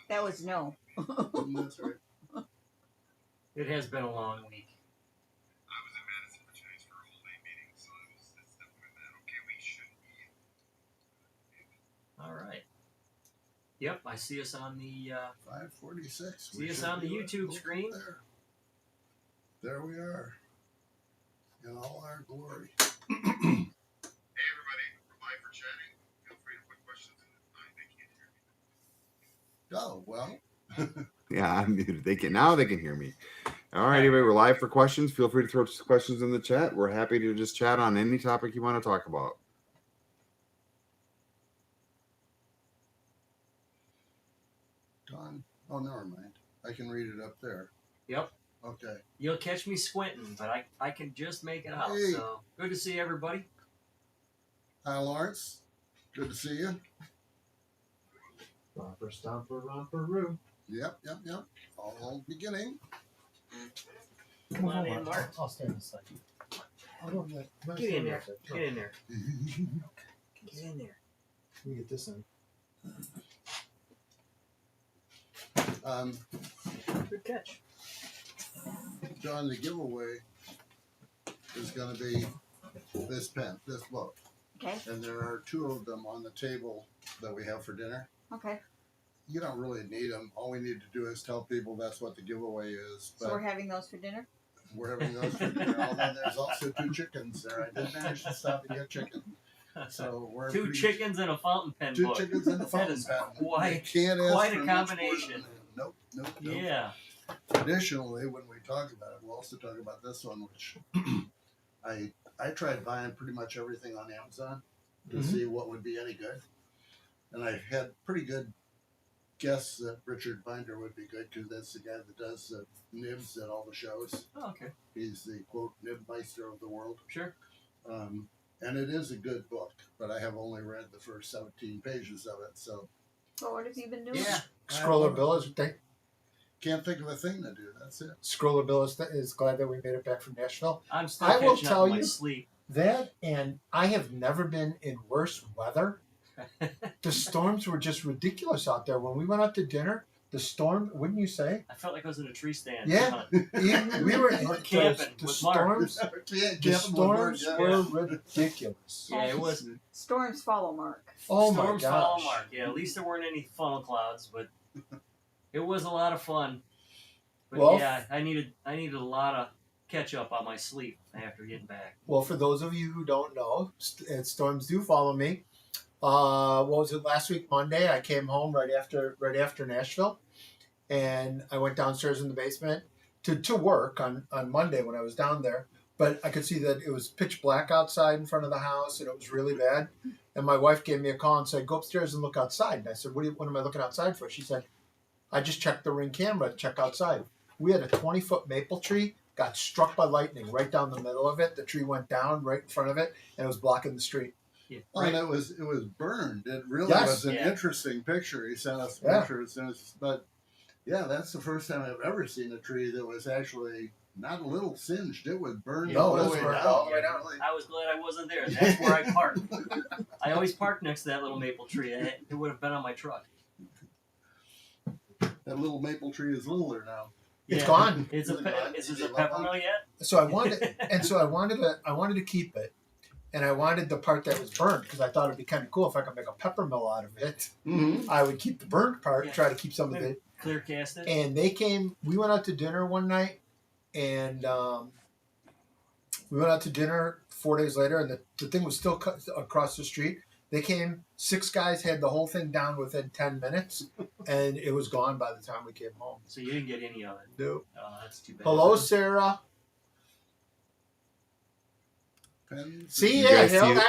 That was no. That's right. It has been a long week. I was in Madison for 2 days for a whole day meeting, so it's definitely that. Okay, we should be. All right. Yep, I see us on the 5:46. see us on the YouTube screen. There we are. In all our glory. Hey everybody, we're live for chatting. Feel free to put questions in. They can't hear me. Oh, well. Yeah, I'm muted. They can hear me. All right, anyway, we're live for questions. Feel free to throw questions in the chat. We're happy to just chat on any topic you want to talk about. Don. Oh, never mind. I can read it up there. Yep. Okay. You'll catch me squinting, but I can just make it out. Hey. So good to see everybody. Hi, Lawrence. Good to see you. Romper, stomper, romper-roo. Yep. All beginning. Come on in, Mark. I'll stand this side. I'll go there. Get in there. Get in there. Get in there. Let me get this in. Good catch. John, the giveaway is going to be this pen, this book. Okay. And there are 2 of them on the table that we have for dinner. Okay. You don't really need them. All we need to do is tell people that's what the giveaway is. So But we're having those for dinner? we're having those for dinner. Although there's also 2 chickens there. I did manage to stop and get chicken. So we're 2 chickens and a fountain pen 2 book. chickens and a fountain is pen. quite- You can't ask quite a for much more than combination. that. Nope. Yeah. Traditionally, when we talk about it, we'll also talk about this one, which I tried buying pretty much everything on Amazon to see what would be any good, and I had pretty good guess that Richard Binder would be good because that's the guy that does the nibs at all the shows. Oh, okay. He's the quote nib meister of the world. Sure. And it is a good book, but I have only read the first 17 pages of it, so So what have you been doing? Yeah. Scroller Bill is can't think of a thing to do. That's it. Scroller Bill is glad that we made it back from Nashville. I'm still I will catching tell up on my you- sleep. That, and I have never been in worse weather. The storms were just ridiculous out there. When we went out to dinner, the storm, wouldn't you say? I felt like I was in a tree stand. Yeah. We were Or camping the with Mark. storms. The storms were ridiculous. Yeah, it was. Storms follow Mark. Oh Storms my follow gosh! Mark. Yeah, at least there weren't any funnel clouds, but it was a lot of fun. But Well, yeah, I needed a lot of catch up on my sleep after getting back. Well, for those of you who don't know, storms do follow me. What was it, last week Monday? I came home right after Nashville, and I went downstairs in the basement to work on Monday when I was down there. But I could see that it was pitch black outside in front of the house, and it was really bad. And my wife gave me a call and said, "Go upstairs and look outside." And I said, "What am I looking outside for?" She said, "I just checked the Ring camera to check outside." We had a 20-foot maple tree, got struck by lightning right down the middle of it. The tree went down right in front of it, and it was blocking the street. Yeah, Oh, right. and it was burned. It really Yes. was an Yeah. interesting picture. He sent us Yeah. pictures, but yeah, that's the first time I've ever seen a tree that was actually not a little singed. It was burned No, all it the was way burned down. all the way down. Really. I was glad I wasn't there. That's where I parked. I always park next to that little maple tree. It would have been on my truck. That little maple tree is littler now. It's Yeah. gone. Is Is it gone? it Is a it peppermill yet? So I wanted to keep it, and I wanted the part that was burnt because I thought it'd be kind of cool if I could make a peppermill out of it. Mm-hmm. I would keep the burnt part, Yeah. try to keep some of it. Clear cast it. And they came. We went out to dinner one night, and we went out to dinner 4 days later, and the thing was still cut across the street. They came. 6 guys had the whole thing down within 10 minutes, and it was gone by the time we came home. So you didn't get any of it. No. Oh, that's too bad. Hello, Sarah. See, You yeah, guys hell, see it?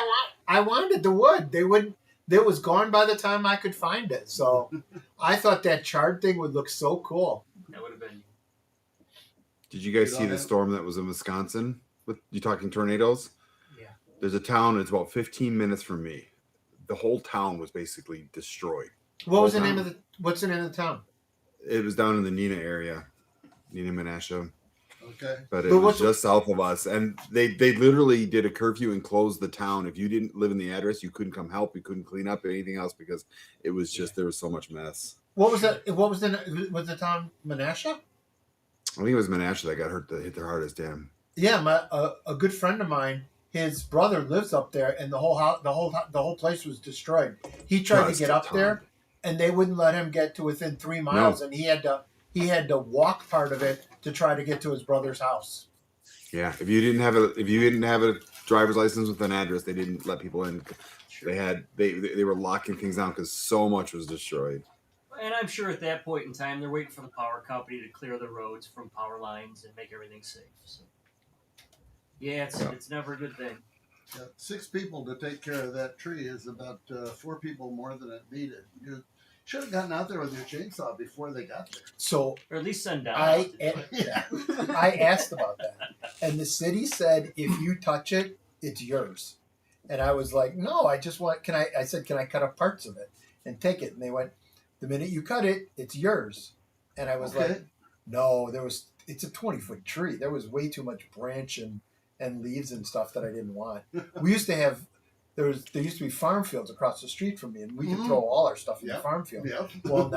I wanted the wood. They wouldn't. It was gone by the time I could find it. So I thought that charred thing would look so cool. That would have been. Did you guys You see don't the have- storm that was in Wisconsin? With you talking tornadoes? Yeah. There's a town. It's about 15 minutes from me. The whole town was basically destroyed. What was the Whole name town. of the? What's the name of the town? It was down in the Neenah area, Neenah, Menasha. Okay. but it But was what's- just south of us, and they literally did a curfew and closed the town. If you didn't live in the address, you couldn't come help, you couldn't clean up anything else because it was just there was so much mess. What was that? What was the town Menasha? I think it was Menasha that got hit their hardest. Damn. Yeah, a good friend of mine, his brother lives up there, and the whole place was destroyed. He tried to get up there, and they wouldn't let him get to within 3 miles, and he had to walk part of it to try to get to his brother's house. Yeah, if you didn't have a driver's license with an address, they didn't let people in. They were locking things down because so much was destroyed. And I'm sure at that point in time, they're waiting for the power company to clear the roads from power lines and make everything safe. So, yeah, it's never a good thing. 6 people to take care of that tree is about 4 people more than it needed. You should have gotten out there with your chainsaw before they got there. So Or at least send down. I asked about that, and the city said if you touch it, it's yours. And I was like, no, I just want. I said, can I cut up parts of it and take it? And they went, the minute you cut it, it's yours. And I was like, no, it's a 20-foot tree. There was way too much branch and leaves and stuff that I didn't want. We used to have, there used to be farm fields across the street from me, and we could throw all our stuff in the farm field. Yep. Well,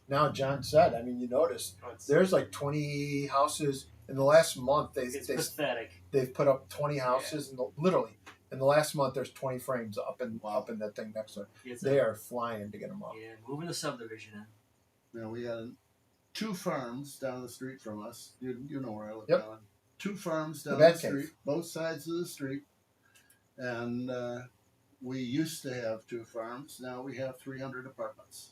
now John said, I mean, you notice there's like 20 houses in the last month. It's pathetic. They've put up 20 houses, literally. In the last month, there's 20 frames up in that thing next to it. They are flying to get them up. Yeah, moving the subdivision in. Now we got 2 farms down the street from us. You know where I live Yep. now. 2 farms down The the Batcave. street, both sides of the street. And we used to have 2 farms. Now we have 300 apartments.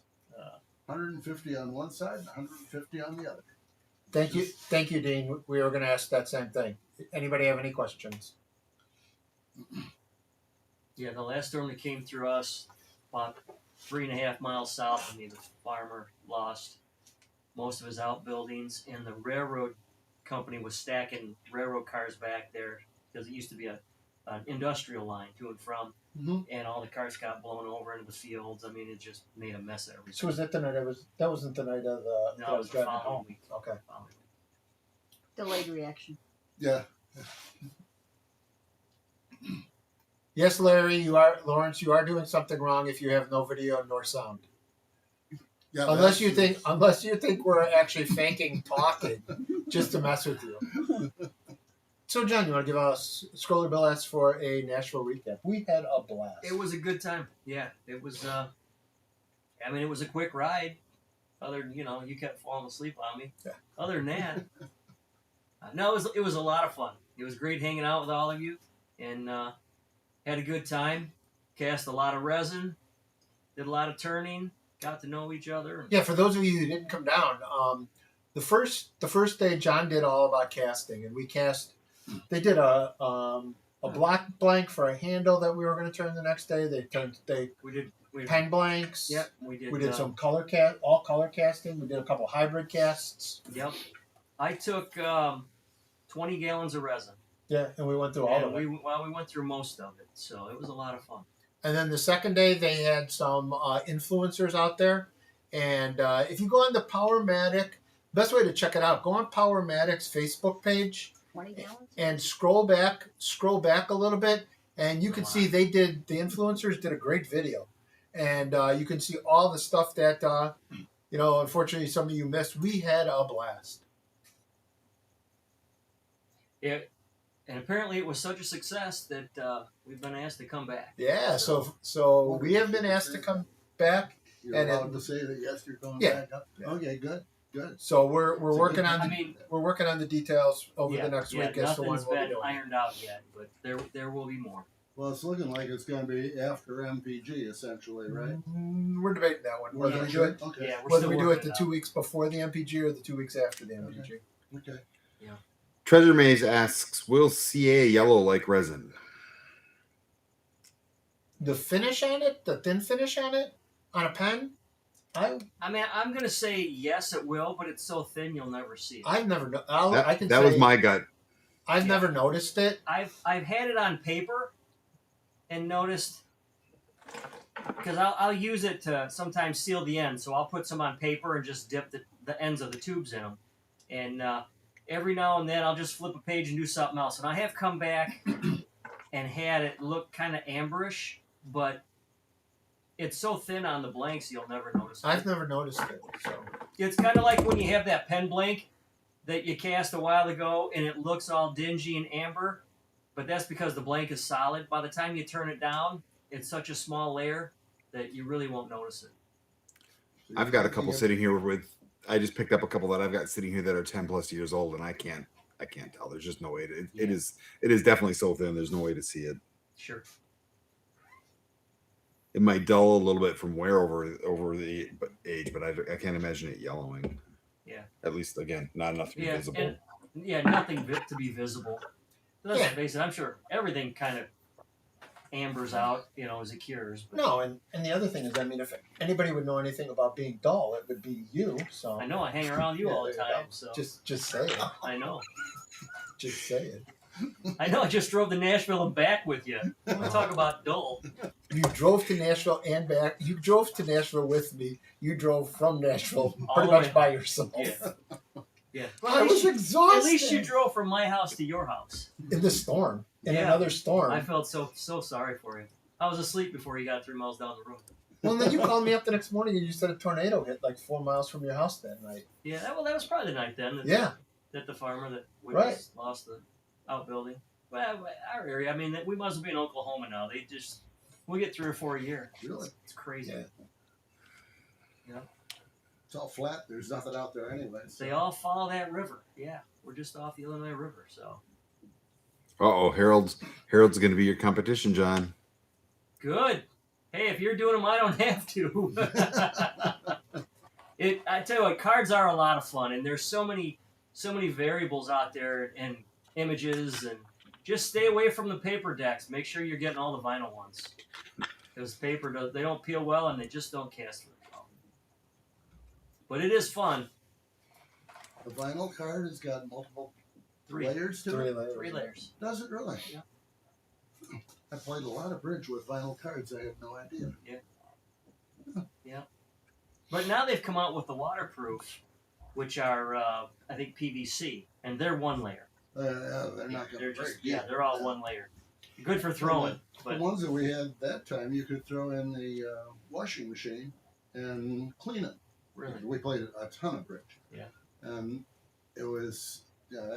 150 on one side, 150 on the other. Thank you, Dean. We were going to ask that same thing. Anybody have any questions? Yeah, the last storm that came through us, about 3.5 miles south of me, the farmer lost most of his outbuildings, and the railroad company was stacking railroad cars back there because it used to be an industrial line to and from, and all the cars got blown over into the fields. I mean, it just made a mess of everything. So was that the night that wasn't the night of the No, that I it was was the driving following home. week. Okay. Following week. Delayed reaction. Yeah. Yes, Larry, Lawrence, you are doing something wrong if you have no video nor sound. Yeah, Unless you think we're actually faking talking just to mess with you. So, John, you want to give us Scroller Bill asked for a Nashville recap? We had a blast. It was a good time. Yeah, it was. I mean, it was a quick ride. You kept falling asleep on me. Yeah. Other than that, no, it was a lot of fun. It was great hanging out with all of you, and had a good time. Cast a lot of resin, did a lot of turning, got to know each other. Yeah, for those of you who didn't come down, the first day John did all about casting, and we cast. They did a block blank for a handle that we were going to turn the next day. We did pen blanks. Yep, we did. We did some color casting. We did a couple hybrid casts. Yep, I took 20 gallons of resin. Yeah, and we went through all of it. We went through most of it, so it was a lot of fun. And then the second day, they had some influencers out there. And if you go on the Powermatic, best way to check it out, go on Powermatic's Facebook page 20 gallons? and scroll back a little bit, and you can see the influencers did a great video. And you can see all the stuff that, unfortunately some of you missed. We had a blast. And apparently it was such a success that we've been asked to come back. Yeah, so we have been asked to come back. You're And allowed to say that yes, you're going Yeah. back up. Okay, good. So we're It's a working good- on we're working on the details over yeah, the next yeah, week as to when nothing's we'll be been doing. ironed out yet, but there will be more. Well, it's looking like it's going to be after MPG, essentially, right? We're debating that one. Whether we do it Okay. Yeah, we're whether still we do it working the it 2 out. weeks before the MPG or the 2 weeks after the MPG. Okay. Treasure Maze asks, "Will CA yellow like resin?" The finish on it, the thin finish on it, on a pen, I mean, I'm gonna say yes, it will, but it's so thin you'll never see it. I've never. That was my gut. I've never noticed it. I've had it on paper and noticed because I'll use it to sometimes seal the ends. So I'll put some on paper and just dip the ends of the tubes in them. And every now and then I'll just flip a page and do something else. And I have come back and had it look kind of amberish, but it's so thin on the blanks you'll never notice it. I've never noticed it. So It's kind of like when you have that pen blank that you cast a while ago and it looks all dingy and amber, but that's because the blank is solid. By the time you turn it down, it's such a small layer that you really won't notice it. I've got a couple sitting here with. I just picked up a couple that I've got sitting here that are 10+ years old, and I can't tell. There's just no way. It is definitely so thin. There's no way to see it. Sure. It might dull a little bit from wear over the age, but I can't imagine it yellowing. Yeah. At least again, not enough to be visible. And, nothing to be visible. Let's face it. I'm sure everything kind of ambers out, as it cures. But no, and the other thing is, I mean, if anybody would know anything about being dull, it would be you. So I know I hang around you all the there you time. go. So Just say it. I know. Just say it. I know. I just drove to Nashville and back with you. We talk about dull. You drove to Nashville and back. You drove to Nashville with me. You drove from Nashville All pretty the much way. by yourself. Yeah. Yeah. I was exhausted. At least you drove from my house to your house. In the storm. In Yeah. another storm. I felt so sorry for you. I was asleep before you got 3 miles down the road. Well, and then you called me up the next morning and you said a tornado hit like 4 miles from your house that night. Yeah, that was probably the night then. That the farmer that we Right. just lost the outbuilding. Well, our area, I mean, we must be in Oklahoma now. We get 3 or 4 a year. Really? It's crazy. Yeah. It's all flat. There's nothing out there anyway. So. They all follow that river. Yeah, we're just off the Illinois River, so. Harold's going to be your competition, John. Good. Hey, if you're doing them, I don't have to. I tell you what, cards are a lot of fun, and there's so many variables out there and images, and just stay away from the paper decks. Make sure you're getting all the vinyl ones, because paper they don't peel well and they just don't cast very well. But it is fun. The vinyl card has got multiple 3 layers to 3 it. layers. 3 layers. Does it really? Yeah. I played a lot of bridge with vinyl cards. I had no idea. Yeah. But now they've come out with the waterproof, which are I think PVC, and they're 1 layer. They're not going They're to break. just they're all 1 layer. Good for throwing, The but ones that we had that time, you could throw in the washing machine and clean it. really. We played a ton of bridge. Yeah. And it was,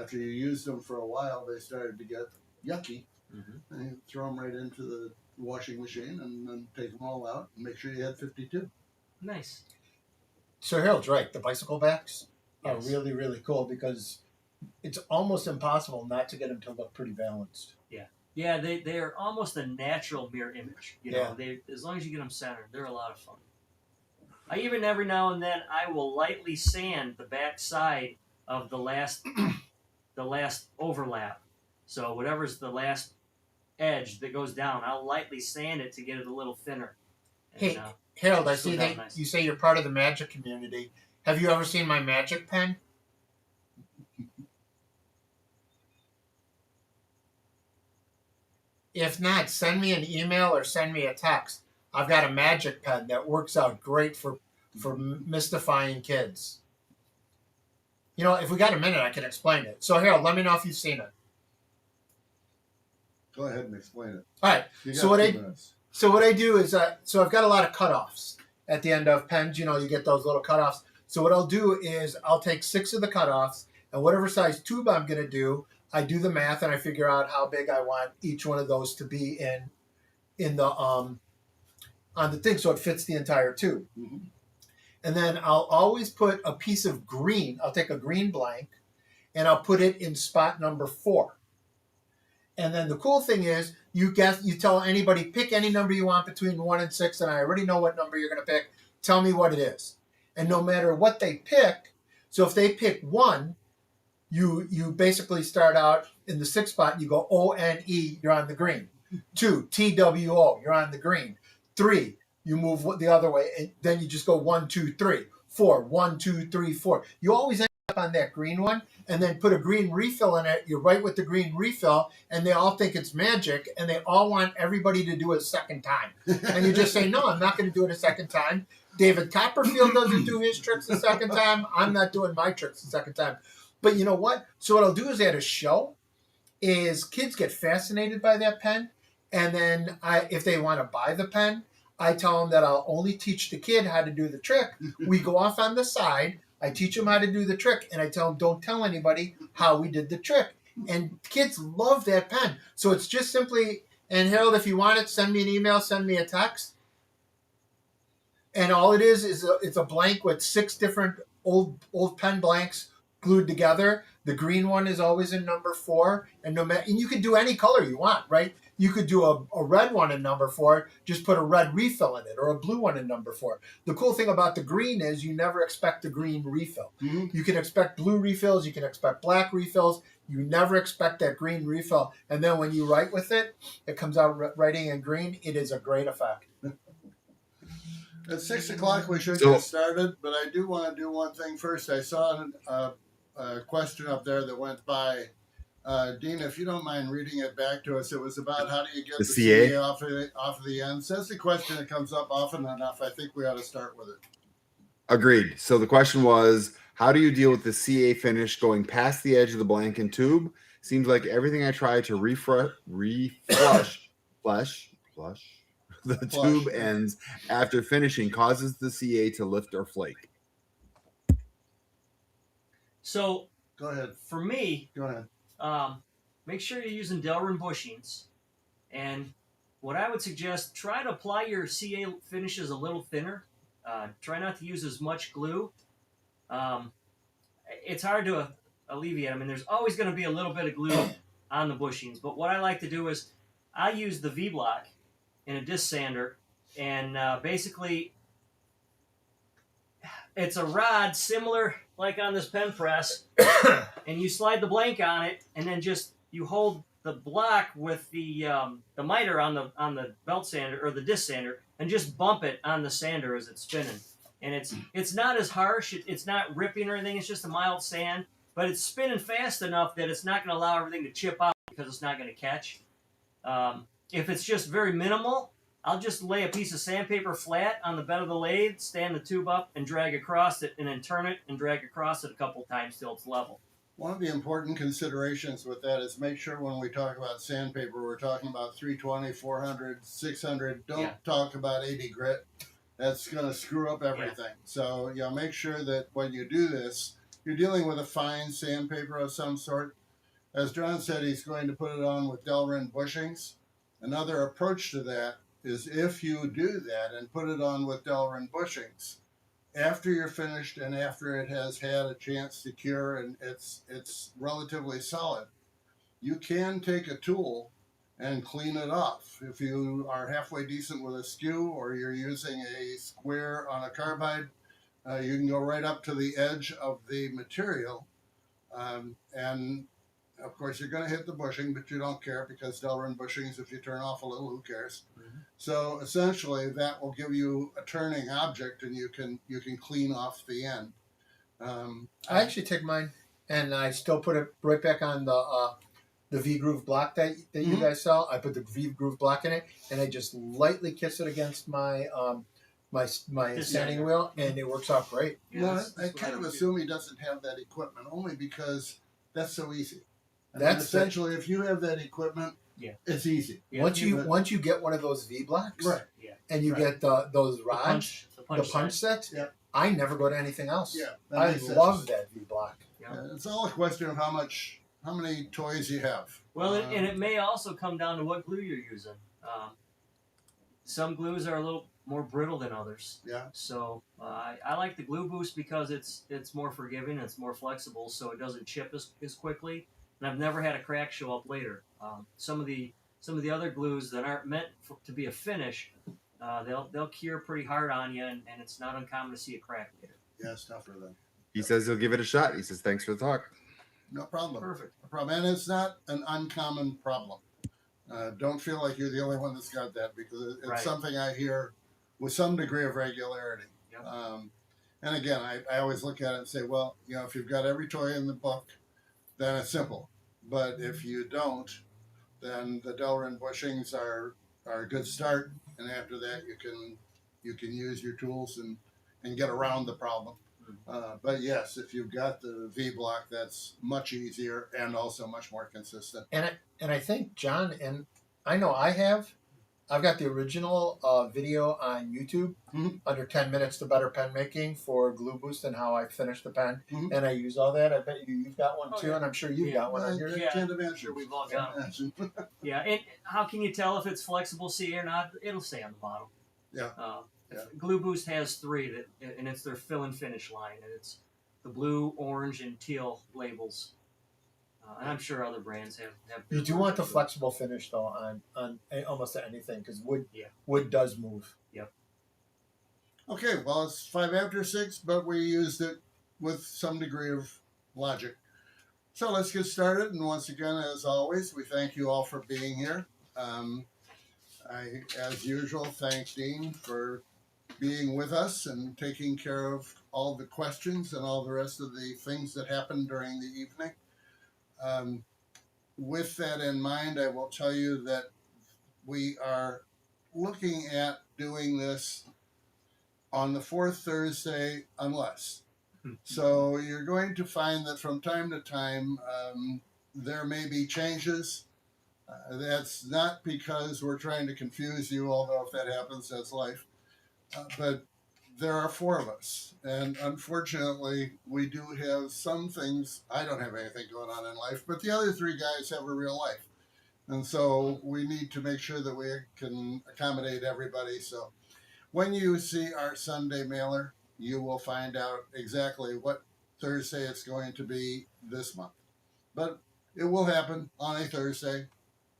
after you used them for a while, they started to get yucky. Mm-hmm. And you throw them right into the washing machine and then take them all out and make sure you had 52. Nice. So Harold's right. The bicycle backs are Yes. really, really cool because it's almost impossible not to get them to look pretty balanced. Yeah, they're almost a natural mirror image. Yeah. They as long as you get them centered, they're a lot of fun. I even every now and then I will lightly sand the back side of the last overlap. So whatever's the last edge that goes down, I'll lightly sand it to get it a little thinner. And, Hey, Harold, I So see down that nice. you say you're part of the magic community. Have you ever seen my magic pen? If not, send me an email or send me a text. I've got a magic pen that works out great for mystifying kids. If we got a minute, I can explain it. So, Harold, let me know if you've seen it. Go ahead and explain it. All right. You got So what 2 I- minutes. So what I do is, so I've got a lot of cutoffs at the end of pens. You get those little cutoffs. So what I'll do is I'll take 6 of the cutoffs, and whatever size tube I'm going to do, I do the math and I figure out how big I want each one of those to be in the on the thing, so it fits the entire tube. Mhm. And then I'll always put a piece of green. I'll take a green blank, and I'll put it in spot number 4. And then the cool thing is, you tell anybody, pick any number you want between 1 and 6, and I already know what number you're going to pick. Tell me what it is. And no matter what they pick, so if they pick 1, you basically start out in the 6th spot, and you go O-N-E, you're on the green. 2, T-W-O, you're on the green. 3, you move the other way, and then you just go 1, 2, 3. 4, 1, 2, 3, 4. You always end up on that green one, and then put a green refill in it. You're right with the green refill, and they all think it's magic, and they all want everybody to do it a second time. And you just say, no, I'm not going to do it a second time. David Copperfield doesn't do his tricks a second time. I'm not doing my tricks a second time. But you know what? So what I'll do is at a show, is kids get fascinated by that pen, and then if they want to buy the pen, I tell them that I'll only teach the kid how to do the trick. We go off on the side. I teach them how to do the trick, and I tell them don't tell anybody how we did the trick. And kids love that pen. So it's just simply, and Harold, if you want it, send me an email, send me a text. And all it is it's a blank with 6 different old pen blanks glued together. The green one is always in number 4, and and you can do any color you want, right? You could do a red one in number 4, just put a red refill in it, or a blue one in number 4. The cool thing about the green is you never expect a green refill. Mhm. You can expect blue refills, you can expect black refills. You never expect that green refill, and then when you write with it, it comes out writing in green. It is a great effect. At 6 o'clock, we should So- get started, but I do want to do one thing first. I saw a question up there that went by. Dean, if you don't mind reading it back to us, it was about how do you get The the CA? CA off of the ends. That's the question that comes up often enough. I think we ought to start with it. Agreed. So the question was, how do you deal with the CA finish going past the edge of the blank and tube? Seems like everything I try to flush the Flush. tube ends after finishing causes the CA to lift or flake. So Go ahead. for me, Go ahead. make sure you're using Delrin bushings. And what I would suggest, try to apply your CA finishes a little thinner. Try not to use as much glue. It's hard to alleviate. I mean, there's always going to be a little bit of glue on the bushings. But what I like to do is I use the V-block in a disc sander. And basically, it's a rod similar like on this pen press. And you slide the blank on it, and then just you hold the block with the miter on the belt sander or the disc sander, and just bump it on the sander as it's spinning. And it's not as harsh. It's not ripping or anything. It's just a mild sand, but it's spinning fast enough that it's not going to allow everything to chip out because it's not going to catch. If it's just very minimal, I'll just lay a piece of sandpaper flat on the bed of the lathe, stand the tube up, and drag across it, and then turn it and drag across it a couple times till it's level. One of the important considerations with that is make sure when we talk about sandpaper, we're talking about 320, 400, 600. Don't talk about 80 grit. That's going to screw up everything. So, make sure that when you do this, you're dealing with a fine sandpaper of some sort. As John said, he's going to put it on with Delrin bushings. Another approach to that is if you do that and put it on with Delrin bushings, after you're finished and after it has had a chance to cure and it's relatively solid, you can take a tool and clean it off. If you are halfway decent with a skew or you're using a square on a carbide, you can go right up to the edge of the material. And of course, you're going to hit the bushing, but you don't care because Delrin bushings, if you turn off a little, who cares? Mm-hmm. So essentially, that will give you a turning object, and you can clean off the end. I actually take mine and I still put it right back on the V groove block that you guys sell. I put the V groove block in it, and I just lightly kiss it against my my sanding wheel, and it works out great. I kind of assume he doesn't have that equipment only because that's so easy. That's essentially if you have that equipment, it's easy. Yeah. Once you get one of those V blocks, Right. and you get those rods, The the punch sets, I never go to anything else. Yeah, I love that V block. It's all a question of how many toys you have. Well, and it may also come down to what glue you're using. Some glues are a little more brittle than others. Yeah. So I like the Glue Boost because it's more forgiving, it's more flexible, so it doesn't chip as quickly. And I've never had a crack show up later. Some of the other glues that aren't meant to be a finish, they'll cure pretty hard on you, and it's not uncommon to see a crack later. Yeah, it's tougher then. He says he'll give it a shot. He says, thanks for the talk. No problem. Perfect. No problem. And it's not an uncommon problem. Don't feel like you're the only one that's got that because it's something I hear with some degree of regularity. Yep. And again, I always look at it and say, well, if you've got every toy in the book, then it's simple. But if you don't, then the Delrin bushings are a good start. And after that, you can use your tools and get around the problem. But yes, if you've got the V block, that's much easier and also much more consistent. And I think John, and I know I've got the original video on YouTube Mhm. under 10 minutes to better pen making for glue boost and how I finish the pen. Mhm. And I use all that. I bet you've got one Oh, too, yeah. and I'm sure you've Yeah. got one on I your. Yeah. can't I'm imagine. sure we've all got them. Imagine. Yeah, and how can you tell if it's flexible C or not? It'll say on the bottom. Yeah. Yeah. Glue Boost has 3 and it's their fill and finish line, and it's the blue, orange, and teal labels. And I'm sure other brands have. You do want the flexible finish though on almost anything because wood does move. Okay, well, it's 5 after 6, but we used it with some degree of logic. So let's get started. And once again, as always, we thank you all for being here. I, as usual, thank Dean for being with us and taking care of all the questions and all the rest of the things that happened during the evening. With that in mind, I will tell you that we are looking at doing this on the 4th Thursday, unless. So you're going to find that from time to time there may be changes. That's not because we're trying to confuse you, although if that happens, that's life. But there are 4 of us, and unfortunately, we do have some things. I don't have anything going on in life, but the other 3 guys have a real life. And so we need to make sure that we can accommodate everybody. So when you see our Sunday mailer, you will find out exactly what Thursday it's going to be this month. But it will happen on a Thursday,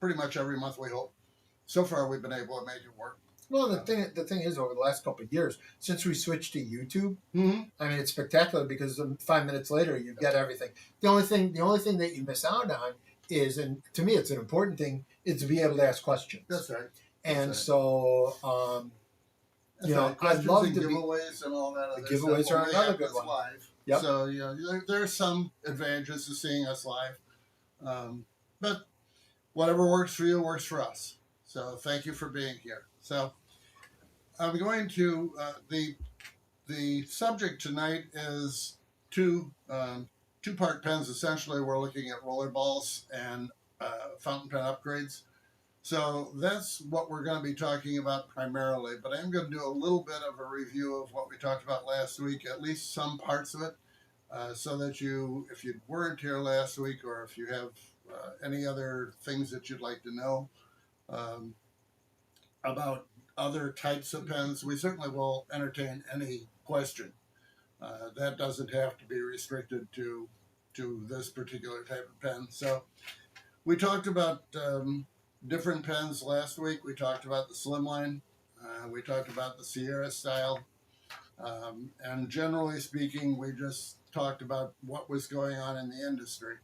pretty much every month, we hope. So far, we've been able to make it work. Well, the thing is, over the last couple of years, since we switched to YouTube, Mm-hmm. I mean, it's spectacular because 5 minutes later, you've got everything. The only thing that you miss out on is, and to me, it's an important thing, is to be able to ask questions. That's right. And That's so, That's you know, right. I'd Questions love and to be. giveaways and all that. The Other giveaways stuff are when we another have good this one. live. Yep. So there are some advantages to seeing us live, but whatever works for you works for us. So thank you for being here. So I'm going to the subject tonight is 2-part pens. Essentially, we're looking at rollerballs and fountain pen upgrades. So that's what we're going to be talking about primarily, but I'm going to do a little bit of a review of what we talked about last week, at least some parts of it, so that you, if you weren't here last week or if you have any other things that you'd like to know about other types of pens, we certainly will entertain any question. That doesn't have to be restricted to this particular type of pen. So we talked about different pens last week. We talked about the Slimline. We talked about the Sierra style. And generally speaking, we just talked about what was going on in the industry.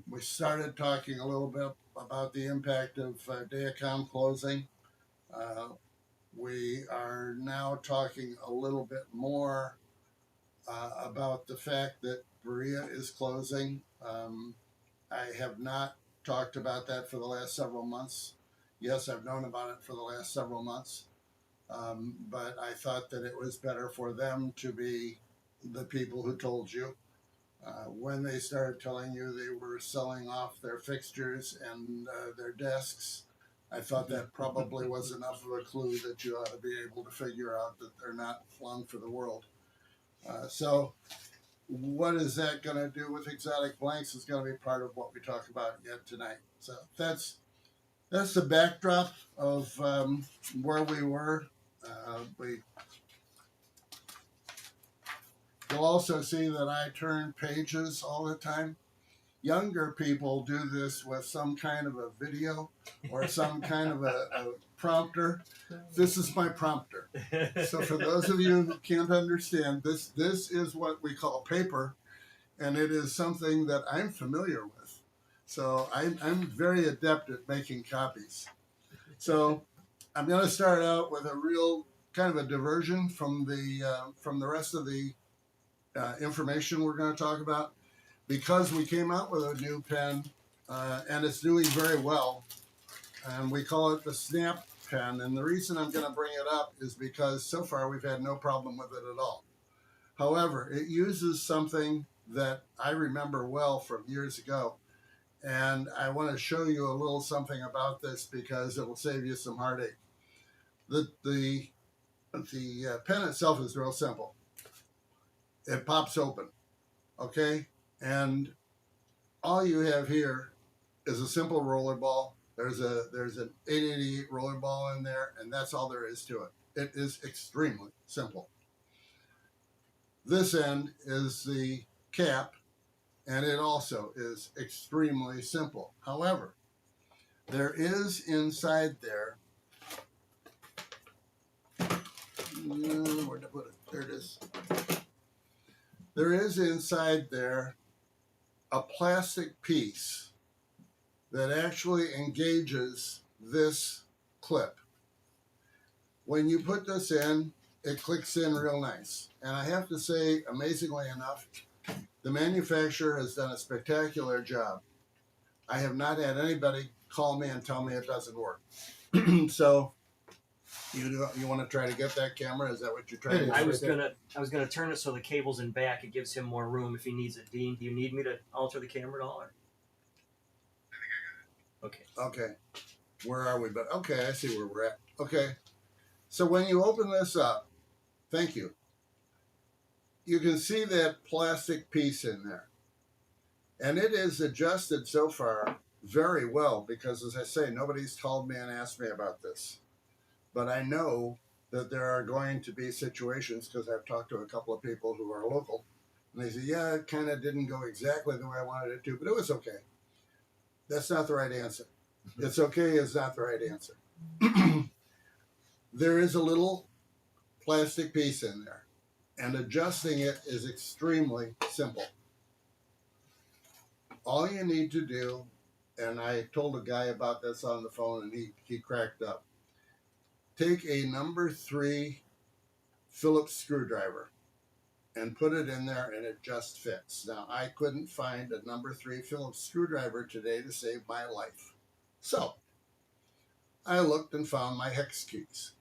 We started talking a little bit about the impact of Dayacom closing. We are now talking a little bit more about the fact that Berea is closing. I have not talked about that for the last several months. Yes, I've known about it for the last several months, but I thought that it was better for them to be the people who told you. When they started telling you they were selling off their fixtures and their desks, I thought that probably was enough of a clue that you ought to be able to figure out that they're not long for the world. So what is that going to do with exotic blanks is going to be part of what we talk about yet tonight. So that's the backdrop of where we were. You'll also see that I turn pages all the time. Younger people do this with some kind of a video or some kind of a prompter. This is my prompter. So for those of you who can't understand, this is what we call paper, and it is something that I'm familiar with. So I'm very adept at making copies. So I'm going to start out with a real kind of a diversion from the rest of the information we're going to talk about, because we came out with a new pen and it's doing very well, and we call it the Snap pen. And the reason I'm going to bring it up is because so far we've had no problem with it at all. However, it uses something that I remember well from years ago. And I want to show you a little something about this because it will save you some heartache. The pen itself is real simple. It pops open, okay? And all you have here is a simple roller ball. There's an 888 roller ball in there, and that's all there is to it. It is extremely simple. This end is the cap, and it also is extremely simple. However, there is inside there, where'd I put it? There it is. There is inside there a plastic piece that actually engages this clip. When you put this in, it clicks in real nice. And I have to say, amazingly enough, the manufacturer has done a spectacular job. I have not had anybody call me and tell me it doesn't work. So, you want to try to get that camera? Is that what you're trying to do? I was gonna turn it so the cable's in back. It gives him more room if he needs it. Dean, do you need me to alter the camera at all? Or? Okay. Okay. Where are we? But okay, I see where we're at. Okay. So when you open this up, thank you. You can see that plastic piece in there. And it is adjusted so far very well because, as I say, nobody's called me and asked me about this. But I know that there are going to be situations, because I've talked to a couple of people who are local, and they say, yeah, it kind of didn't go exactly the way I wanted it to, but it was okay. That's not the right answer. It's okay is not the right answer. There is a little plastic piece in there, and adjusting it is extremely simple. All you need to do, and I told a guy about this on the phone, and he cracked up. Take a number 3 Phillips screwdriver and put it in there, and it just fits. Now, I couldn't find a number 3 Phillips screwdriver today to save my life. So, I looked and found my hex keys.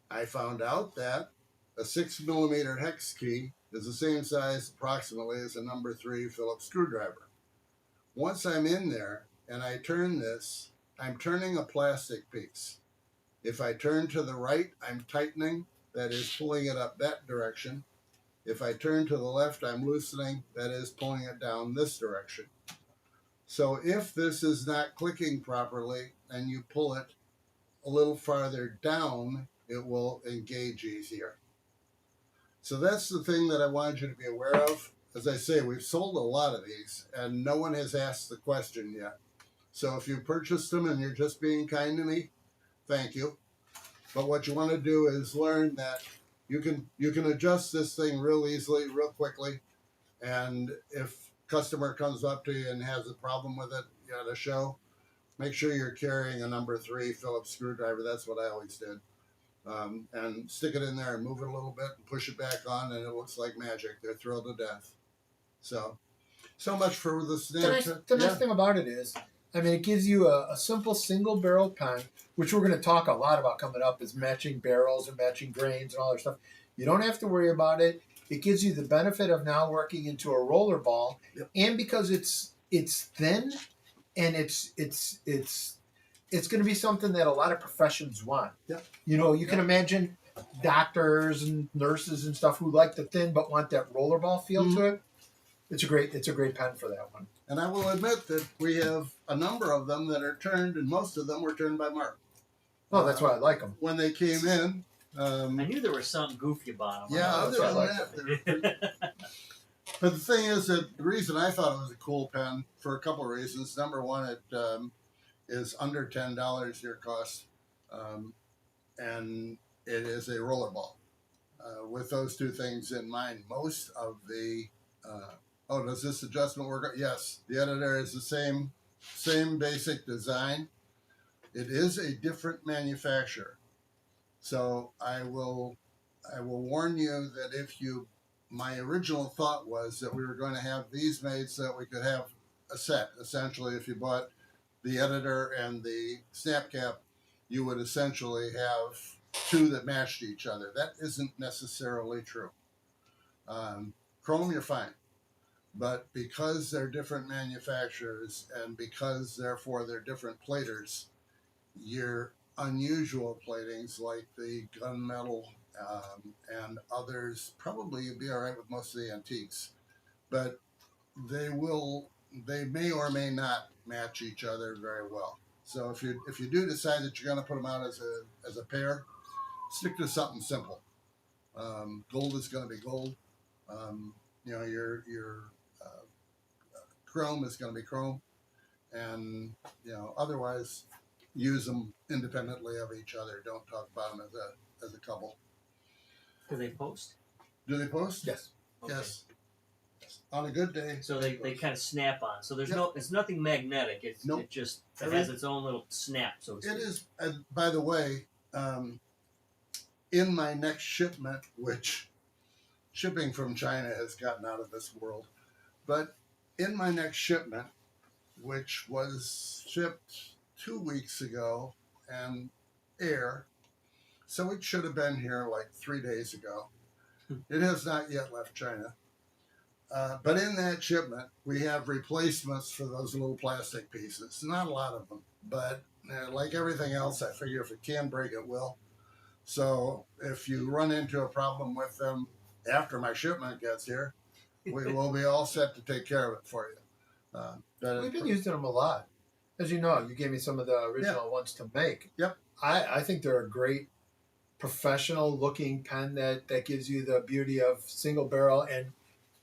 I found out that a 6mm hex key is the same size approximately as a number 3 Phillips screwdriver. Once I'm in there and I turn this, I'm turning a plastic piece. If I turn to the right, I'm tightening, that is pulling it up that direction. If I turn to the left, I'm loosening, that is pulling it down this direction. So if this is not clicking properly and you pull it a little farther down, it will engage easier. So that's the thing that I wanted you to be aware of. As I say, we've sold a lot of these and no one has asked the question yet. So if you purchased them and you're just being kind to me, thank you. But what you want to do is learn that you can adjust this thing real easily, real quickly. And if a customer comes up to you and has a problem with it at a show, make sure you're carrying a number 3 Phillips screwdriver. That's what I always did. And stick it in there and move it a little bit and push it back on, and it looks like magic. They're thrilled to death. So much for the snap. The nice thing about it is, I mean, it gives you a simple single barrel pen, which we're going to talk a lot about coming up, is matching barrels and matching grains and all that stuff. You don't have to worry about it. It gives you the benefit of now working into a roller ball, Yep. And because it's thin and it's going to be something that a lot of professions want. Yep. You know, you can imagine doctors and nurses and stuff who like the thin but want that rollerball feel to it. It's a great pen for that one. And I will admit that we have a number of them that are turned, and most of them were turned by Mark. Oh, that's why I like them. When they came in, I knew there was something goofy about him. yeah, that's other why I than like that, but the thing is that the reason I thought it was a cool pen for a couple of reasons. Number one, it is under $10 your cost, and it is a rollerball. With those two things in mind, most of the does this adjustment work? Yes, the editor is the same basic design. It is a different manufacturer, so I will warn you that my original thought was that we were going to have these made so that we could have a set. Essentially, if you bought the editor and the snap cap, you would essentially have two that matched each other. That isn't necessarily true. Chrome, you're fine. But because they're different manufacturers and because therefore they're different platers, your unusual platings like the gunmetal and others, probably you'd be all right with most of the antiques, but they may or may not match each other very well. So if you do decide that you're going to put them out as a pair, stick to something simple. Gold is going to be gold. Your chrome is going to be chrome, and otherwise use them independently of each other. Don't talk about them as a couple. Do they post? Do they post? Yes. Okay. Yes. On a good day. So they kind of snap on. So there's Yep. it's nothing magnetic. Nope. It just has its own little snap. So to It speak. is. By the way, in my next shipment, which shipping from China has gotten out of this world, but in my next shipment, which was shipped 2 weeks ago and air, so it should have been here like 3 days ago. It has not yet left China. But in that shipment, we have replacements for those little plastic pieces. Not a lot of them, but like everything else, I figure if it can break, it will. So if you run into a problem with them after my shipment gets here, we will be all set to take care of it for you. We've been using them a lot. As you know, you gave me some of the original ones to make. Yep. I think they're a great professional looking pen that gives you the beauty of single barrel, and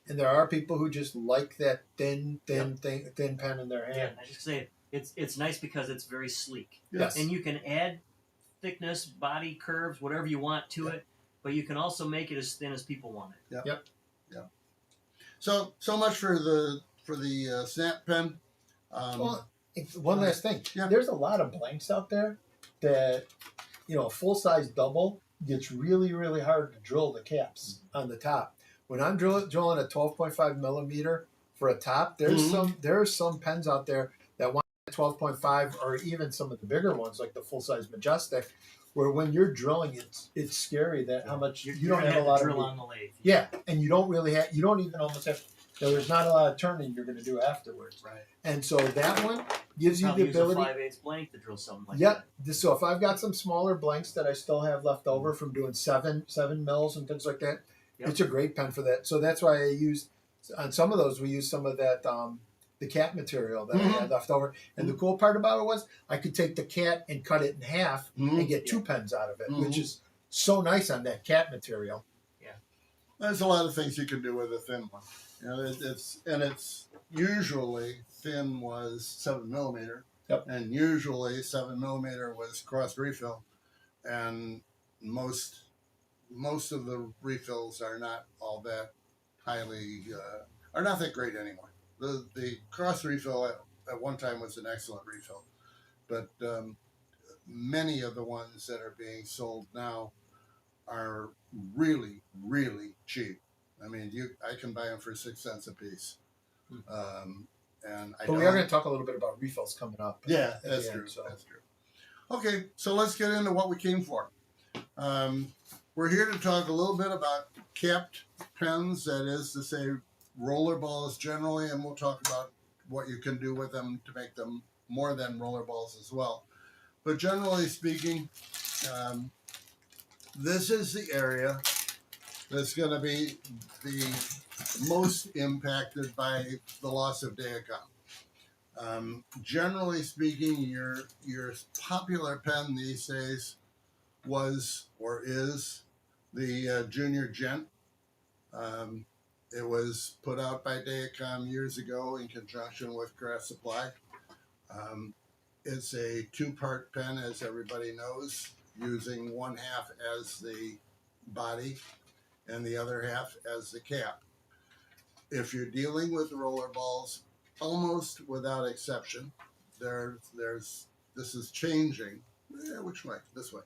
there are people who just like that thin pen in their Yeah, hand. I just say it's nice because it's very sleek. Yes. And you can add thickness, body curves, whatever you want to it, but you can also make it as thin as people want it. Yep. So much for the snap pen. Well, one last thing. Yeah. There's a lot of blanks out there that, full size double gets really, really hard to drill the caps on the top. When I'm drilling a 12.5 millimeter for a top, there are some pens out there that want 12.5, or even some of the bigger ones like the full size Majestic, where when you're drilling, it's scary that how much you don't have a lot to of drill on the lathe. Yeah, and you don't even almost have. There's not a lot of turning you're going to do afterwards. Right. And so that one gives you Probably the ability. use a 5/8 blank to drill something like Yep. that. So if I've got some smaller blanks that I still have left over from doing seven mils and things like that, Yep. it's a great pen for that. So that's why I use on some of those. We use some of that the cat material that I had left over. And the cool part about it was I could take the cat and cut it in half and get 2 pens out of it, which is so nice on that cat material. There's a lot of things you can do with a thin one. It's usually thin was 7 millimeter. Yep. And usually 7 millimeter was cross refill, and most of the refills are not all that highly are not that great anymore. The cross refill at one time was an excellent refill, but many of the ones that are being sold now are really, really cheap. I mean, I can buy them for 6 cents a piece. But we are going to talk a little bit about refills coming up. Yeah, at that's the true. end, so. That's true. Okay, so let's get into what we came for. We're here to talk a little bit about capped pens, that is to say, rollerballs generally, and we'll talk about what you can do with them to make them more than rollerballs as well. But generally speaking, this is the area that's going to be the most impacted by the loss of Deacom. Generally speaking, your popular pen these days was or is the Junior Gent. It was put out by Deacom years ago in conjunction with Craft Supply. It's a 2-part pen, as everybody knows, using one half as the body and the other half as the cap. If you're dealing with rollerballs, almost without exception, this is changing. Which way? This way.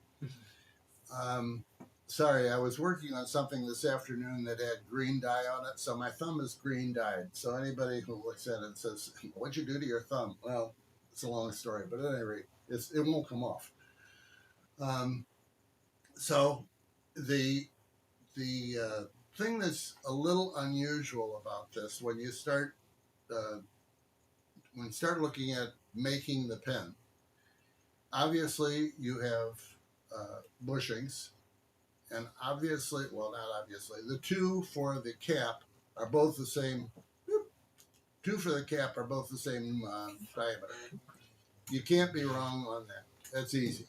Sorry, I was working on something this afternoon that had green dye on it, so my thumb is green dyed. So anybody who looks at it says, "What'd you do to your thumb?" Well, it's a long story, but at any rate, it won't come off. So the thing that's a little unusual about this when you start looking at making the pen, obviously you have bushings, and obviously, well, not obviously, the two for the cap are both the same. Two for the cap are both the same diameter. You can't be wrong on that. That's easy.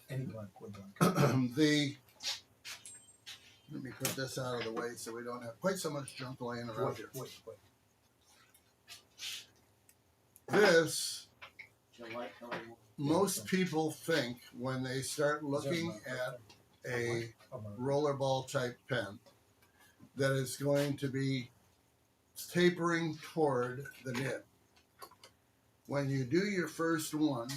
Any blank would blank. Let me put this out of the way so we don't have quite so much junk laying around here. Wait. This, The light color. most people think when they start looking at a rollerball type pen that it's going to be tapering toward the nib. When you do your first one,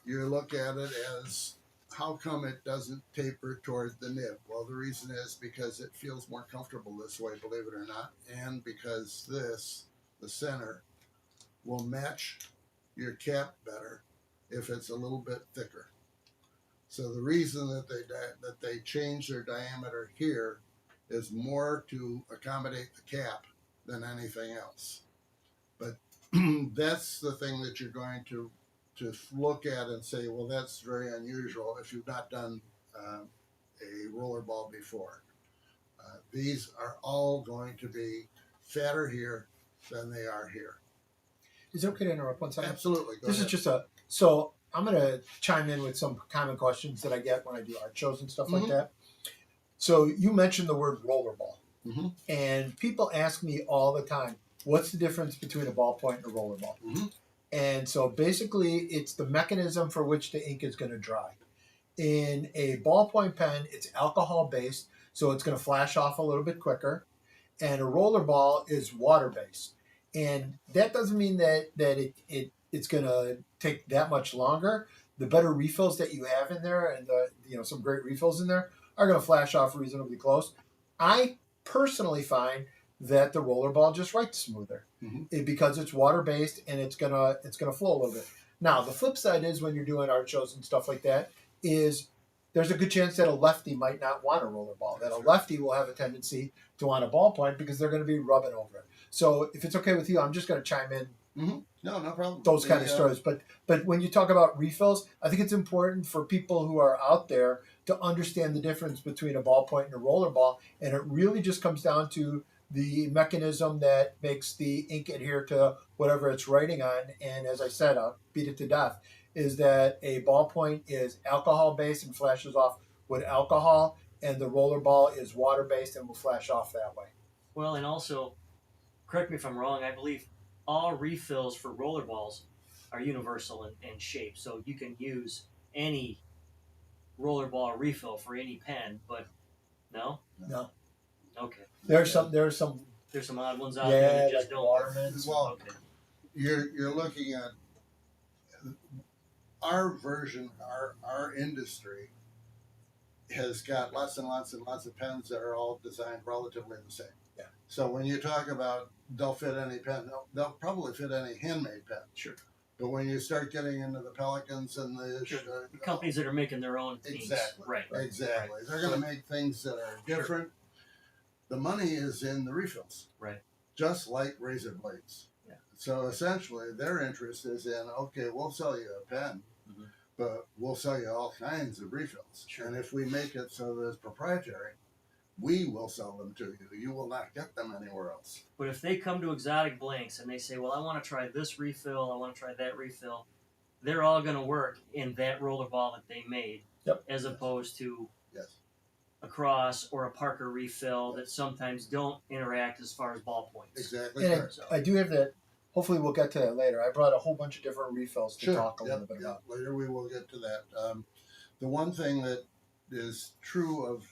you look at it as, how come it doesn't taper toward the nib? Well, the reason is because it feels more comfortable this way, believe it or not, and because this, the center, will match your cap better if it's a little bit thicker. So the reason that they change their diameter here is more to accommodate the cap than anything else. But that's the thing that you're going to look at and say, well, that's very unusual if you've not done a rollerball before. These are all going to be fatter here than they are here. Is it okay to interrupt 1 second? Absolutely. Go This ahead. is just so I'm going to chime in with some common questions that I get when I do art shows and stuff like that. So you mentioned the word rollerball. Mhm. And people ask me all the time, what's the difference between a ballpoint and a rollerball? Mhm. And so basically, it's the mechanism for which the ink is going to dry. In a ballpoint pen, it's alcohol based, so it's going to flash off a little bit quicker. And a rollerball is water based. And that doesn't mean that it's going to take that much longer. The better refills that you have in there, and some great refills in there, are going to flash off reasonably close. I personally find that the rollerball just writes smoother because it's water based and it's gonna flow a little bit. Now the flip side is when you're doing art shows and stuff like that, is there's a good chance that a lefty might not want a rollerball. That a lefty will have a tendency to want a ballpoint because they're going to be rubbing over it. So if it's okay with you, I'm just going to chime in. No problem. Those kind of stories. But when you talk about refills, I think it's important for people who are out there to understand the difference between a ballpoint and a rollerball. And it really just comes down to the mechanism that makes the ink adhere to whatever it's writing on. And as I said, I'll beat it to death, is that a ballpoint is alcohol-based and flashes off with alcohol, and the rollerball is water-based and will flash off that way. Well, and also, correct me if I'm wrong, I believe all refills for rollerballs are universal in shape. So you can use any rollerball refill for any pen, but no? No. Okay. There's some There's some odd ones out there yeah, that just like don't. Waterman's. Well, Okay. you're looking at our version, our industry has got lots and lots and lots of pens that are all designed relatively the same. Yeah. So when you talk about they'll fit any pen, they'll probably fit any handmade pen. Sure. But when you start getting into the Pelicans and the The companies that are making their own inks. Exactly. Right. Exactly. They're going to make things that are different. The money is in the refills. Right. Just like razor blades. Yeah. So essentially, their interest is in, okay, we'll sell you a pen, but we'll sell you all kinds of refills. Sure. And if we make it so that it's proprietary, we will sell them to you. You will not get them anywhere else. But if they come to Exotic Blanks and they say, well, I want to try this refill, I want to try that refill, they're all going to work in that rollerball that they made, as opposed to a Cross or a Parker refill that sometimes don't interact as far as ballpoints. Exactly. And I do have that. Hopefully, we'll get to that later. I brought a whole bunch of different refills to talk a little bit about. Later we will get to that. The one thing that is true of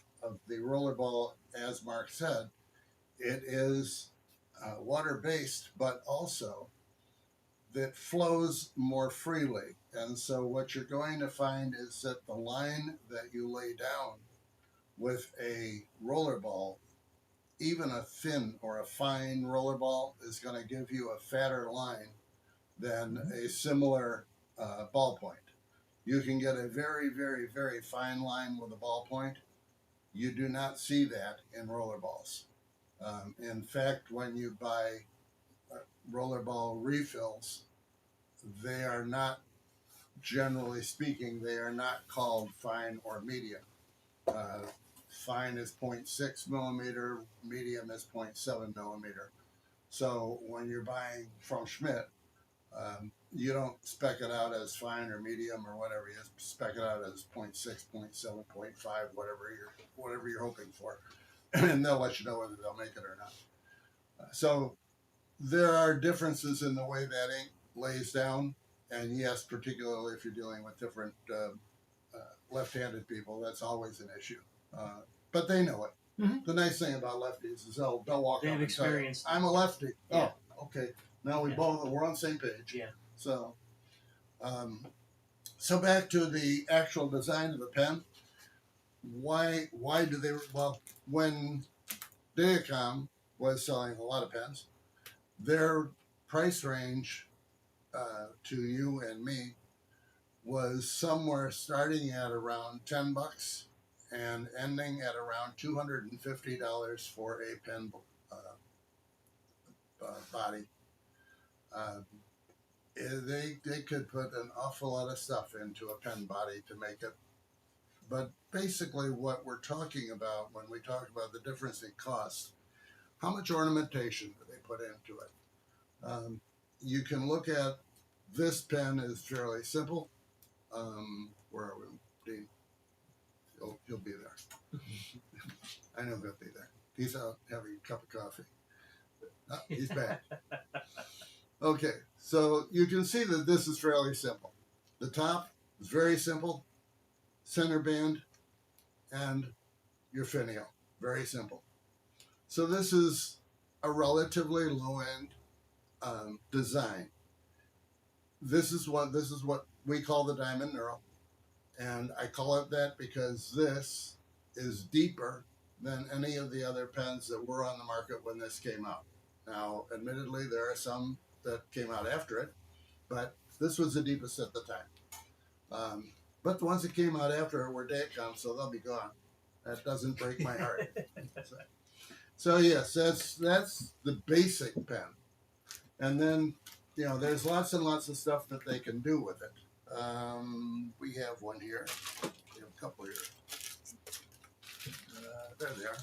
the rollerball, as Mark said, it is water-based, but also that flows more freely. And so what you're going to find is that the line that you lay down with a rollerball, even a thin or a fine rollerball, is going to give you a fatter line than a similar ballpoint. You can get a very, very, very fine line with a ballpoint. You do not see that in rollerballs. In fact, when you buy rollerball refills, they are not, generally speaking, they are not called fine or medium. Fine is 0.6 millimeter, medium is 0.7 millimeter. So when you're buying from Schmidt, you don't spec it out as fine or medium or whatever. You spec it out as 0.6, 0.7, 0.5, whatever you're hoping for, and they'll let you know whether they'll make it or not. So there are differences in the way that ink lays down, and yes, particularly if you're dealing with different left-handed people, that's always an issue. But they know it. Mhm. The nice thing about lefties is they'll walk They've up and tell you, experienced it. I'm a lefty. Yeah. Oh, okay. Now we're on the same page. Yeah. So, so back to the actual design of the pen. Why do they? Well, when Dayacom was selling a lot of pens, their price range to you and me was somewhere starting at around $10 and ending at around $250 for a pen body. They could put an awful lot of stuff into a pen body to make it. But basically what we're talking about when we talk about the difference in cost, how much ornamentation do they put into it? You can look at this pen is fairly simple. Where are we, Dean? He'll be there. I know he'll be there. He's out having a cup of coffee. Oh, he's back. Okay, so you can see that this is fairly simple. The top is very simple, center band, and your finial. Very simple. So this is a relatively low-end design. This is what we call the diamond knurl, and I call it that because this is deeper than any of the other pens that were on the market when this came out. Now, admittedly, there are some that came out after it, but this was the deepest at the time. But the ones that came out after it were Dayacom, so they'll be gone. That doesn't break my heart. So yes, that's the basic pen, and then there's lots and lots of stuff that they can do with it. We have one here. We have a couple here. There they are.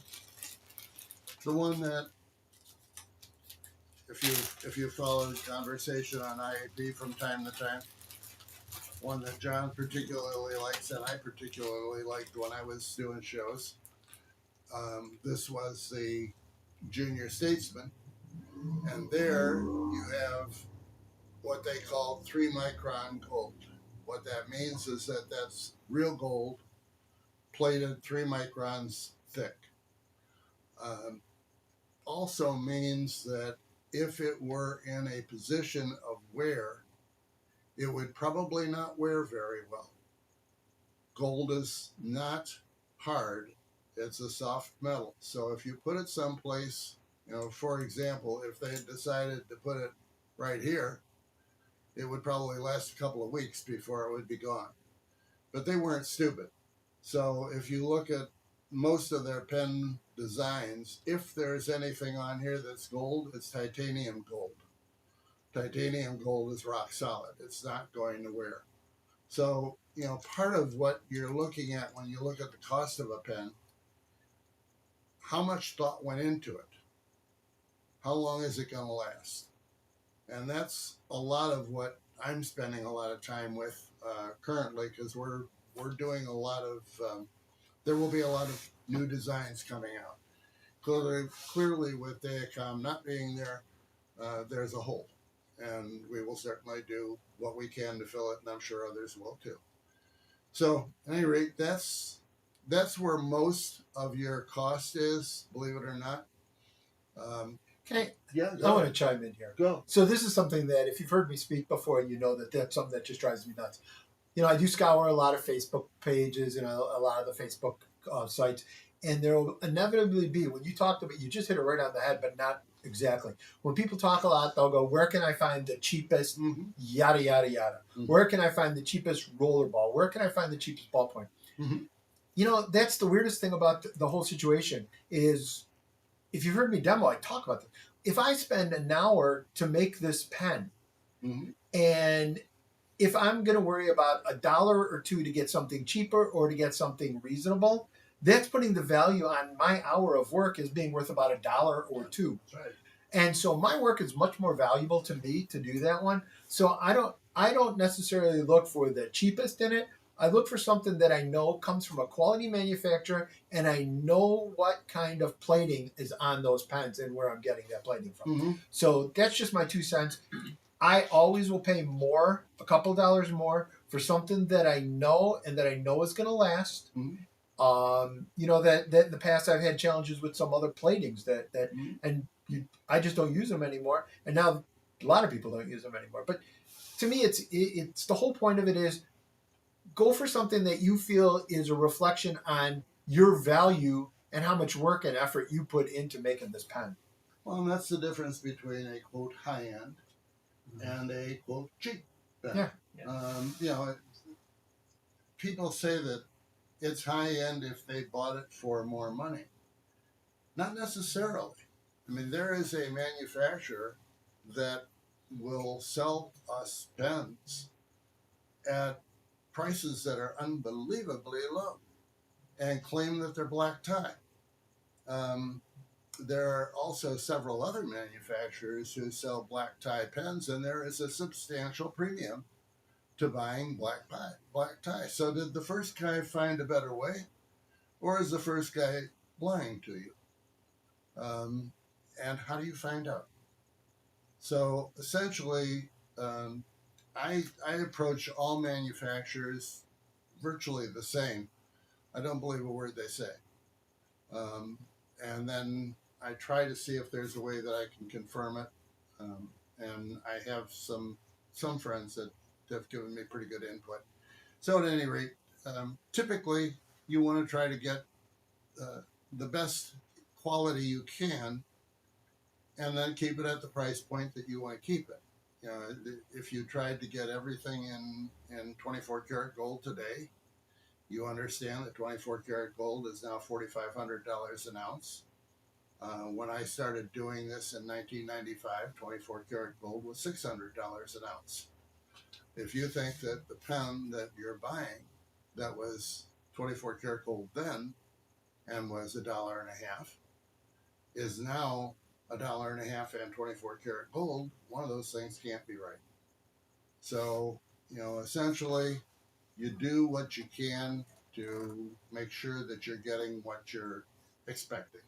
The one that, if you follow the conversation on IAP from time to time, one that John particularly likes and I particularly liked when I was doing shows. This was the Junior Statesman, and there you have what they call 3-micron gold. What that means is that that's real gold plated 3 microns thick. Also means that if it were in a position of wear, it would probably not wear very well. Gold is not hard. It's a soft metal. So if you put it someplace, for example, if they decided to put it right here, it would probably last a couple of weeks before it would be gone. But they weren't stupid. So if you look at most of their pen designs, if there's anything on here that's gold, it's titanium gold. Titanium gold is rock solid. It's not going to wear. So, part of what you're looking at when you look at the cost of a pen, how much thought went into it? How long is it going to last? And that's a lot of what I'm spending a lot of time with currently, because we're doing a lot of, there will be a lot of new designs coming out. Clearly with Dayacom not being there, there's a hole. And we will certainly do what we can to fill it, and I'm sure others will too. So, at any rate, that's where most of your cost is, believe it or not. Okay, Yeah, I want to chime in here. Go. So this is something that if you've heard me speak before, you know that that's something that just drives me nuts. I do scour a lot of Facebook pages and a lot of the Facebook sites, and there will inevitably be, when you talked about, you just hit it right on the head, but not exactly. When people talk a lot, they'll go, where can I find the cheapest yada, yada, yada? Mm-hmm. Where can I find the cheapest rollerball? Where can I find the cheapest ballpoint? Mm-hmm. That's the weirdest thing about the whole situation is if you've heard me demo, I talk about this. If I spend an hour to make this pen, Mhm. and if I'm going to worry about $1 or $2 to get something cheaper or to get something reasonable, that's putting the value on my hour of work as being worth about $1 or $2. That's right. And so my work is much more valuable to me to do that one. So I don't necessarily look for the cheapest in it. I look for something that I know comes from a quality manufacturer, and I know what kind of plating is on those pens and where I'm getting that plating from. Mm-hmm. So that's just my 2 cents. I always will pay more, a couple dollars more, for something that I know and that I know is going to last. Mhm. That in the past I've had challenges with some other platings that Mhm. and I just don't use them anymore. And now a lot of people don't use them anymore. But to me, it's the whole point of it is go for something that you feel is a reflection on your value and how much work and effort you put into making this pen. Well, and that's the difference between a quote high end and a quote cheap pen. Yeah. People say that it's high end if they bought it for more money. Not necessarily. I mean, there is a manufacturer that will sell us pens at prices that are unbelievably low and claim that they're black tie. There are also several other manufacturers who sell black tie pens, and there is a substantial premium to buying black tie. So did the first guy find a better way, or is the first guy lying to you? And how do you find out? So essentially, I approach all manufacturers virtually the same. I don't believe a word they say. And then I try to see if there's a way that I can confirm it. And I have some friends that have given me pretty good input. So at any rate, typically you want to try to get the best quality you can, and then keep it at the price point that you want to keep it. You know, if you tried to get everything in 24 karat gold today, you understand that 24 karat gold is now $4,500 an ounce. When I started doing this in 1995, 24 karat gold was $600 an ounce. If you think that the pen that you're buying that was 24 karat gold then and was $1.50 is now $1.50 and 24 karat gold, one of those things can't be right. So, essentially, you do what you can to make sure that you're getting what you're expecting.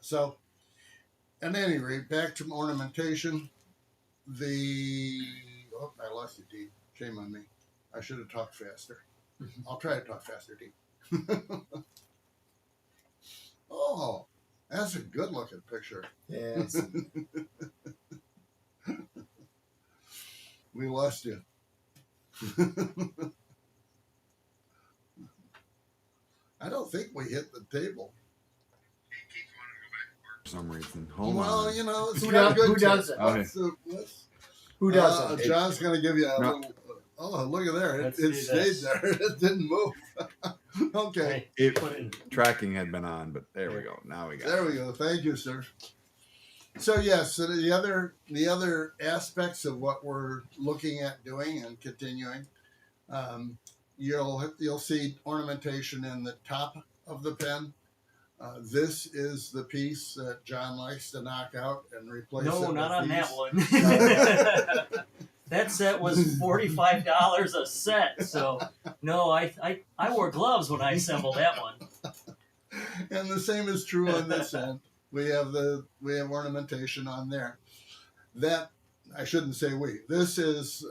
So, at any rate, back to ornamentation. I lost you, Dee. Shame on me. I should have talked faster. I'll try to talk faster, Dee. Oh, that's a good looking picture. Yes. We lost you. I don't think we hit the table. For some reason. Hold Well, on. it's Who got does- good who does taste. it? Okay. Who doesn't? John's going to give you a No. little. Oh, look at there. Let's It do stayed this. there. It didn't move. Okay. Hey, It- put in. Tracking had been on, but there we go. Now we got There it. we go. Thank you, sir. So yes, so the other aspects of what we're looking at doing and continuing, you'll see ornamentation in the top of the pen. This is the piece that John likes to knock out and replace. No, it not with on these. that one. That set was $45 a set. So no, I wore gloves when I assembled that one. And the same is true on this end. We have ornamentation on there. That I shouldn't say we. This is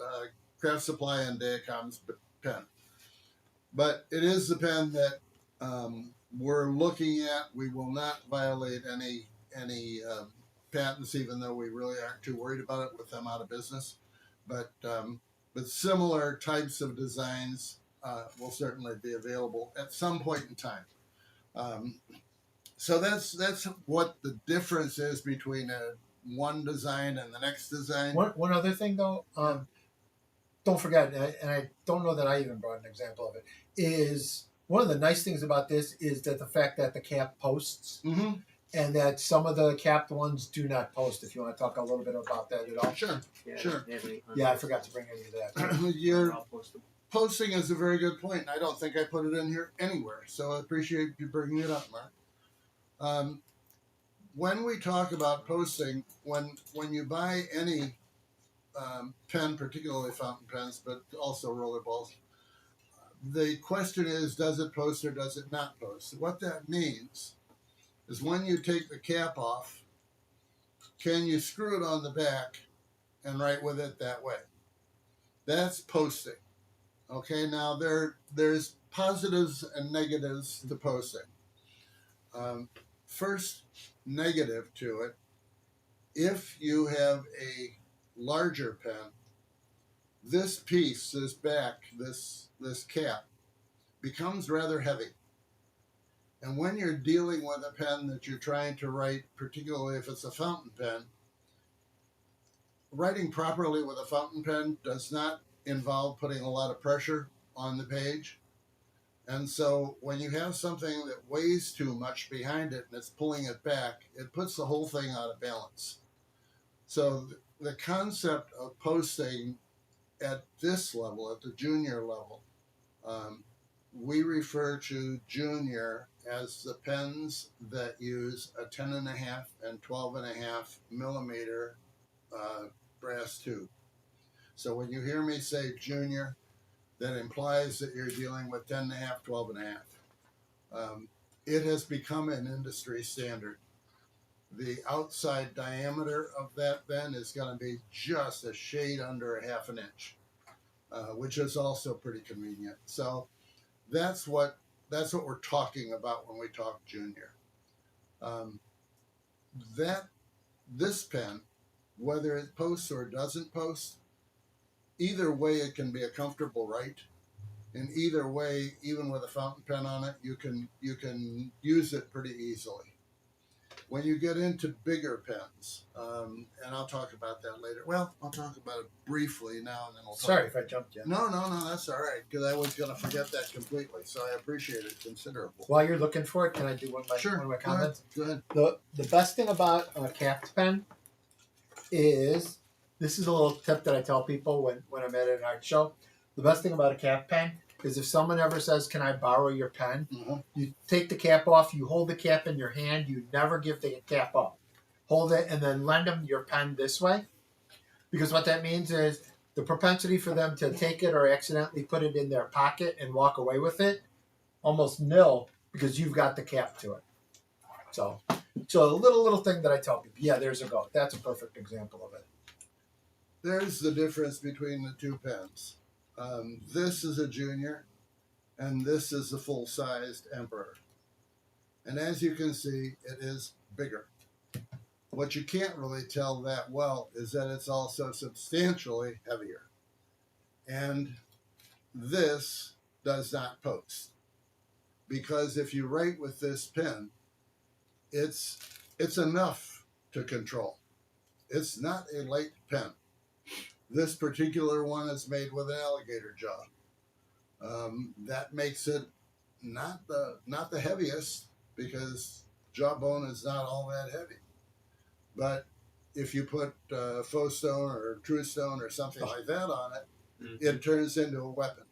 Craft Supply and Daycom's pen, but it is the pen that we're looking at. We will not violate any patents, even though we really aren't too worried about it with them out of business. But similar types of designs will certainly be available at some point in time. So that's what the difference is between one design and the next design. One other thing though, don't forget, and I don't know that I even brought an example of it, is one of the nice things about this is that the fact that the cap posts. Mm-hmm. and that some of the capped ones do not post. If you want to talk a little bit about that at all. Sure. Yeah, Sure. they have any Yeah, I forgot to bring any of that. Your I'll post them. posting is a very good point. I don't think I put it in here anywhere, so I appreciate you bringing it up, Mark. When we talk about posting, when you buy any pen, particularly fountain pens, but also rollerballs, the question is, does it post or does it not post? What that means is when you take the cap off, can you screw it on the back and write with it that way? That's posting. Okay, now there's positives and negatives to posting. First negative to it, if you have a larger pen, this piece, this back, this cap, becomes rather heavy. And when you're dealing with a pen that you're trying to write, particularly if it's a fountain pen, writing properly with a fountain pen does not involve putting a lot of pressure on the page. And so when you have something that weighs too much behind it and it's pulling it back, it puts the whole thing out of balance. So the concept of posting at this level, at the junior level, we refer to junior as the pens that use a 10.5 and 12.5 millimeter brass tube. So when you hear me say junior, that implies that you're dealing with 10.5, 12.5. It has become an industry standard. The outside diameter of that pen is going to be just a shade under 1/2 inch, which is also pretty convenient. So that's what we're talking about when we talk junior. This pen, whether it posts or doesn't post, either way it can be a comfortable write. And either way, even with a fountain pen on it, you can use it pretty easily. When you get into bigger pens, and I'll talk about that later. Well, I'll talk about it briefly now, and then we'll talk. Sorry if I jumped you. No, that's all right, because I was going to forget that completely. So I appreciate it considerably. While you're looking for it, can I do one of my comments? Go ahead. The best thing about a capped pen is, this is a little tip that I tell people when I'm at an art show. The best thing about a cap pen is if someone ever says, "Can I borrow your pen?" Mhm. You take the cap off, you hold the cap in your hand, you never give the cap up. Hold it and then lend them your pen this way. Because what that means is the propensity for them to take it or accidentally put it in their pocket and walk away with it, almost nil, because you've got the cap to it. So a little thing that I tell people. Yeah, there's a go. That's a perfect example of it. There's the difference between the two pens. This is a junior, and this is the full-sized Emperor. And as you can see, it is bigger. What you can't really tell that well is that it's also substantially heavier. And this does not post. Because if you write with this pen, it's enough to control. It's not a light pen. This particular one is made with an alligator jaw. That makes it not the heaviest, because jawbone is not all that heavy. But if you put faux stone or true stone or something like that on it, it turns into a weapon.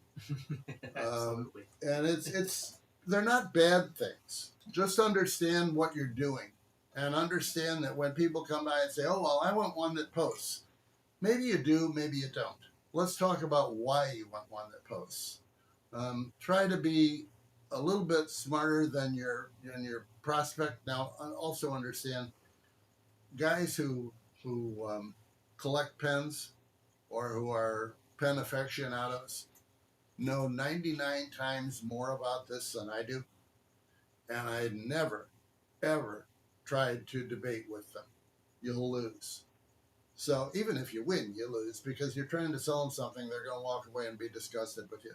Absolutely. And they're not bad things. Just understand what you're doing, and understand that when people come by and say, "Oh, well, I want one that posts," maybe you do, maybe you don't. Let's talk about why you want one that posts. Try to be a little bit smarter than your prospect. Now, also understand, guys who collect pens or who are pen aficionados know 99 times more about this than I do, and I never, ever tried to debate with them. You'll lose. So even if you win, you lose, because you're trying to sell them something, they're going to walk away and be disgusted with you.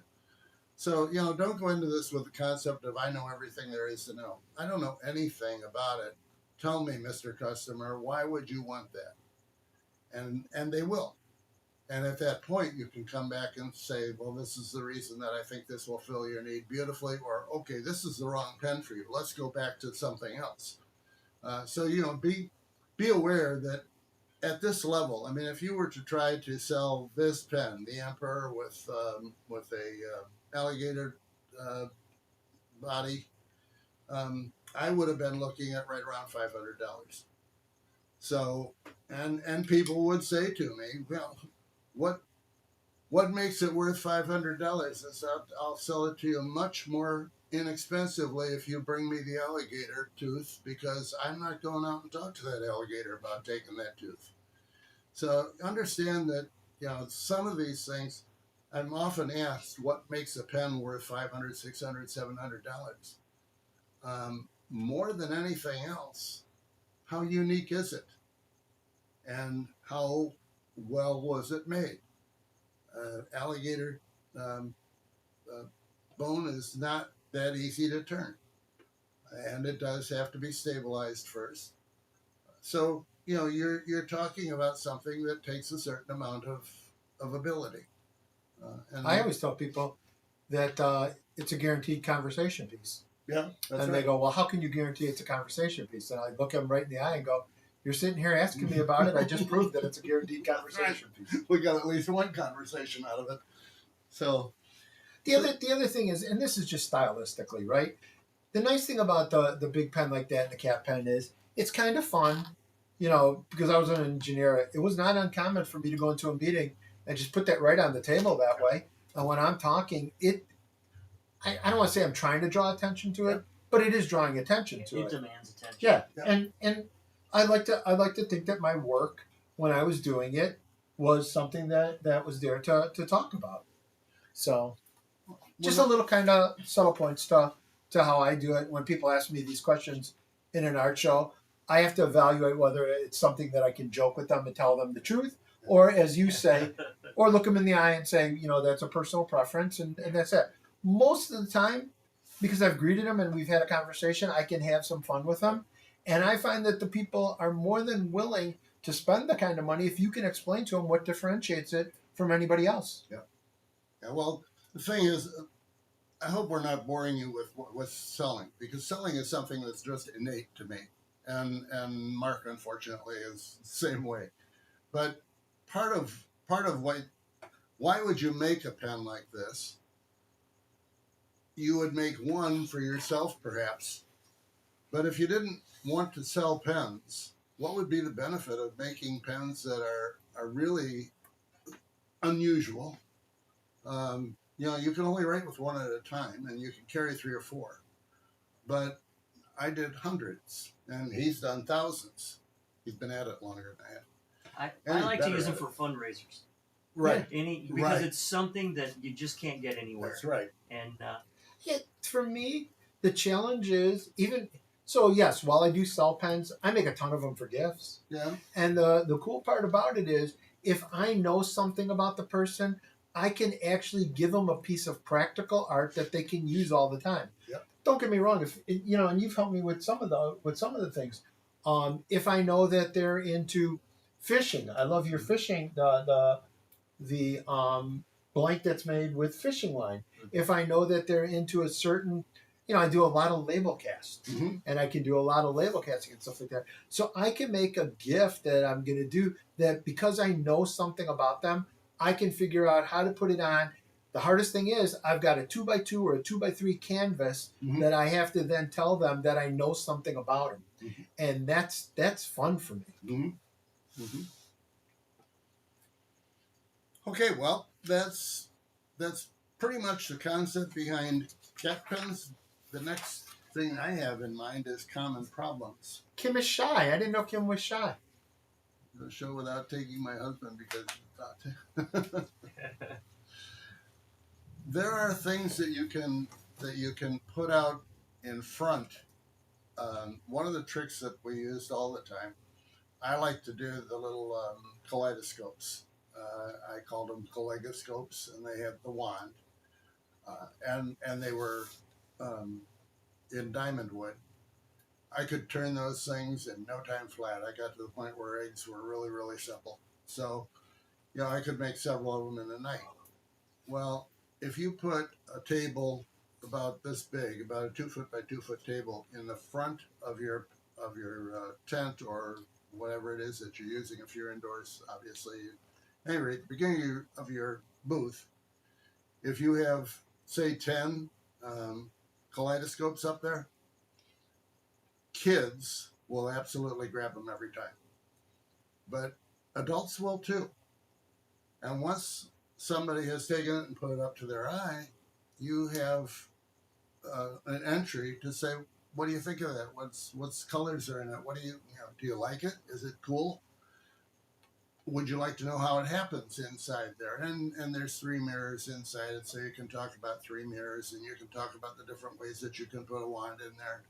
So, don't go into this with the concept of, "I know everything there is to know." I don't know anything about it. Tell me, Mr. Customer, why would you want that? And they will. And at that point, you can come back and say, "Well, this is the reason that I think this will fill your need beautifully," or, "Okay, this is the wrong pen for you. Let's go back to something else." So be aware that at this level, I mean, if you were to try to sell this pen, the Emperor with a alligator body, I would have been looking at right around $500. So, and people would say to me, well, what makes it worth $500? Is I'll sell it to you much more inexpensively if you bring me the alligator tooth, because I'm not going out and talk to that alligator about taking that tooth. So understand that some of these things, I'm often asked what makes a pen worth $500, $600, $700. More than anything else, how unique is it, and how well was it made? Alligator bone is not that easy to turn, and it does have to be stabilized first. So you're talking about something that takes a certain amount of ability. And I always tell people that it's a guaranteed conversation piece. yeah, that's And right. they go, well, how can you guarantee it's a conversation piece? And I look them right in the eye and go, you're sitting here asking me about it. I just proved that it's a guaranteed conversation piece. We got at least one conversation out of it. So The other thing is, and this is just stylistically, right? The nice thing about the big pen like that and the cat pen is it's kind of fun, because I was an engineer. It was not uncommon for me to go into a meeting and just put that right on the table that way. And when I'm talking, I don't want to say I'm trying to draw attention to it, but it is drawing attention to It it. demands attention. Yeah, Yeah. and I like to think that my work when I was doing it was something that was there to talk about. So just a little kind of subtle points to how I do it. When people ask me these questions in an art show, I have to evaluate whether it's something that I can joke with them and tell them the truth, or as you say, or look them in the eye and say, that's a personal preference, and that's it. Most of the time, because I've greeted them and we've had a conversation, I can have some fun with them. And I find that the people are more than willing to spend the kind of money if you can explain to them what differentiates it from anybody else. Yeah, well, the thing is, I hope we're not boring you with selling, because selling is something that's just innate to me, and Mark unfortunately is the same way. But part of why would you make a pen like this? You would make one for yourself, perhaps. But if you didn't want to sell pens, what would be the benefit of making pens that are really unusual? You can only write with one at a time, and you can carry 3 or 4. But I did hundreds, and he's done thousands. He's been at it longer than I have. I like to use them for fundraisers. Right. Because Right. it's something that you just can't get anywhere. That's right. And Yeah, for me, the challenge is yes, while I do sell pens, I make a ton of them for gifts. Yeah. And the cool part about it is if I know something about the person, I can actually give them a piece of practical art that they can use all the time. Yep. Don't get me wrong, and you've helped me with some of the things. If I know that they're into fishing, I love your fishing the blank that's made with fishing line. If I know that they're into a certain, I do a lot of label casts, Mm-hmm. and I can do a lot of label casting and stuff like that. So I can make a gift that I'm going to do that because I know something about them, I can figure out how to put it on. The hardest thing is I've got a 2x2 or a 2x3 canvas Mm-hmm. that I have to then tell them that I know something about them, Mm-hmm. and that's fun for me. Mm-hmm. Mm-hmm. Okay, well, that's pretty much the concept behind cat pens. The next thing I have in mind is common problems. Kim is shy. I didn't know Kim was shy. The show without taking my husband because he thought there are things that you can put out in front. One of the tricks that we used all the time, I like to do the little kaleidoscopes. I called them kalegoscopes, and they had the wand, and they were in diamond wood. I could turn those things in no time flat. I got to the point where eggs were really, really simple. So, I could make several of them in a night. Well, if you put a table about this big, about a 2 foot by 2 foot table in the front of your tent or whatever it is that you're using. If you're indoors, obviously. Anyway, at the beginning of your booth, if you have, say, 10 kaleidoscopes up there, kids will absolutely grab them every time. But adults will too. And once somebody has taken it and put it up to their eye, you have an entry to say, what do you think of that? What's colors are in it? What do you like it? Is it cool? Would you like to know how it happens inside there? And there's 3 mirrors inside it, so you can talk about 3 mirrors, and you can talk about the different ways that you can put a wand in there.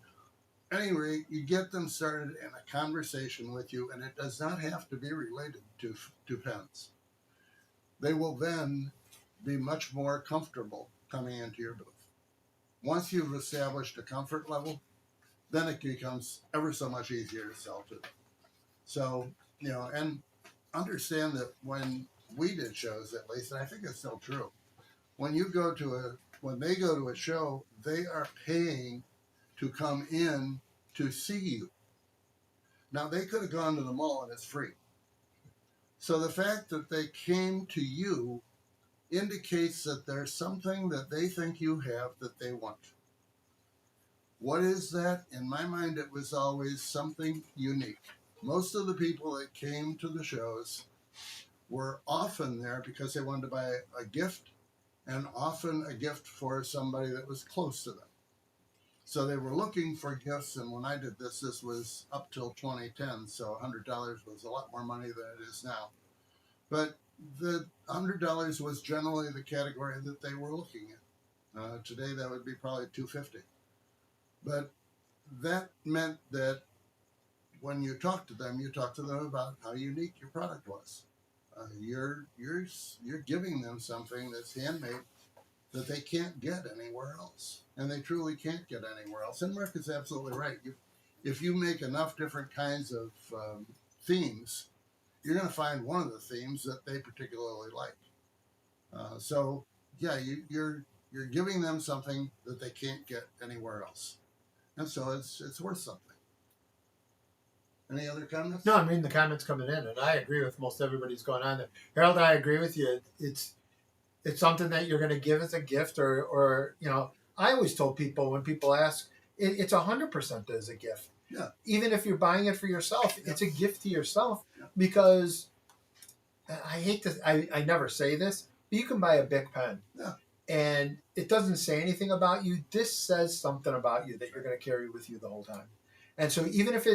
Anyway, you get them started in a conversation with you, and it does not have to be related to pens. They will then be much more comfortable coming into your booth. Once you've established a comfort level, then it becomes ever so much easier to sell to them. So, and understand that when we did shows, at least, and I think it's still true, when they go to a show, they are paying to come in to see you. Now, they could have gone to the mall and it's free. So the fact that they came to you indicates that there's something that they think you have that they want. What is that? In my mind, it was always something unique. Most of the people that came to the shows were often there because they wanted to buy a gift, and often a gift for somebody that was close to them. So they were looking for gifts, and when I did this was up till 2010, so $100 was a lot more money than it is now. But the $100 was generally the category that they were looking at. Today that would be probably $250. But that meant that when you talk to them about how unique your product was. You're giving them something that's handmade that they can't get anywhere else, and they truly can't get anywhere else. And Mark is absolutely right. If you make enough different kinds of themes, you're going to find one of the themes that they particularly like. So yeah, you're giving them something that they can't get anywhere else, and so it's worth something. Any other comments? No, I'm reading the comments coming in, and I agree with most everybody's going on there. Harold, I agree with you. It's something that you're going to give as a gift, or I always told people when people ask, it's 100% as a gift. Yeah. Even if you're buying it for yourself, Yeah. it's a gift to yourself. Yeah. Because I hate to, I never say this, but you can buy a Bic pen. Yeah. And it doesn't say anything about you. This says something about you that you're going to carry with you the whole time. And so even if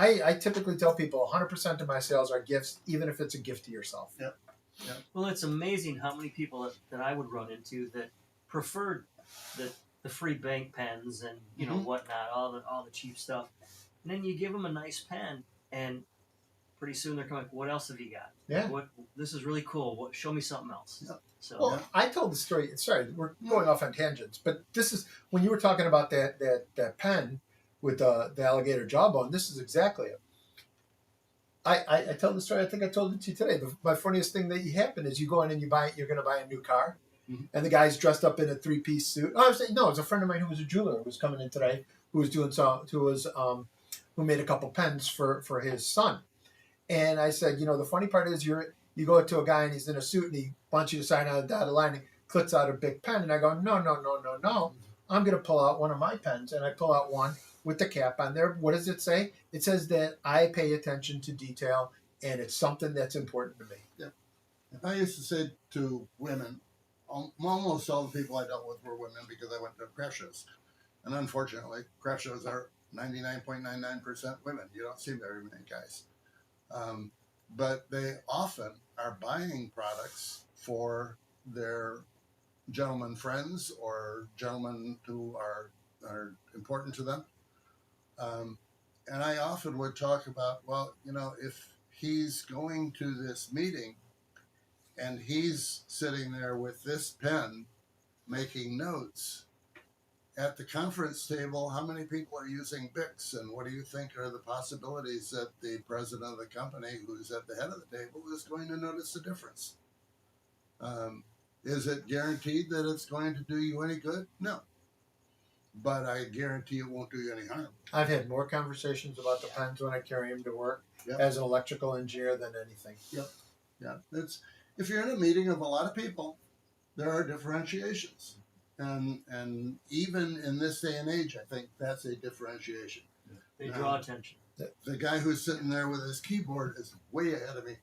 I typically tell people 100% of my sales are gifts, even if it's a gift to yourself. Yep. Yep. Well, it's amazing how many people that I would run into that preferred the free bank pens and whatnot, all the cheap stuff, and then you give them a nice pen, and pretty soon they're coming, what else have you got? Yeah. This is really cool. Show me something else. Yep. So Well, I told the story. Sorry, we're going off on tangents, but this is when you were talking about that pen with the alligator jawbone. This is exactly it. I tell the story. I think I told it to you today. My funniest thing that happened is you go in and you're going to buy a new car, and the guy's dressed up in a 3-piece suit. Oh, I was saying, no, it's a friend of mine who was a jeweler who was coming in today, who made a couple pens for his son. And I said, the funny part is you go to a guy and he's in a suit and he wants you to sign on a dotted line and clicks out a big pen. And I go, no. I'm going to pull out one of my pens. And I pull out one with the cap on there. What does it say? It says that I pay attention to detail and it's something that's important to me. Yeah. I used to say to women, almost all the people I dealt with were women because I went to craft shows. And unfortunately, craft shows are 99.99% women. You don't see very many guys. But they often are buying products for their gentlemen friends or gentlemen who are important to them. And I often would talk about, if he's going to this meeting and he's sitting there with this pen making notes, at the conference table, how many people are using Bics, and what do you think are the possibilities that the president of the company, who's at the head of the table, is going to notice the difference? Is it guaranteed that it's going to do you any good? No. but I guarantee it won't do you any harm. I've had more conversations about the pens when I carry them to work Yep. as an electrical engineer than anything. Yeah, it's if you're in a meeting of a lot of people, there are differentiations, and even in this day and age, I think that's a differentiation. They draw attention. The guy who's sitting there with his keyboard is way ahead of me,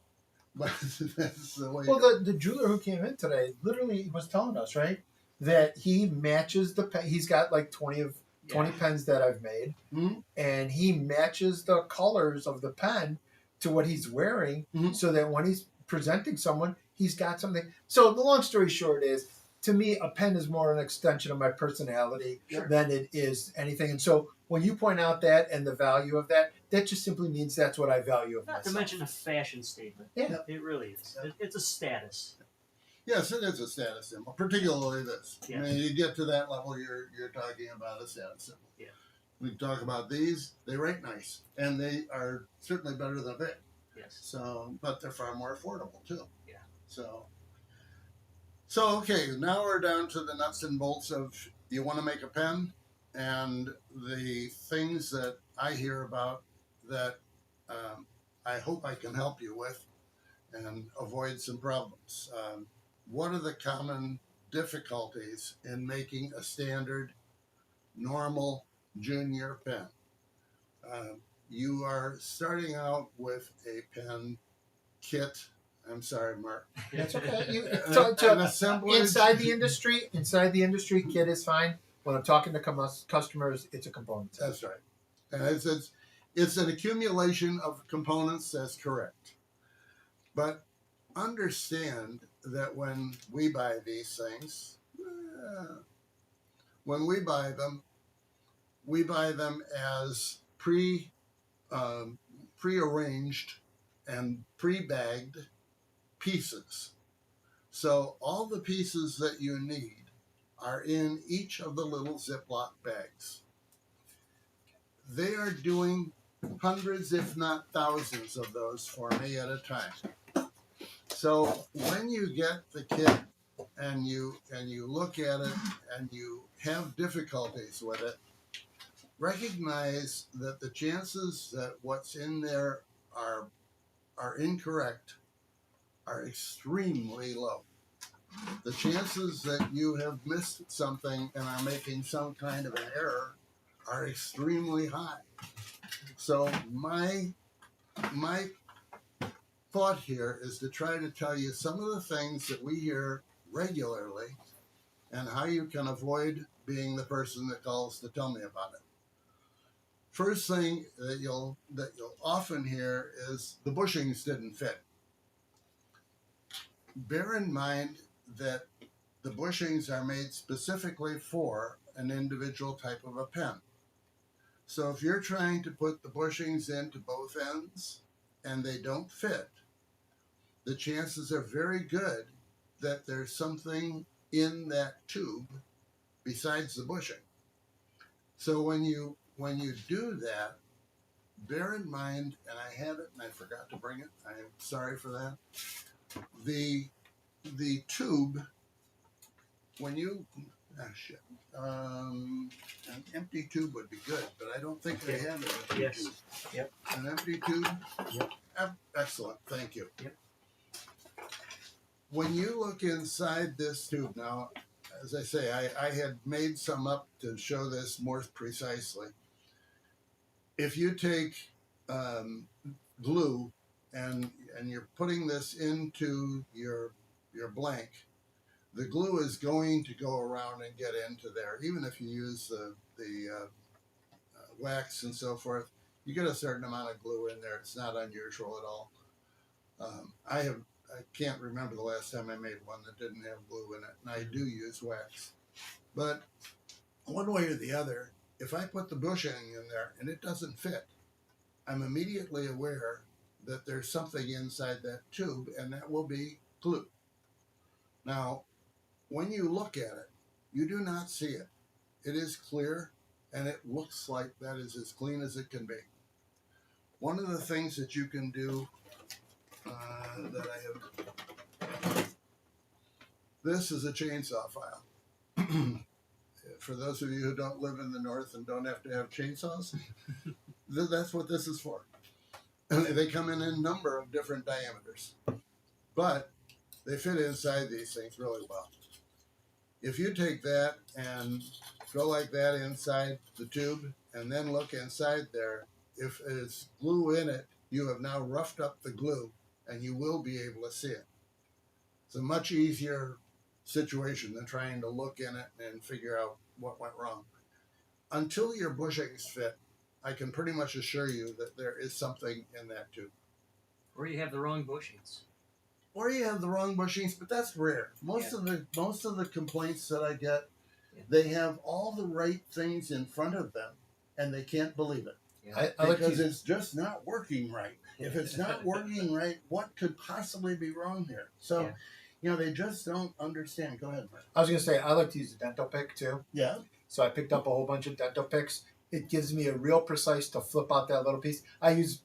but that's the way. Well, the jeweler who came in today literally was telling us, right, that he matches the pen. He's got like 20 pens that I've made, Mhm. and he matches the colors of the pen to what he's wearing, Mhm. so that when he's presenting someone, he's got something. So the long story short is, to me, a pen is more an extension of my personality Sure. than it is anything. And so when you point out that and the value of that, that just simply means that's what I value of Not to myself. mention a fashion statement. Yeah. It really is. It's a status. Yes, it is a status symbol, particularly this. Yes. I mean, you get to that level, you're talking about a status symbol. Yeah. We talk about these; they rate nice, and they are certainly better than Vic. Yes. So, but they're far more affordable too. Yeah. So okay, now we're down to the nuts and bolts of you want to make a pen, and the things that I hear about that I hope I can help you with and avoid some problems. What are the common difficulties in making a standard, normal junior pen? You are starting out with a pen kit. I'm sorry, Mark. That's okay. An assemblage. Inside the industry, kit is fine. When I'm talking to customers, it's a component. That's right. And it's an accumulation of components. That's correct. But understand that when we buy these things, when we buy them as pre-arranged and pre-bagged pieces. So all the pieces that you need are in each of the little Ziploc bags. They are doing hundreds, if not thousands, of those for me at a time. So when you get the kit and you look at it and you have difficulties with it, recognize that the chances that what's in there are incorrect are extremely low. The chances that you have missed something and are making some kind of an error are extremely high. So my thought here is to try to tell you some of the things that we hear regularly and how you can avoid being the person that calls to tell me about it. First thing that you'll often hear is the bushings didn't fit. Bear in mind that the bushings are made specifically for an individual type of a pen. So if you're trying to put the bushings into both ends and they don't fit, the chances are very good that there's something in that tube besides the bushing. So when you do that, bear in mind, and I had it and I forgot to bring it. I am sorry for that. The tube, when you an empty tube would be good, but I don't think they have an empty Yes. tube. Yep. An empty tube? Yep. Excellent, thank you. Yep. When you look inside this tube now, as I say, I had made some up to show this more precisely. If you take glue and you're putting this into your blank, the glue is going to go around and get into there. Even if you use the wax and so forth, you get a certain amount of glue in there. It's not unusual at all. I can't remember the last time I made one that didn't have glue in it, and I do use wax. But one way or the other, if I put the bushing in there and it doesn't fit, I'm immediately aware that there's something inside that tube, and that will be glue. Now, when you look at it, you do not see it. It is clear, and it looks like that is as clean as it can be. One of the things that you can do that I have, this is a chainsaw file. for those of you who don't live in the north and don't have to have chainsaws, that's what this is for. And they come in a number of different diameters, but they fit inside these things really well. If you take that and go like that inside the tube and then look inside there, if it's glue in it, you have now roughed up the glue and you will be able to see it. It's a much easier situation than trying to look in it and figure out what went wrong. Until your bushings fit, I can pretty much assure you that there is something in that tube. Or you have the wrong bushings. Or you have the wrong bushings, but that's rare. Most of the complaints that I get, they have all the right things in front of them, and they can't believe it. Yeah. I like Because to, it's just not working right. If it's not working right, what could possibly be wrong here? So, Yeah. you know, they just don't understand. Go ahead, Mark. I was going to say, I like to use a dental pick too. Yeah. So I picked up a whole bunch of dental picks. It gives me a real precise to flip out that little piece. I use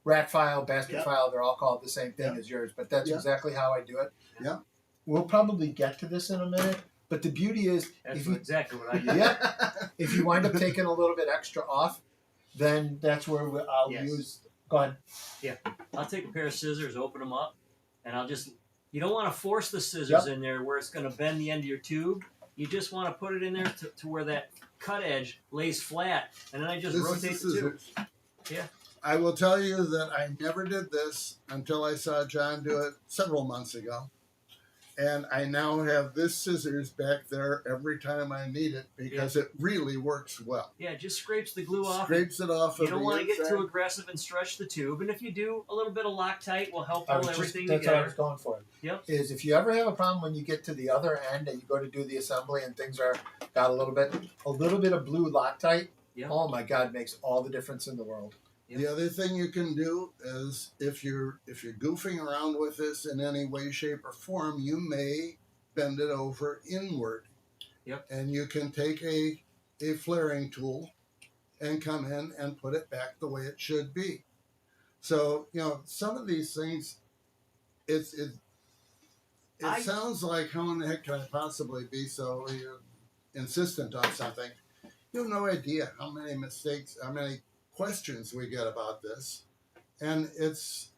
rack file, basket Yeah. file. They're all called the same thing Yeah. as yours, but that's Yeah. exactly how I do it. Yeah. We'll probably get to this in a minute, but the beauty is That's if you exactly what I do. Yeah. if you wind up taking a little bit extra off, then that's where I'll Yes. use. Go ahead. I'll take a pair of scissors, open them up, and you don't want to force the scissors in there where it's going to bend the end of your tube. You just want to put it in there to where that cut edge lays flat, and then I just This is rotate the the tube. scissors. Yeah. I will tell you that I never did this until I saw John do it several months ago. And I now have this scissors back there every time I need it because it really works well. Yeah, it just scrapes the glue off. Scrapes it off You of don't the want to get inside. too aggressive and stretch the tube, and if you do, a little bit of Loctite will help hold everything That's what I was together. going for. Yep. Is if you ever have a problem when you get to the other end and you go to do the assembly and things are got a little bit of blue Loctite. Yep. Oh my God, makes all the difference in the world. The other thing you can do is if you're goofing around with this in any way, shape, or form, you may bend it over inward. Yep. And you can take a flaring tool and come in and put it back the way it should be. So, you know, some of these things, it sounds like, how in the heck can I possibly be so insistent on something? You have no idea how many mistakes, how many questions we get about this. And it's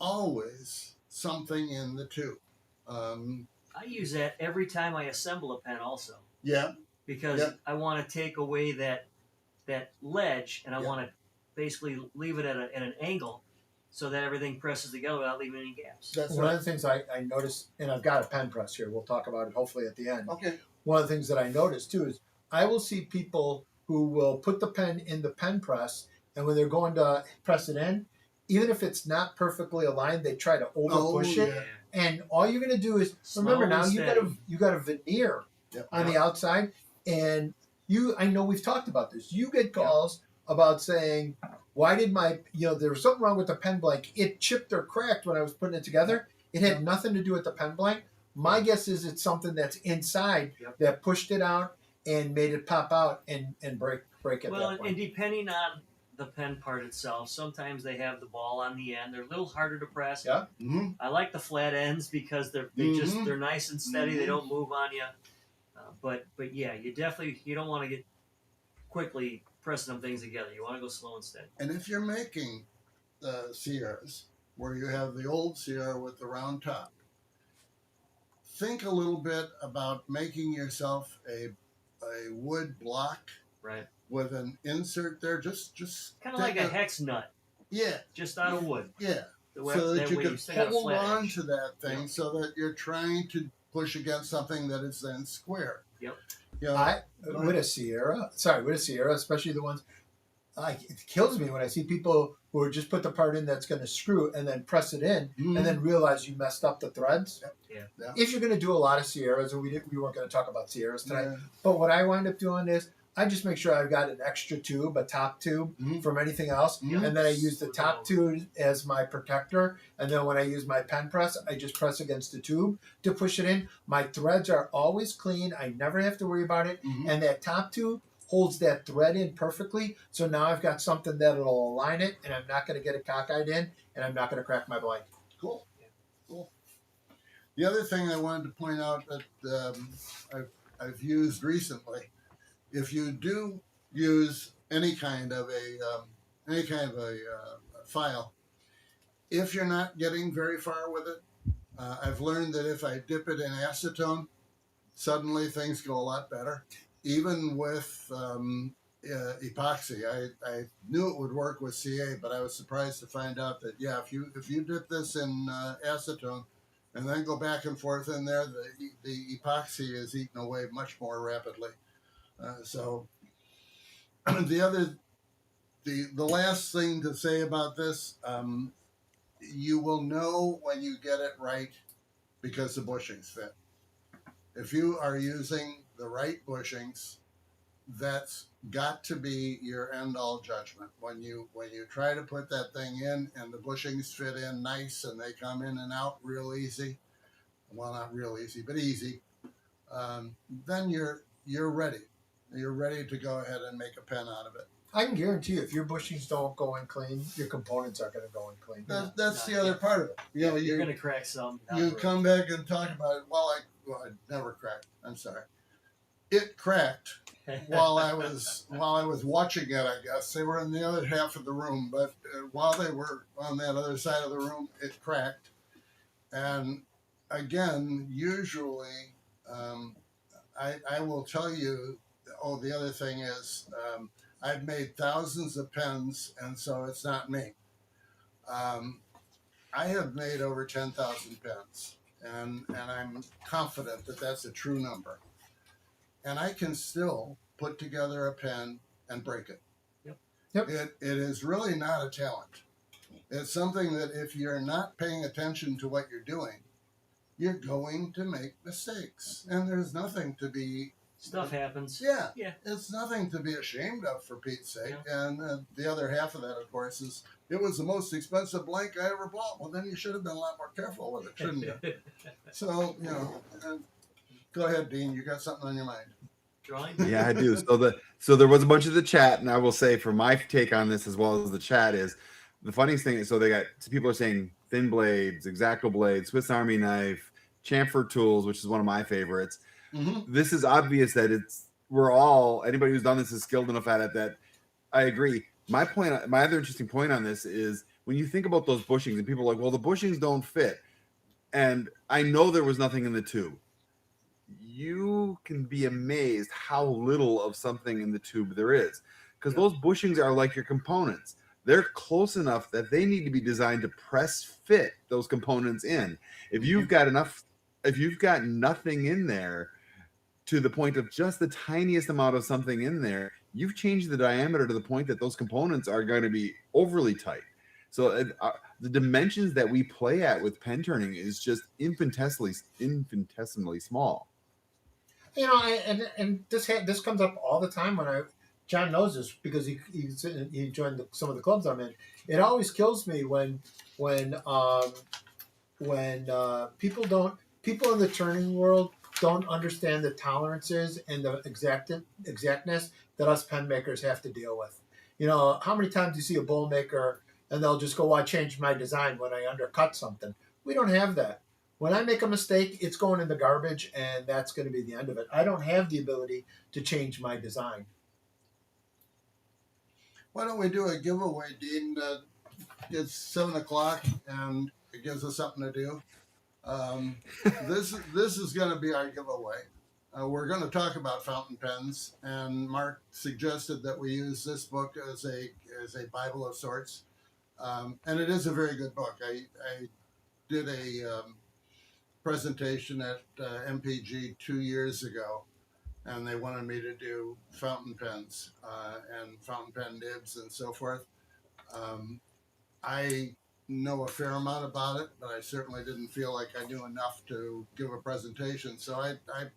always something in the tube. I use that every time I assemble a pen also. Yeah. Because I want to take away that ledge, and I want to basically leave it at an angle so that everything presses together without leaving any gaps. That's One right. of the things I noticed, and I've got a pen press here, we'll talk about it hopefully at the end. Okay. One of the things that I noticed too is I will see people who will put the pen in the pen press, and when they're going to press it in, even if it's not perfectly aligned, they try to over push it. yeah. And all you're going to do is remember now you got a veneer Yep. on the outside, and I know we've talked about this. You get calls about saying, why did there was something wrong with the pen blank. It chipped or cracked when I was putting it together. It had nothing to do with the pen blank. My guess is it's something that's inside that pushed it out and made it pop out and break it. Well, and depending on the pen part itself, sometimes they have the ball on the end. They're a little harder to press. Yeah. Mm-hmm. I like the flat ends because they're nice and steady. They don't move on you. But yeah, you don't want to get quickly pressing them things together. You want to go slow and steady. And if you're making Sierras, where you have the old Sierra with the round top, think a little bit about making yourself a wood block Right. with an insert there. Just Kind of like a hex nut, yeah, just out of wood. yeah. The So that you way can still got a hold flat on edge. to that thing, Yep. so that you're trying to push against something that is then square. Yep. You know, With a Sierra, especially the ones, it kills me when I see people who just put the part in that's going to screw and then press it in Mhm. and then realize you messed up the threads. Yeah. Yeah. If you're going to do a lot of Sierras, and we weren't going to talk about Sierras tonight, Yeah. but what I wind up doing is I just make sure I've got an extra tube, a top tube Mhm. from anything else, Mhm. and then I use the top tube as my protector. And then when I use my pen press, I just press against the tube to push it in. My threads are always clean. I never have to worry about it. Mhm. And that top tube holds that thread in perfectly. So now I've got something that'll align it, and I'm not going to get it cockeyed in, and I'm not going to crack my blank. Cool. The other thing I wanted to point out that I've used recently. If you do use any kind of a file, if you're not getting very far with it, I've learned that if I dip it in acetone, suddenly things go a lot better. Even with epoxy, I knew it would work with CA, but I was surprised to find out that if you dip this in acetone and then go back and forth in there, the epoxy is eaten away much more rapidly. So the last thing to say about this, you will know when you get it right because the bushings fit. If you are using the right bushings, that's got to be your end all judgment. When you try to put that thing in and the bushings fit in nice and they come in and out real easy, well, not real easy, but easy, then you're ready. You're ready to go ahead and make a pen out of it. I can guarantee you, if your bushings don't go in clean, your components are going to go in clean. That's the other part of it. You know, You're gonna crack some. you come back and talk about it. Well, I never cracked. I'm sorry. It cracked while I was watching it. I guess they were in the other half of the room, but while they were on that other side of the room, it cracked. And again, usually, I will tell you. Oh, the other thing is, I've made thousands of pens, and so it's not me. I have made over 10,000 pens, and I'm confident that that's a true number. And I can still put together a pen and break it. Yep. It is really not a talent. It's something that if you're not paying attention to what you're doing, you're going to make mistakes. And there's nothing to be... Stuff happens. Yeah. Yeah. It's nothing to be ashamed of, for Pete's sake. Yeah. And the other half of that, of course, is it was the most expensive blank I ever bought. Well, then you should have been a lot more careful with it, shouldn't you? So, go ahead, Dean. You got something on your mind. Drawing? Yeah, I do. So there was a bunch of the chat, and I will say for my take on this as well as the chat is the funniest thing is they got people are saying thin blades, X-Acto blades, Swiss Army knife, chamfer tools, which is one of my favorites. Mm-hmm. This is obvious that anybody who's done this is skilled enough at it that I agree. My other interesting point on this is when you think about those bushings and people are like, well, the bushings don't fit. And I know there was nothing in the tube. You can be amazed how little of something in the tube there is because those bushings are like your components. They're close enough that they need to be designed to press fit those components in. If you've got nothing in there, to the point of just the tiniest amount of something in there, you've changed the diameter to the point that those components are going to be overly tight. So the dimensions that we play at with pen turning is just infinitesimally small. And this comes up all the time when John knows this because he joined some of the clubs I'm in. It always kills me when people in the turning world don't understand the tolerances and the exactness that us pen makers have to deal with. How many times do you see a bowl maker and they'll just go, well, I changed my design when I undercut something. We don't have that. When I make a mistake, it's going in the garbage, and that's going to be the end of it. I don't have the ability to change my design. Why don't we do a giveaway, Dean? It's 7:00, and it gives us something to do. This is going to be our giveaway. We're going to talk about fountain pens, and Mark suggested that we use this book as a Bible of sorts, and it is a very good book. I did a presentation at MPG 2 years ago, and they wanted me to do fountain pens and fountain pen nibs and so forth. I know a fair amount about it, but I certainly didn't feel like I knew enough to give a presentation. So I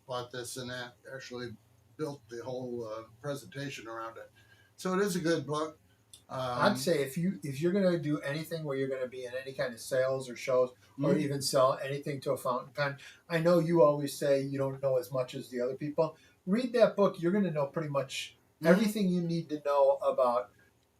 bought this and actually built the whole presentation around it. So it is a good book. I'd say if you're going to do anything where you're going to be in any kind of sales or shows or even sell anything to a fountain pen, I know you always say you don't know as much as the other people. Read that book. You're going to know pretty much everything you need to know about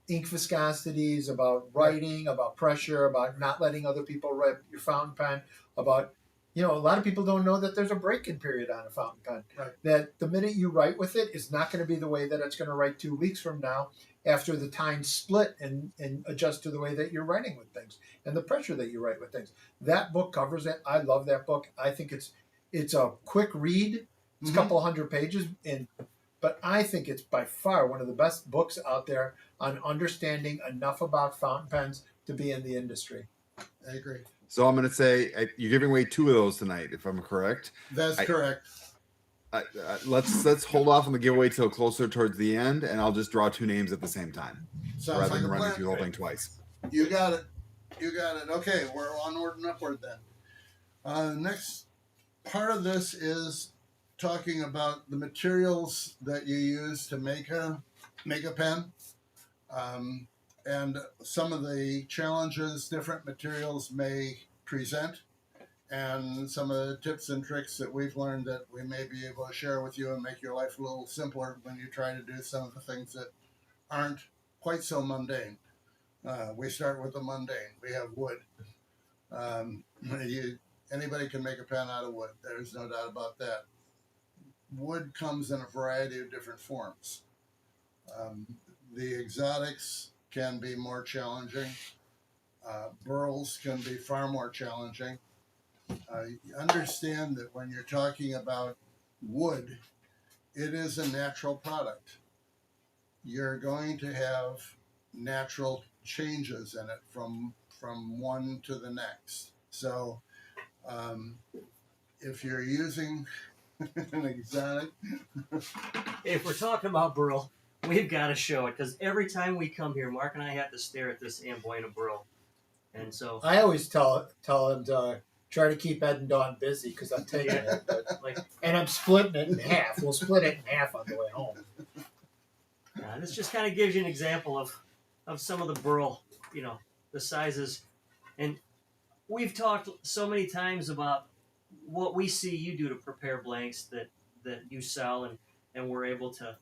ink viscosities, about writing, about pressure, about not letting other people write your fountain pen, about a lot of people don't know that there's a break-in period on a fountain pen. Right. That the minute you write with it is not going to be the way that it's going to write 2 weeks from now after the tines split and adjust to the way that you're writing with things and the pressure that you write with things. That book covers it. I love that book. I think it's a quick read. It's a couple hundred pages, but I think it's by far one of the best books out there on understanding enough about fountain pens to be in the industry. I agree. So I'm going to say you're giving away 2 of those tonight, if I'm correct. That's correct. Let's hold off on the giveaway till closer towards the end, and I'll just draw 2 names at the same time, Sounds rather like than a running plan. through the whole thing twice. You got it. Okay, we're onward and upward then. Next part of this is talking about the materials that you use to make a pen, and some of the challenges different materials may present, and some of the tips and tricks that we've learned that we may be able to share with you and make your life a little simpler when you try to do some of the things that aren't quite so mundane. We start with the mundane. We have wood. Anybody can make a pen out of wood. There's no doubt about that. Wood comes in a variety of different forms. The exotics can be more challenging. Burls can be far more challenging. Understand that when you're talking about wood, it is a natural product. You're going to have natural changes in it from one to the next. So if you're using an exotic, If we're talking about burl, we've got to show it because every time we come here, Mark and I have to stare at this Amboina burl, and so I always tell him to try to keep Ed and Dawn busy because I'm taking it, and I'm splitting it in half. We'll split it in half on the way home. this just kind of gives you an example of some of the burl, the sizes, and we've talked so many times about what we see you do to prepare blanks that you sell and we're able to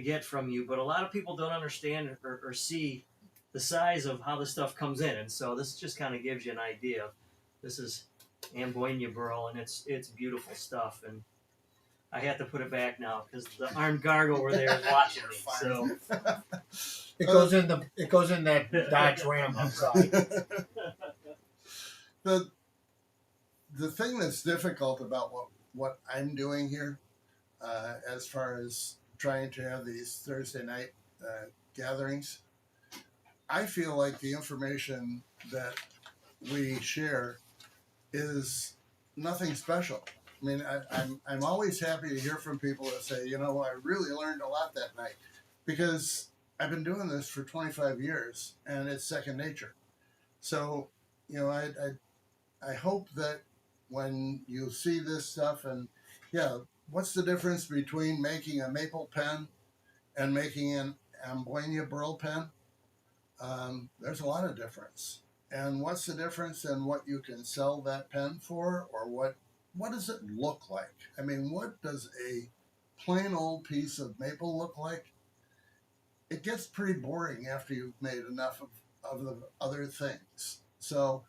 get from you, but a lot of people don't understand or see the size of how this stuff comes in, and so this just kind of gives you an idea. This is Amboina burl, and it's beautiful stuff, and I have to put it back now because the armed guard over there is watching me. So It goes in that Dodge Ram outside. The thing that's difficult about what I'm doing here, as far as trying to have these Thursday night gatherings, I feel like the information that we share is nothing special. I mean, I'm always happy to hear from people that say, I really learned a lot that night, because I've been doing this for 25 years and it's second nature. So, I hope that when you see this stuff, and what's the difference between making a maple pen and making an Amboina burl pen? There's a lot of difference. And what's the difference in what you can sell that pen for, or what does it look like? I mean, what does a plain old piece of maple look like? It gets pretty boring after you've made enough of the other things. So,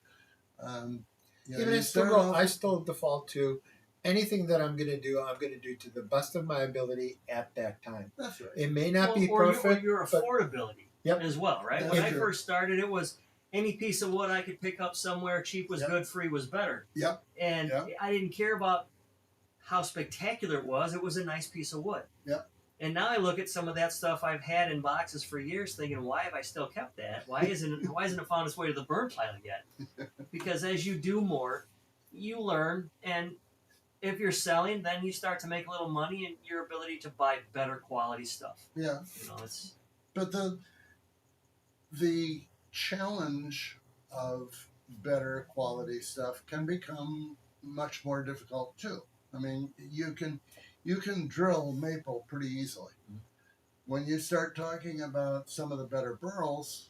I still default to anything that I'm going to do to the best of my ability at that time. That's right. It may not be or perfect. your but affordability as well, right? That's When I true. first started, it was any piece of wood I could pick up somewhere cheap was good, free was better. Yep. And I didn't care about how spectacular it was. It was a nice piece of wood. Yep. And now I look at some of that stuff I've had in boxes for years, thinking, why have I still kept that? Why isn't it found its way to the burn pile yet? Because as you do more, you learn, and if you're selling, then you start to make a little money and your ability to buy better quality stuff. Yeah. It's. But the challenge of better quality stuff can become much more difficult too. I mean, you can drill maple pretty easily. When you start talking about some of the better burls,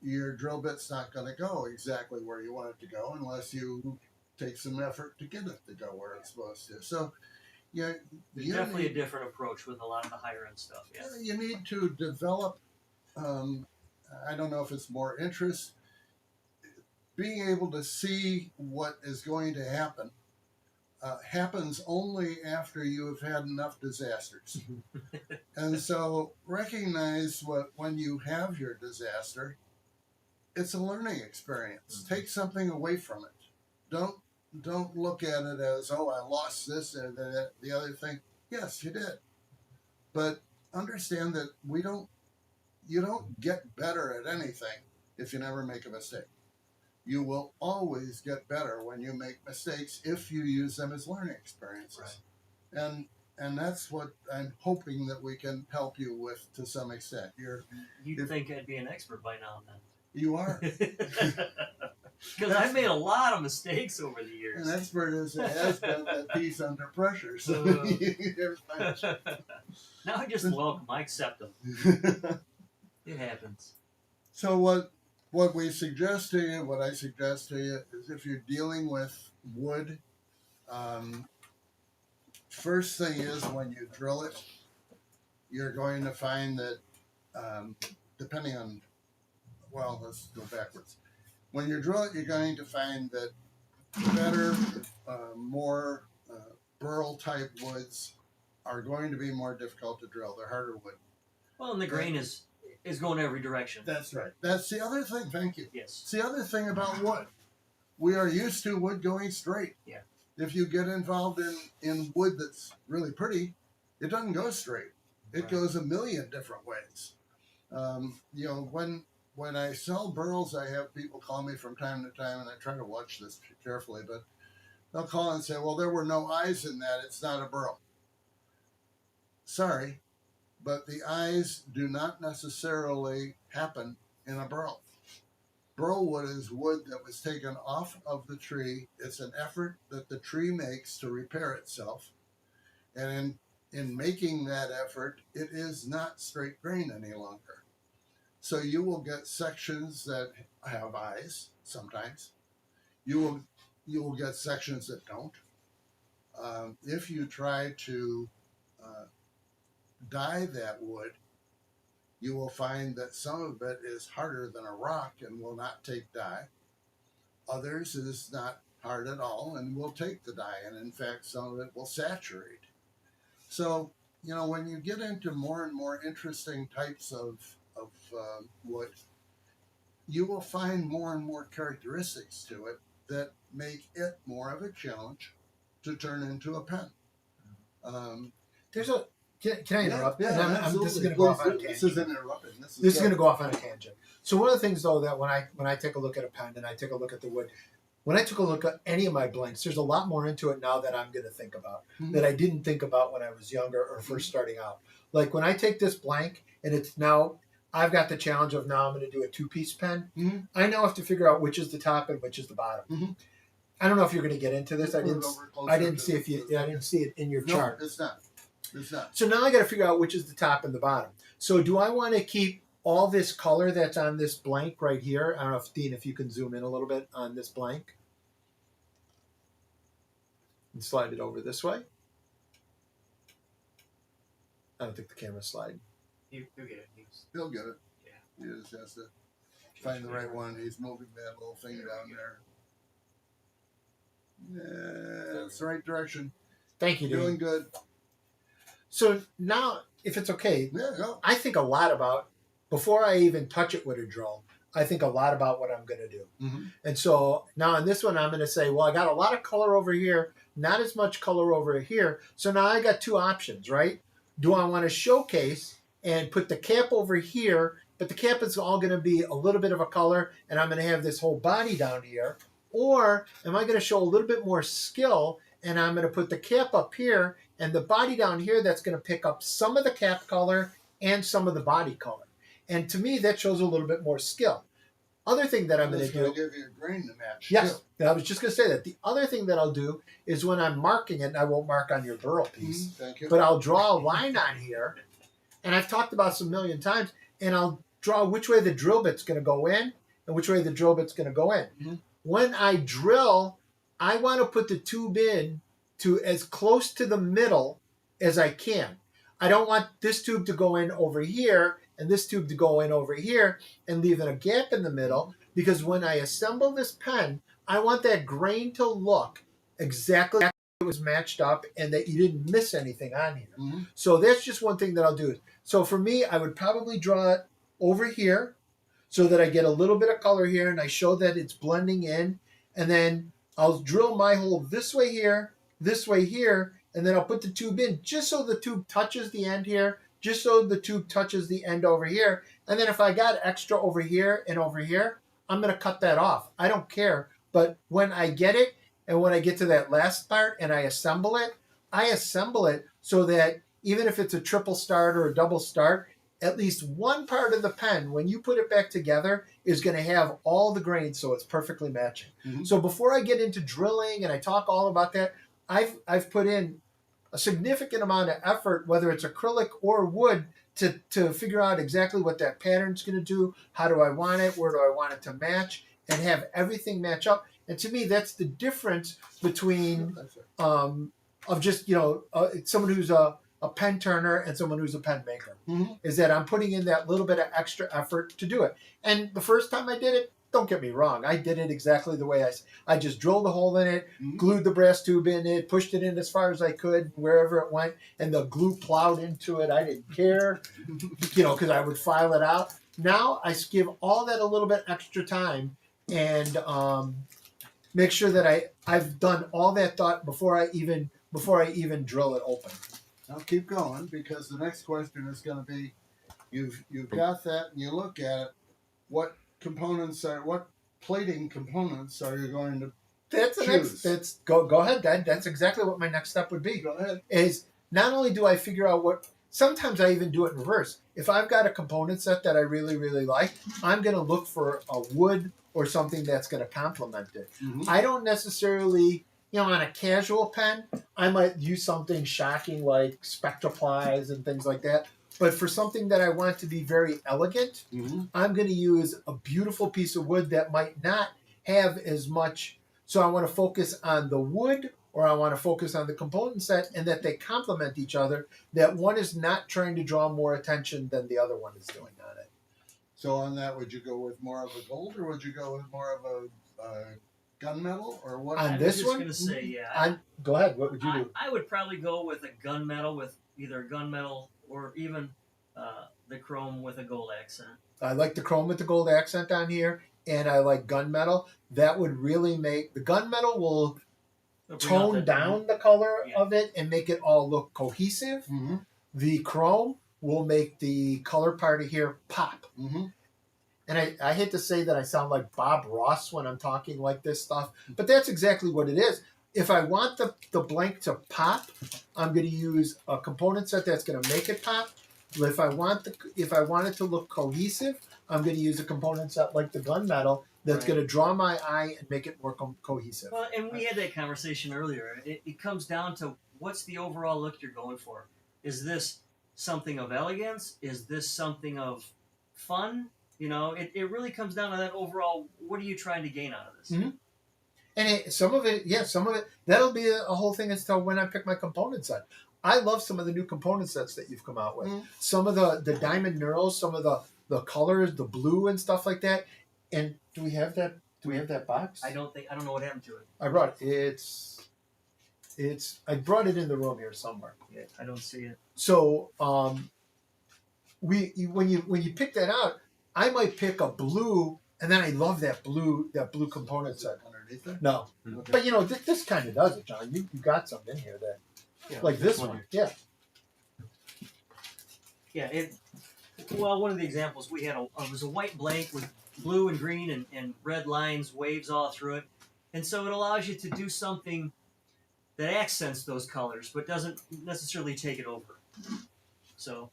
your drill bit's not going to go exactly where you want it to go unless you take some effort to get it to go where it's supposed to. So, There's definitely a different approach with a lot of the higher end stuff. Yeah. You need to develop. I don't know if it's more interest, being able to see what is going to happen happens only after you have had enough disasters. And so recognize when you have your disaster, it's a learning experience. Take something away from it. Don't look at it as, oh, I lost this or the other thing. Yes, you did. But understand that you don't get better at anything if you never make a mistake. You will always get better when you make mistakes if you use them as learning experiences. Right. And that's what I'm hoping that we can help you with to some extent. You'd think I'd be an expert by now, then. You are. Because I've made a lot of mistakes over the years. An expert has been at peace under pressure. So you're fine. Now I just welcome. I accept them. It happens. So what we suggest to you, what I suggest to you, is if you're dealing with wood, first thing is when you drill it, you're going to find that, depending on, well, let's go backwards. When you drill it, you're going to find that better, more burl type woods are going to be more difficult to drill. They're harder wood. Well, and the grain is going every direction. That's right. That's the other thing. Thank you. Yes. It's the other thing about wood. We are used to wood going straight. Yeah. If you get involved in wood that's really pretty, it doesn't go straight. It goes a million different ways. When I sell burls, I have people call me from time to time, and I try to watch this carefully, but they'll call and say, well, there were no eyes in that. It's not a burl. Sorry, but the eyes do not necessarily happen in a burl. Burl wood is wood that was taken off of the tree. It's an effort that the tree makes to repair itself. And in making that effort, it is not straight grain any longer. So you will get sections that have eyes sometimes. You will get sections that don't. If you try to dye that wood, you will find that some of it is harder than a rock and will not take dye. Others is not hard at all and will take the dye, and in fact some of it will saturate. So, when you get into more and more interesting types of wood, you will find more and more characteristics to it that make it more of a challenge to turn into a pen. Can I interrupt? Yeah, absolutely. This is going to go off on a tangent. This isn't interrupting. This is going to go off on a tangent. So one of the things, though, that when I take a look at a pen and I take a look at the wood, when I took a look at any of my blanks, there's a lot more into it now that I'm going to think about that I didn't think about when I was younger or first starting out. Like when I take this blank and it's now, I've got the challenge of now I'm going to do a two-piece pen. I now have to figure out which is the top and which is the bottom. I don't know if you're going to get into this. I didn't see it in your chart. No, it's not. It's not. So now I got to figure out which is the top and the bottom. So do I want to keep all this color that's on this blank right here? I don't know if Dean, if you can zoom in a little bit on this blank and slide it over this way. I don't think the camera's sliding. You'll get it. He'll get it. Yeah. He just has to find the right one. He's moving that little thing down there. Yeah, it's the right direction. Thank you, Dean. Doing good. So now, if it's okay, I think a lot about, before I even touch it with a drill, I think a lot about what I'm going to do. And so now on this one, I'm going to say, well, I got a lot of color over here, not as much color over here. So now I got two options, right? Do I want to showcase and put the cap over here, but the cap is all going to be a little bit of a color, and I'm going to have this whole body down here? Or am I going to show a little bit more skill, and I'm going to put the cap up here and the body down here that's going to pick up some of the cap color and some of the body color? And to me, that shows a little bit more skill. Other thing that I'm going to do... It's going to give you a grain to match. Yes, I was just going to say that. The other thing that I'll do is when I'm marking it, and I won't mark on your burl piece, thank you. but I'll draw a line on here, and I've talked about this a million times, and I'll draw which way the drill bit's going to go in and which way the drill bit's going to go in. When I drill, I want to put the tube in to as close to the middle as I can. I don't want this tube to go in over here and this tube to go in over here and leaving a gap in the middle, because when I assemble this pen, I want that grain to look exactly it was matched up and that you didn't miss anything on here. Mhm. So that's just one thing that I'll do. So for me, I would probably draw it over here so that I get a little bit of color here and I show that it's blending in. And then I'll drill my hole this way here, and then I'll put the tube in just so the tube touches the end here, just so the tube touches the end over here. And then if I got extra over here and over here, I'm going to cut that off. I don't care. But when I get it, and when I get to that last part and I assemble it so that even if it's a triple start or a double start, at least one part of the pen, when you put it back together, is going to have all the grains so it's perfectly matching. Mhm. So before I get into drilling and I talk all about that, I've put in a significant amount of effort, whether it's acrylic or wood, to figure out exactly what that pattern's going to do, how do I want it, where do I want it to match, and have everything match up. And to me, that's the difference between of just someone who's a pen turner and someone who's a pen maker. Mhm. Is that I'm putting in that little bit of extra effort to do it. And the first time I did it, don't get me wrong, I did it exactly the way I just drilled a hole in it, Mhm. glued the brass tube in it, pushed it in as far as I could, wherever it went, and the glue plowed into it. I didn't care, because I would file it out. Now I give all that a little bit extra time and make sure that I've done all that thought before I even drill it open. Now keep going, because the next question is going to be, you've got that, and you look at it. What plating components are you going to That's the choose? next. Go ahead, Dad. That's exactly what my next step would be. Go ahead. Is not only do I figure out what. Sometimes I even do it in reverse. If I've got a component set that I really, really like, I'm going to look for a wood or something that's going to complement it. Mhm. I don't necessarily, on a casual pen, I might use something shocking like Spectraplies and things like that. But for something that I want to be very elegant, Mhm. I'm going to use a beautiful piece of wood that might not have as much. So I want to focus on the wood, or I want to focus on the component set, and that they complement each other, that one is not trying to draw more attention than the other one is doing on it. So on that, would you go with more of a gold, or would you go with more of a gunmetal, or what? On I this was just one? gonna say, yeah. Go ahead. What would you do? I would probably go with a gunmetal, with either gunmetal or even the chrome with a gold accent. I like the chrome with the gold accent on here, and I like gunmetal. That would really make the gunmetal will It'll bring out tone that- down the color Yeah. of it and make it all look cohesive. Mm-hmm. The chrome will make the color part of here pop. Mm-hmm. And I hate to say that I sound like Bob Ross when I'm talking like this stuff, but that's exactly what it is. If I want the blank to pop, I'm going to use a component set that's going to make it pop. If I want it to look cohesive, I'm going to use a component set like the gunmetal that's Right. going to draw my eye and make it more cohesive. Well, and we had that conversation earlier. It comes down to what's the overall look you're going for. Is this something of elegance? Is this something of fun? It really comes down to that overall, what are you trying to gain out of this? Mhm. And some of it, that'll be a whole thing as to when I pick my component set. I love some of the new component sets that you've come out with. Mhm. Some of the diamond knurls, some of the colors, the blue and stuff like that. And do we have that? Do we have that box? I don't know what happened to it. I brought it. I brought it in the room here somewhere. Yeah, I don't see it. So when you pick that out, I might pick a blue, and then I love that blue component set. Underneath it? No, Okay. but this kind of does it, John. You got some in here that like this one. Yeah. Yeah, one of the examples we had was a white blank with blue and green and red lines, waves all through it. And so it allows you to do something that accents those colors, but doesn't necessarily take it over. So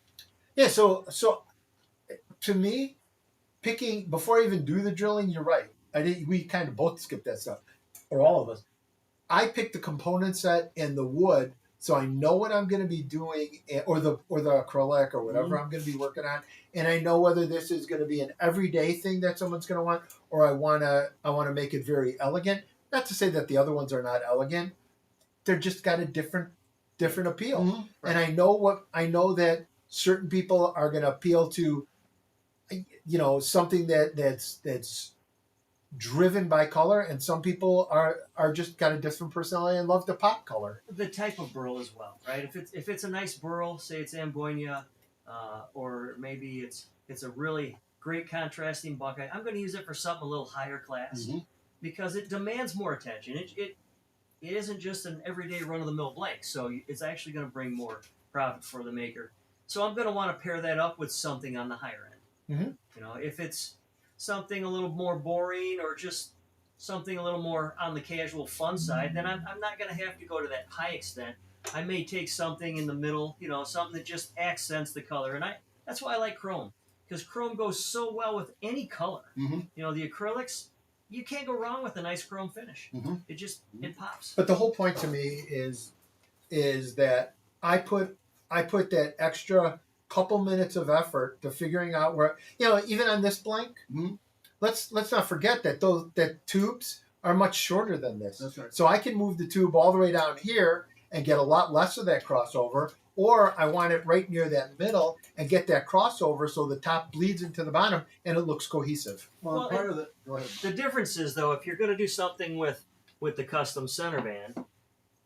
Yeah, so to me, picking before I even do the drilling, you're right. We kind of both skipped that stuff, or all of us. I picked the component set and the wood, so I know what I'm going to be doing, or the acrylic or whatever I'm going to be working on, and I know whether this is going to be an everyday thing that someone's going to want, or I want to make it very elegant. Not to say that the other ones are not elegant; they're just got a different appeal. Mhm. And I know that certain people are going to appeal to, something that's driven by color, and some people are just got a different personality and love to pop color. The type of burl as well, right? If it's a nice burl, say it's Ambonia, or maybe it's a really great contrasting buckeye, I'm going to use it for something a little higher class Mhm. because it demands more attention. It isn't just an everyday run of the mill blank, so it's actually going to bring more profit for the maker. So I'm going to want to pair that up with something on the higher end. Mhm. You know, if it's something a little more boring or just something a little more on the casual fun side, then I'm not going to have to go to that high extent. I may take something in the middle, you know, something that just accents the color, and that's why I like chrome, because chrome goes so well with any color. Mhm. You know, the acrylics, you can't go wrong with a nice chrome finish. Mhm. It pops. But the whole point to me is that I put that extra couple minutes of effort to figuring out where, even on this blank, Mhm. let's not forget that tubes are much shorter than this. That's right. So I can move the tube all the way down here and get a lot less of that crossover, or I want it right near that middle and get that crossover so the top bleeds into the bottom and it looks cohesive. Well, part of the go ahead. The difference is, though, if you're going to do something with the custom center band,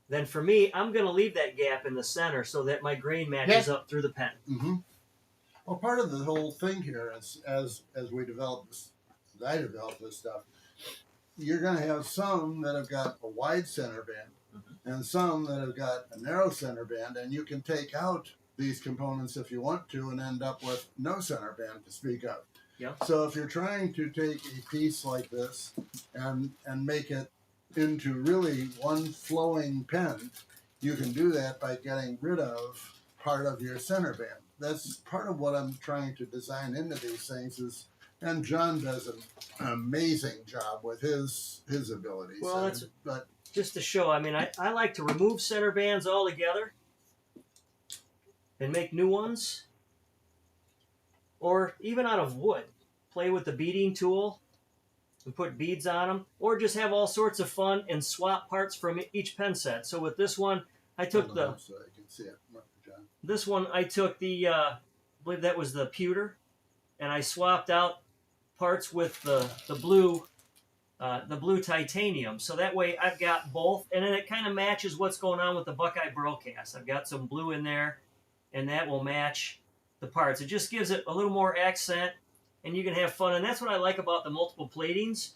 then for me, I'm going to leave that gap in the center so that my grain matches up through the pen. Mm-hmm. Well, part of the whole thing here is as we develop this, as I develop this stuff, you're going to have some that have got a wide center band and some that have got a narrow center band, and you can take out these components if you want to and end up with no center band to speak of. Yep. So if you're trying to take a piece like this and make it into really one flowing pen, you can do that by getting rid of part of your center band. That's part of what I'm trying to design into these things and John does an amazing job with his abilities. Well, but just to show, I mean, I like to remove center bands altogether and make new ones, or even out of wood, play with the beading tool and put beads on them, or just have all sorts of fun and swap parts from each pen set. So with this one, I took so I can see it, John. This one I took I believe that was the pewter, and I swapped out parts with the blue titanium. So that way I've got both, and then it kind of matches what's going on with the Buckeye Burl cast. I've got some blue in there, and that will match the parts. It just gives it a little more accent, and you can have fun. And that's what I like about the multiple platings.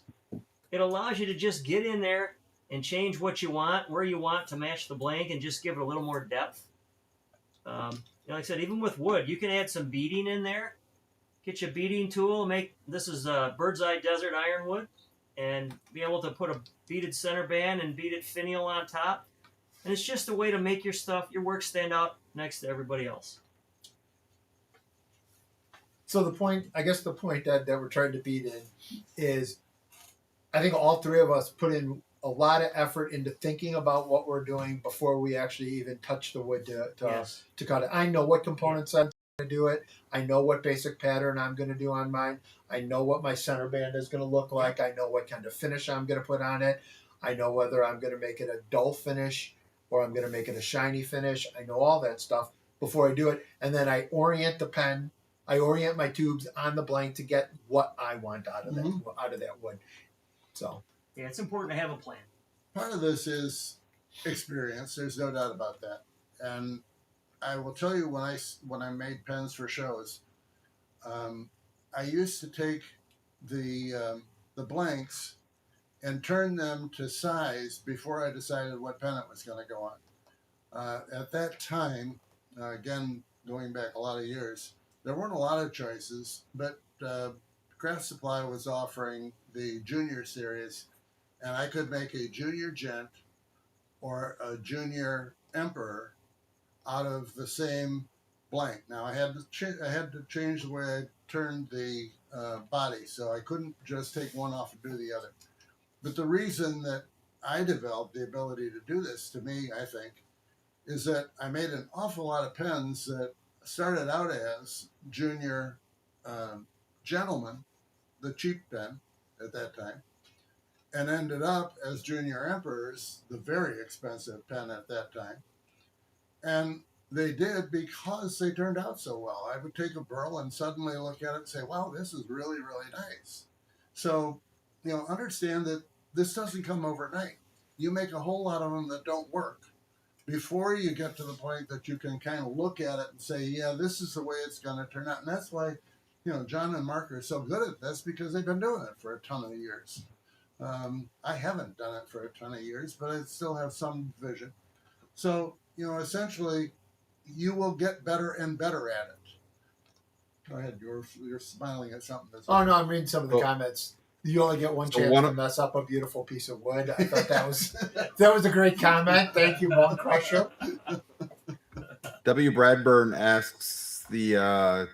It allows you to just get in there and change what you want, where you want to match the blank, and just give it a little more depth. Like I said, even with wood, you can add some beading in there. Get your beading tool. This is bird's eye desert ironwood, and be able to put a beaded center band and beaded finial on top. And it's just a way to make your work stand out next to everybody else. So the point that we're trying to beat in is, I think all three of us put in a lot of effort into thinking about what we're doing before we actually even touch the wood to cut it. I know what components I'm going to do it. I know what basic pattern I'm going to do on mine. I know what my center band is going to look like. I know what kind of finish I'm going to put on it. I know whether I'm going to make it a dull finish or I'm going to make it a shiny finish. I know all that stuff before I do it. And then I orient the pen. I orient my tubes on the blank to get what I want out of that wood. So yeah, it's important to have a plan. Part of this is experience. There's no doubt about that. And I will tell you, when I made pens for shows, I used to take the blanks and turn them to size before I decided what pen it was going to go on. At that time, again going back a lot of years, there weren't a lot of choices, but Craft Supply was offering the junior series, and I could make a junior gent or a junior emperor out of the same blank. Now I had to change the way I turned the body, so I couldn't just take one off and do the other. But the reason that I developed the ability to do this, to me, I think, is that I made an awful lot of pens that started out as junior gentleman, the cheap pen at that time, and ended up as junior emperors, the very expensive pen at that time. And they did because they turned out so well. I would take a burl and suddenly look at it and say, wow, this is really, really nice. So understand that this doesn't come overnight. You make a whole lot of them that don't work before you get to the point that you can kind of look at it and say, yeah, this is the way it's going to turn out. And that's why, John and Mark are so good at this, because they've been doing it for a ton of years. I haven't done it for a ton of years, but I still have some vision. So, essentially, you will get better and better at it. Go ahead. You're smiling at something. Oh no, I'm reading some of the Oh. comments. You only get one So chance one to of- mess up a beautiful piece of wood. I thought that was a great comment. Thank you, Bone Crusher. W. Bradburn asks the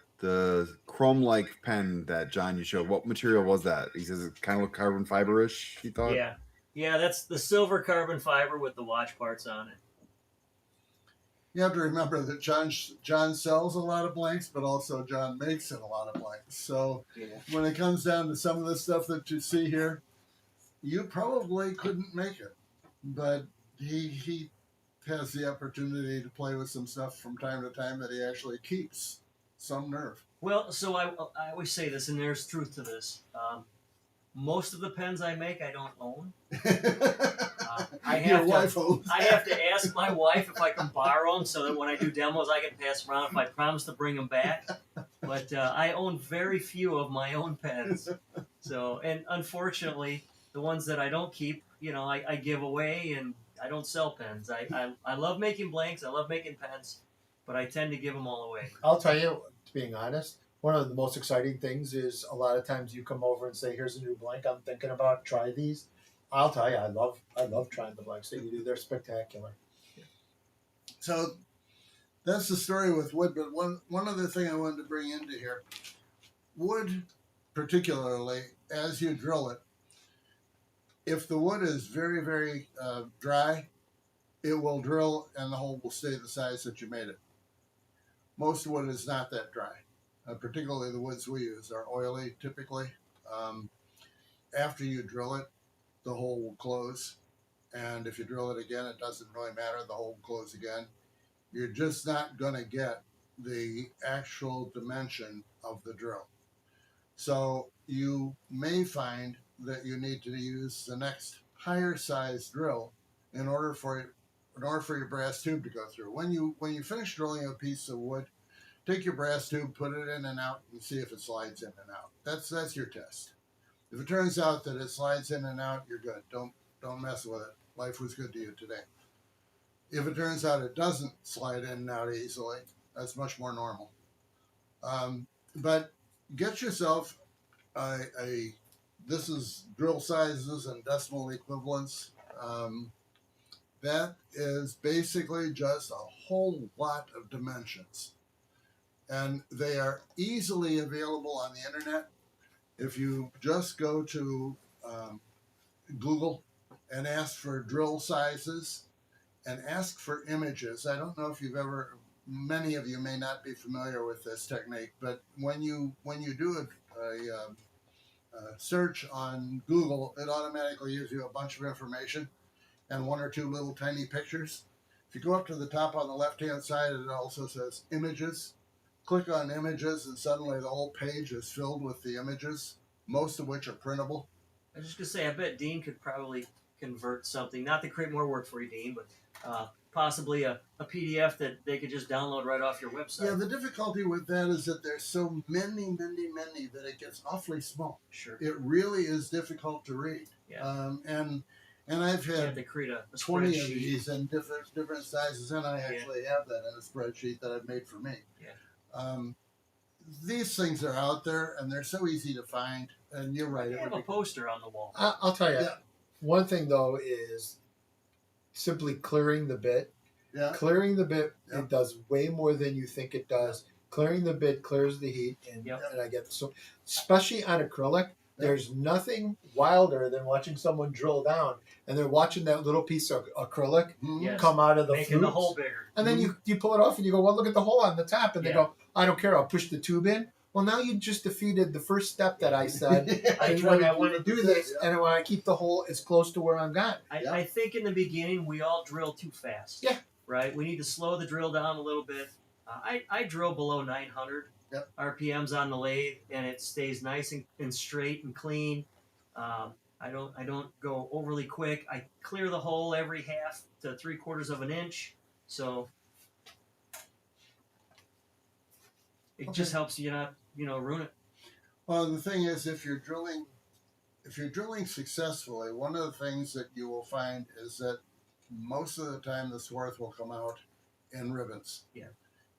chrome-like pen that John you showed. What material was that? He says it kind of looked carbon fiber-ish. He thought. Yeah, that's the silver carbon fiber with the watch parts on it. You have to remember that John sells a lot of blanks, but also John makes it a lot of blanks. So when it comes down to some of the stuff that you see here, you probably couldn't make it. But he has the opportunity to play with some stuff from time to time that he actually keeps some nerve. Well, so I always say this, and there's truth to this. Most of the pens I make, I don't own. Your wife owns. I have to ask my wife if I can borrow them so that when I do demos, I can pass them around if I promise to bring them back. But I own very few of my own pens. So, and unfortunately, the ones that I don't keep, I give away, and I don't sell pens. I love making blanks. I love making pens, but I tend to give them all away. I'll tell you, being honest, one of the most exciting things is a lot of times you come over and say, "Here's a new blank I'm thinking about. Try these." I'll tell you, I love trying the blanks that you do. They're spectacular. So that's the story with wood. But one other thing I wanted to bring into here, wood, particularly as you drill it, if the wood is very, very dry, it will drill and the hole will stay the size that you made it. Most wood is not that dry. Particularly the woods we use are oily typically. After you drill it, the hole will close. And if you drill it again, it doesn't really matter. The hole will close again. You're just not going to get the actual dimension of the drill. So you may find that you need to use the next higher size drill in order for your brass tube to go through. When you finish drilling a piece of wood, take your brass tube, put it in and out, and see if it slides in and out. That's your test. If it turns out that it slides in and out, you're good. Don't mess with it. Life was good to you today. If it turns out it doesn't slide in and out easily, that's much more normal. But get yourself this is drill sizes and decimal equivalents. That is basically just a whole lot of dimensions. And they are easily available on the internet. If you just go to Google and ask for drill sizes and ask for images. I don't know if many of you may not be familiar with this technique, but when you do a search on Google, it automatically gives you a bunch of information and one or two little tiny pictures. If you go up to the top on the left-hand side, it also says images. Click on images, and suddenly the whole page is filled with the images, most of which are printable. I was just going to say, I bet Dean could probably convert something, not to create more work for you, Dean, but possibly a PDF that they could just download right off your website. Yeah, the difficulty with that is that there's so many that it gets awfully small. Sure. It really is difficult to read. Yeah. And I've You have had to create a 20 of spreadsheet. these in different sizes, and I actually have that in a spreadsheet that I've made for me. Yeah. These things are out there, and they're so easy to find. And you're right. You have a poster on the wall. I'll tell you. Yeah. One thing though is simply clearing the bit. Yeah. Clearing the bit, Yeah. it does way more than you think it does. Clearing the bit clears the heat, and Yep. I get so, especially on acrylic. There's nothing wilder than watching someone drill down, and they're watching that little piece of acrylic Yes. come out of the Making the flutes. hole bigger. And then you pull it off and you go, well, look at the hole on the top. And they Yeah. go, I don't care. I'll push the tube in. Well, now you just defeated the first step that I said. I When I want to do this, and when I keep the hole as close to where I'm got. I think in the beginning we all drill too fast. Yeah. Right? We need to slow the drill down a little bit. I drill below 900 Yep. RPMs on the lathe, and it stays nice and straight and clean. I don't go overly quick. I clear the hole every half to 3/4 of an inch, so it just helps you not ruin it. Well, the thing is, if you're drilling successfully, one of the things that you will find is that most of the time the swarth will come out in ribbons. Yeah.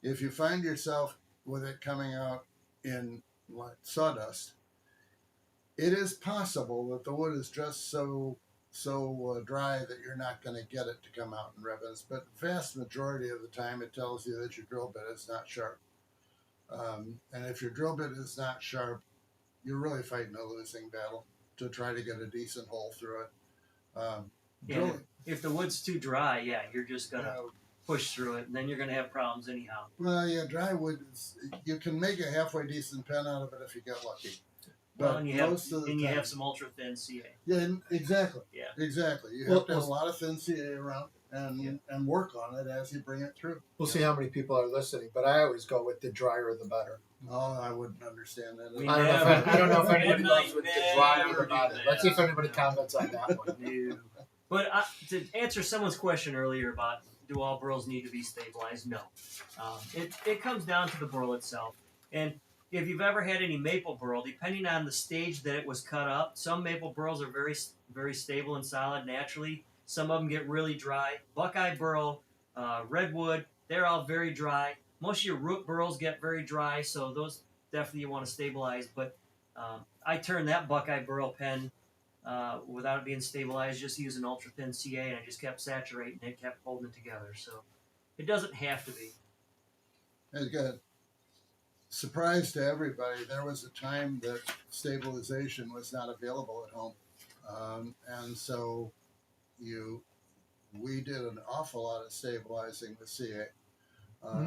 If you find yourself with it coming out in like sawdust, it is possible that the wood is just so dry that you're not going to get it to come out in ribbons. But vast majority of the time, it tells you that your drill bit is not sharp. And if your drill bit is not sharp, you're really fighting a losing battle to try to get a decent hole through it. Drilling, If the wood's too dry, yeah, you're just gonna push through it, and then you're gonna have problems anyhow. well, yeah, dry wood is, you can make a halfway decent pen out of it if you get lucky. Well, But and you time, have some ultra thin CA. yeah, exactly. Yeah. Exactly. You Well, have to have a lot of thin CA around and work on it as you bring it through. We'll see how many people are listening, but I always go with the drier the better. Oh, I wouldn't understand that. We I don't know if anybody goes with the drier the better. Let's see if anybody comments on that one. No. But to answer someone's question earlier about do all burls need to be stabilized, no. It comes down to the burl itself. And if you've ever had any maple burl, depending on the stage that it was cut up, some maple burls are very, very stable and solid naturally. Some of them get really dry. Buckeye burl, redwood, they're all very dry. Most of your root burls get very dry, so those definitely you want to stabilize. But I turned that Buckeye burl pen without it being stabilized, just using ultra thin CA, and I just kept saturating it, kept holding it together. So it doesn't have to be. It's good. Surprise to everybody, there was a time that stabilization was not available at home. And so we did an awful lot of stabilizing with CA.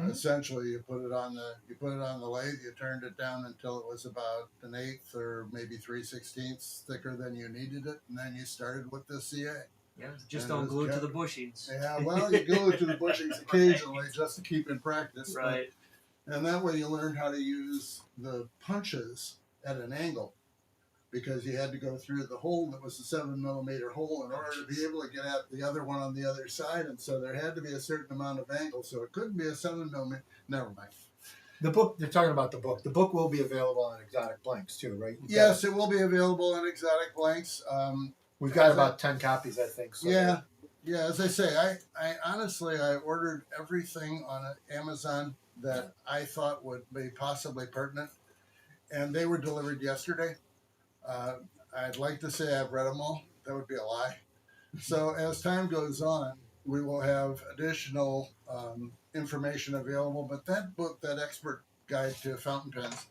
Essentially, you put it on the lathe. You turned it down until it was about 1/8 or maybe 3/16 thicker than you needed it, and then you started with the CA. Yeah, just And don't it was glue it to kept- the bushings. Yeah, well, you glue it to the bushings occasionally just to keep in practice. but- Right. and that way you learned how to use the punches at an angle, because you had to go through the hole that was a 7mm hole in order to be able to get at the other one on the other side, and so there had to be a certain amount of angle, so it couldn't be a 7mm. Never mind. The book, they're talking about the book. The book will be available on Exotic Blanks too, right? Yes, it will be available in Exotic Blanks. We've got about 10 copies, I think. So Yeah. As I say, I honestly I ordered everything on Amazon that I thought would be possibly pertinent, and they were delivered yesterday. I'd like to say I've read them all. That would be a lie. So as time goes on, we will have additional information available. But that book, that expert guide to fountain pens,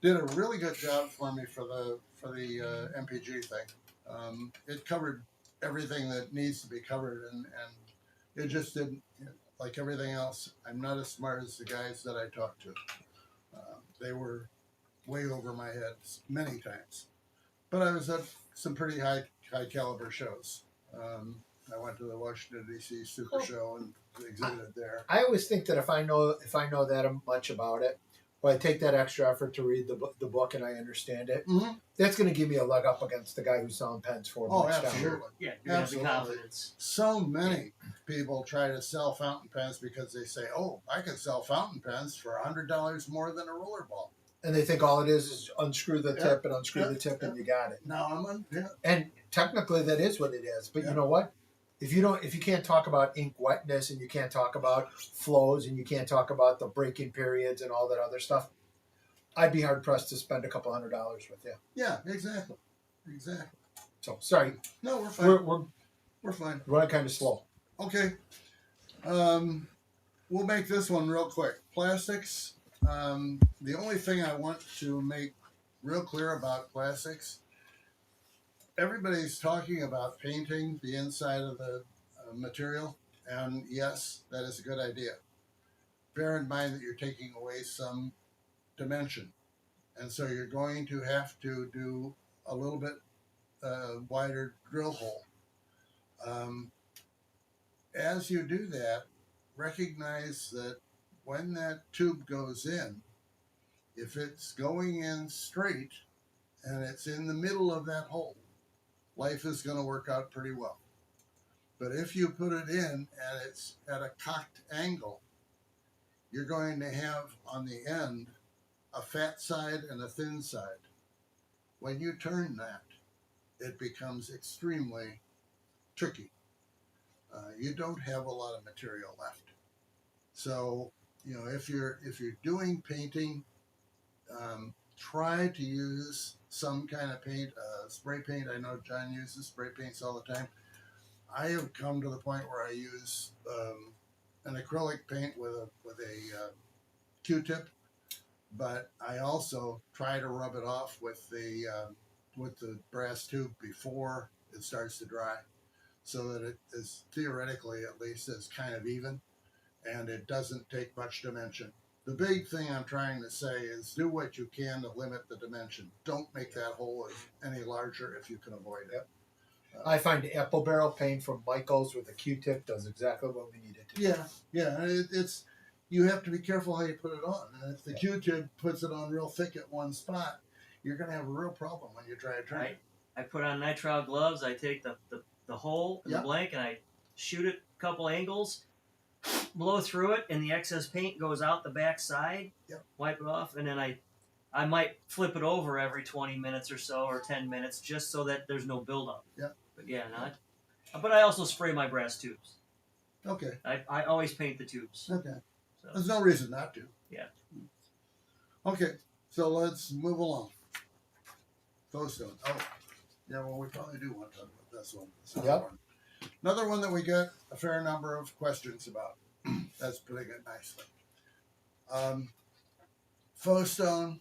did a really good job for me for the MPG thing. It covered everything that needs to be covered, and it just didn't, like everything else. I'm not as smart as the guys that I talked to. They were way over my head many times, but I was at some pretty high caliber shows. I went to the Washington D.C. Super Show and exhibited there. I always think that if I know that much about it, or I take that extra effort to read the book and I understand it, Mm-hmm. that's going to give me a leg up against the guy who's selling pens for Oh, $4 down. absolutely. Yeah, you're gonna have the Absolutely. confidence. So many people try to sell fountain pens because they say, "Oh, I can sell fountain pens for $100 more than a rollerball." And they think all it is unscrew the Yeah. tip and unscrew Yeah. the tip and you got it. Now I'm on. Yeah. And technically that is what it is. But Yeah. you know what? If you can't talk about ink wetness and you can't talk about flows and you can't talk about the breaking periods and all that other stuff, I'd be hard pressed to spend a couple $100 with you. Yeah. Exactly. So sorry, No, we're fine. we're We're fine. running kind of slow. Okay. We'll make this one real quick. Plastics. The only thing I want to make real clear about plastics, everybody's talking about painting the inside of the material, and yes, that is a good idea. Bear in mind that you're taking away some dimension, and so you're going to have to do a little bit wider drill hole. As you do that, recognize that when that tube goes in, if it's going in straight and it's in the middle of that hole, life is going to work out pretty well. But if you put it in and it's at a cocked angle, you're going to have on the end a fat side and a thin side. When you turn that, it becomes extremely tricky. You don't have a lot of material left. So, if you're doing painting, try to use some kind of paint, spray paint. I know John uses spray paints all the time. I have come to the point where I use an acrylic paint with a Q-tip, but I also try to rub it off with the brass tube before it starts to dry, so that it is theoretically at least is kind of even, and it doesn't take much dimension. The big thing I'm trying to say is do what you can to limit the dimension. Don't make that hole any larger if you can avoid it. I find apple barrel paint from Michael's with a Q-tip does exactly what we need it to. Yeah. It's you have to be careful how you put it on. And if the Q-tip puts it on real thick at one spot, you're going to have a real problem when you try to turn it. I put on nitrile gloves. I take the hole in the blank and I shoot it a couple angles, blow through it, and the excess paint goes out the back side. Yep. Wipe it off, and then I might flip it over every 20 minutes or so, or 10 minutes, just so that there's no buildup. Yep. But yeah, but I also spray my brass tubes. Okay. I always paint the tubes. Okay. So. There's no reason not to. Yeah. Okay, so let's move along. Faux stone. Oh, yeah, well, we probably do want to talk about this one. Yep. Another one that we get a fair number of questions about. That's putting it nicely. Faux stone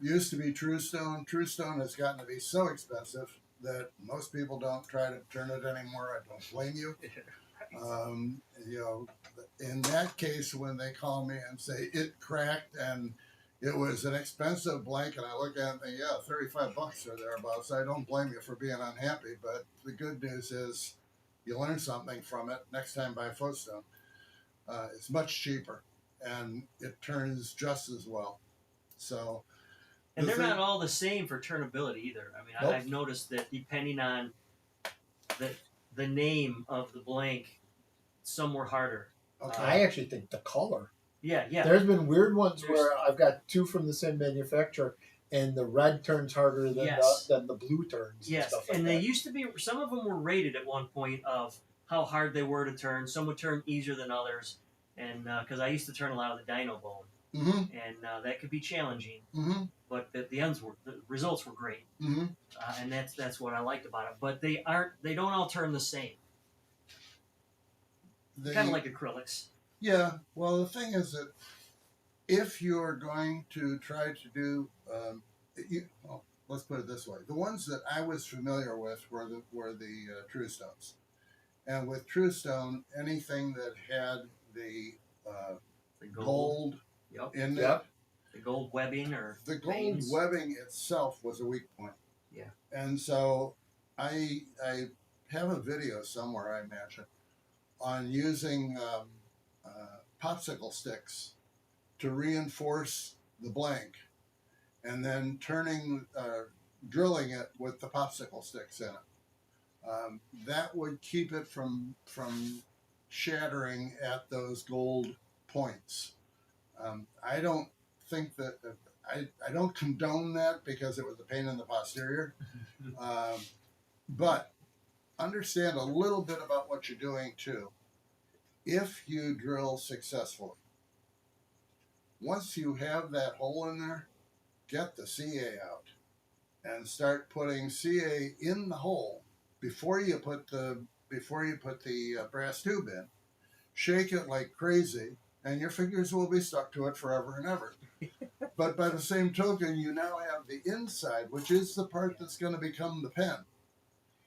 used to be true stone. True stone has gotten to be so expensive that most people don't try to turn it anymore. I don't blame you. In that case, when they call me and say it cracked and it was an expensive blank, and I look at it and think, yeah, $35 or thereabouts, I don't blame you for being unhappy. But the good news is you learn something from it. Next time buy faux stone. It's much cheaper and it turns just as well. So, and they're not all the same for turnability either. I mean, Nope. I've noticed that depending on the name of the blank, some were harder. okay. I actually think the color. Yeah. There's been weird ones where I've got two from the same manufacturer, and the red turns harder than the blue turns. Yes, and stuff like and that. they used to be. Some of them were rated at one point of how hard they were to turn. Some would turn easier than others, and because I used to turn a lot of the dino bone, Mm-hmm. and that could be challenging. Mm-hmm. But the results were great, Mm-hmm. and that's what I liked about it. But they don't all turn the same. Kind of like acrylics. Yeah, well, the thing is that if you're going to try to do, let's put it this way: the ones that I was familiar with were the true stones, and with true stone, anything that had the gold in it, the gold webbing or the gold veins. webbing itself was a weak point. Yeah, and so I have a video somewhere, I imagine, on using popsicle sticks to reinforce the blank, and then drilling it with the popsicle sticks in it. That would keep it from shattering at those gold points. I don't think that I don't condone that because it was a pain in the posterior, but understand a little bit about what you're doing too. If you drill successfully, once you have that hole in there, get the CA out and start putting CA in the hole before you put the brass tube in. Shake it like crazy, and your fingers will be stuck to it forever and ever. But by the same token, you now have the inside, which is the part that's going to become the pen.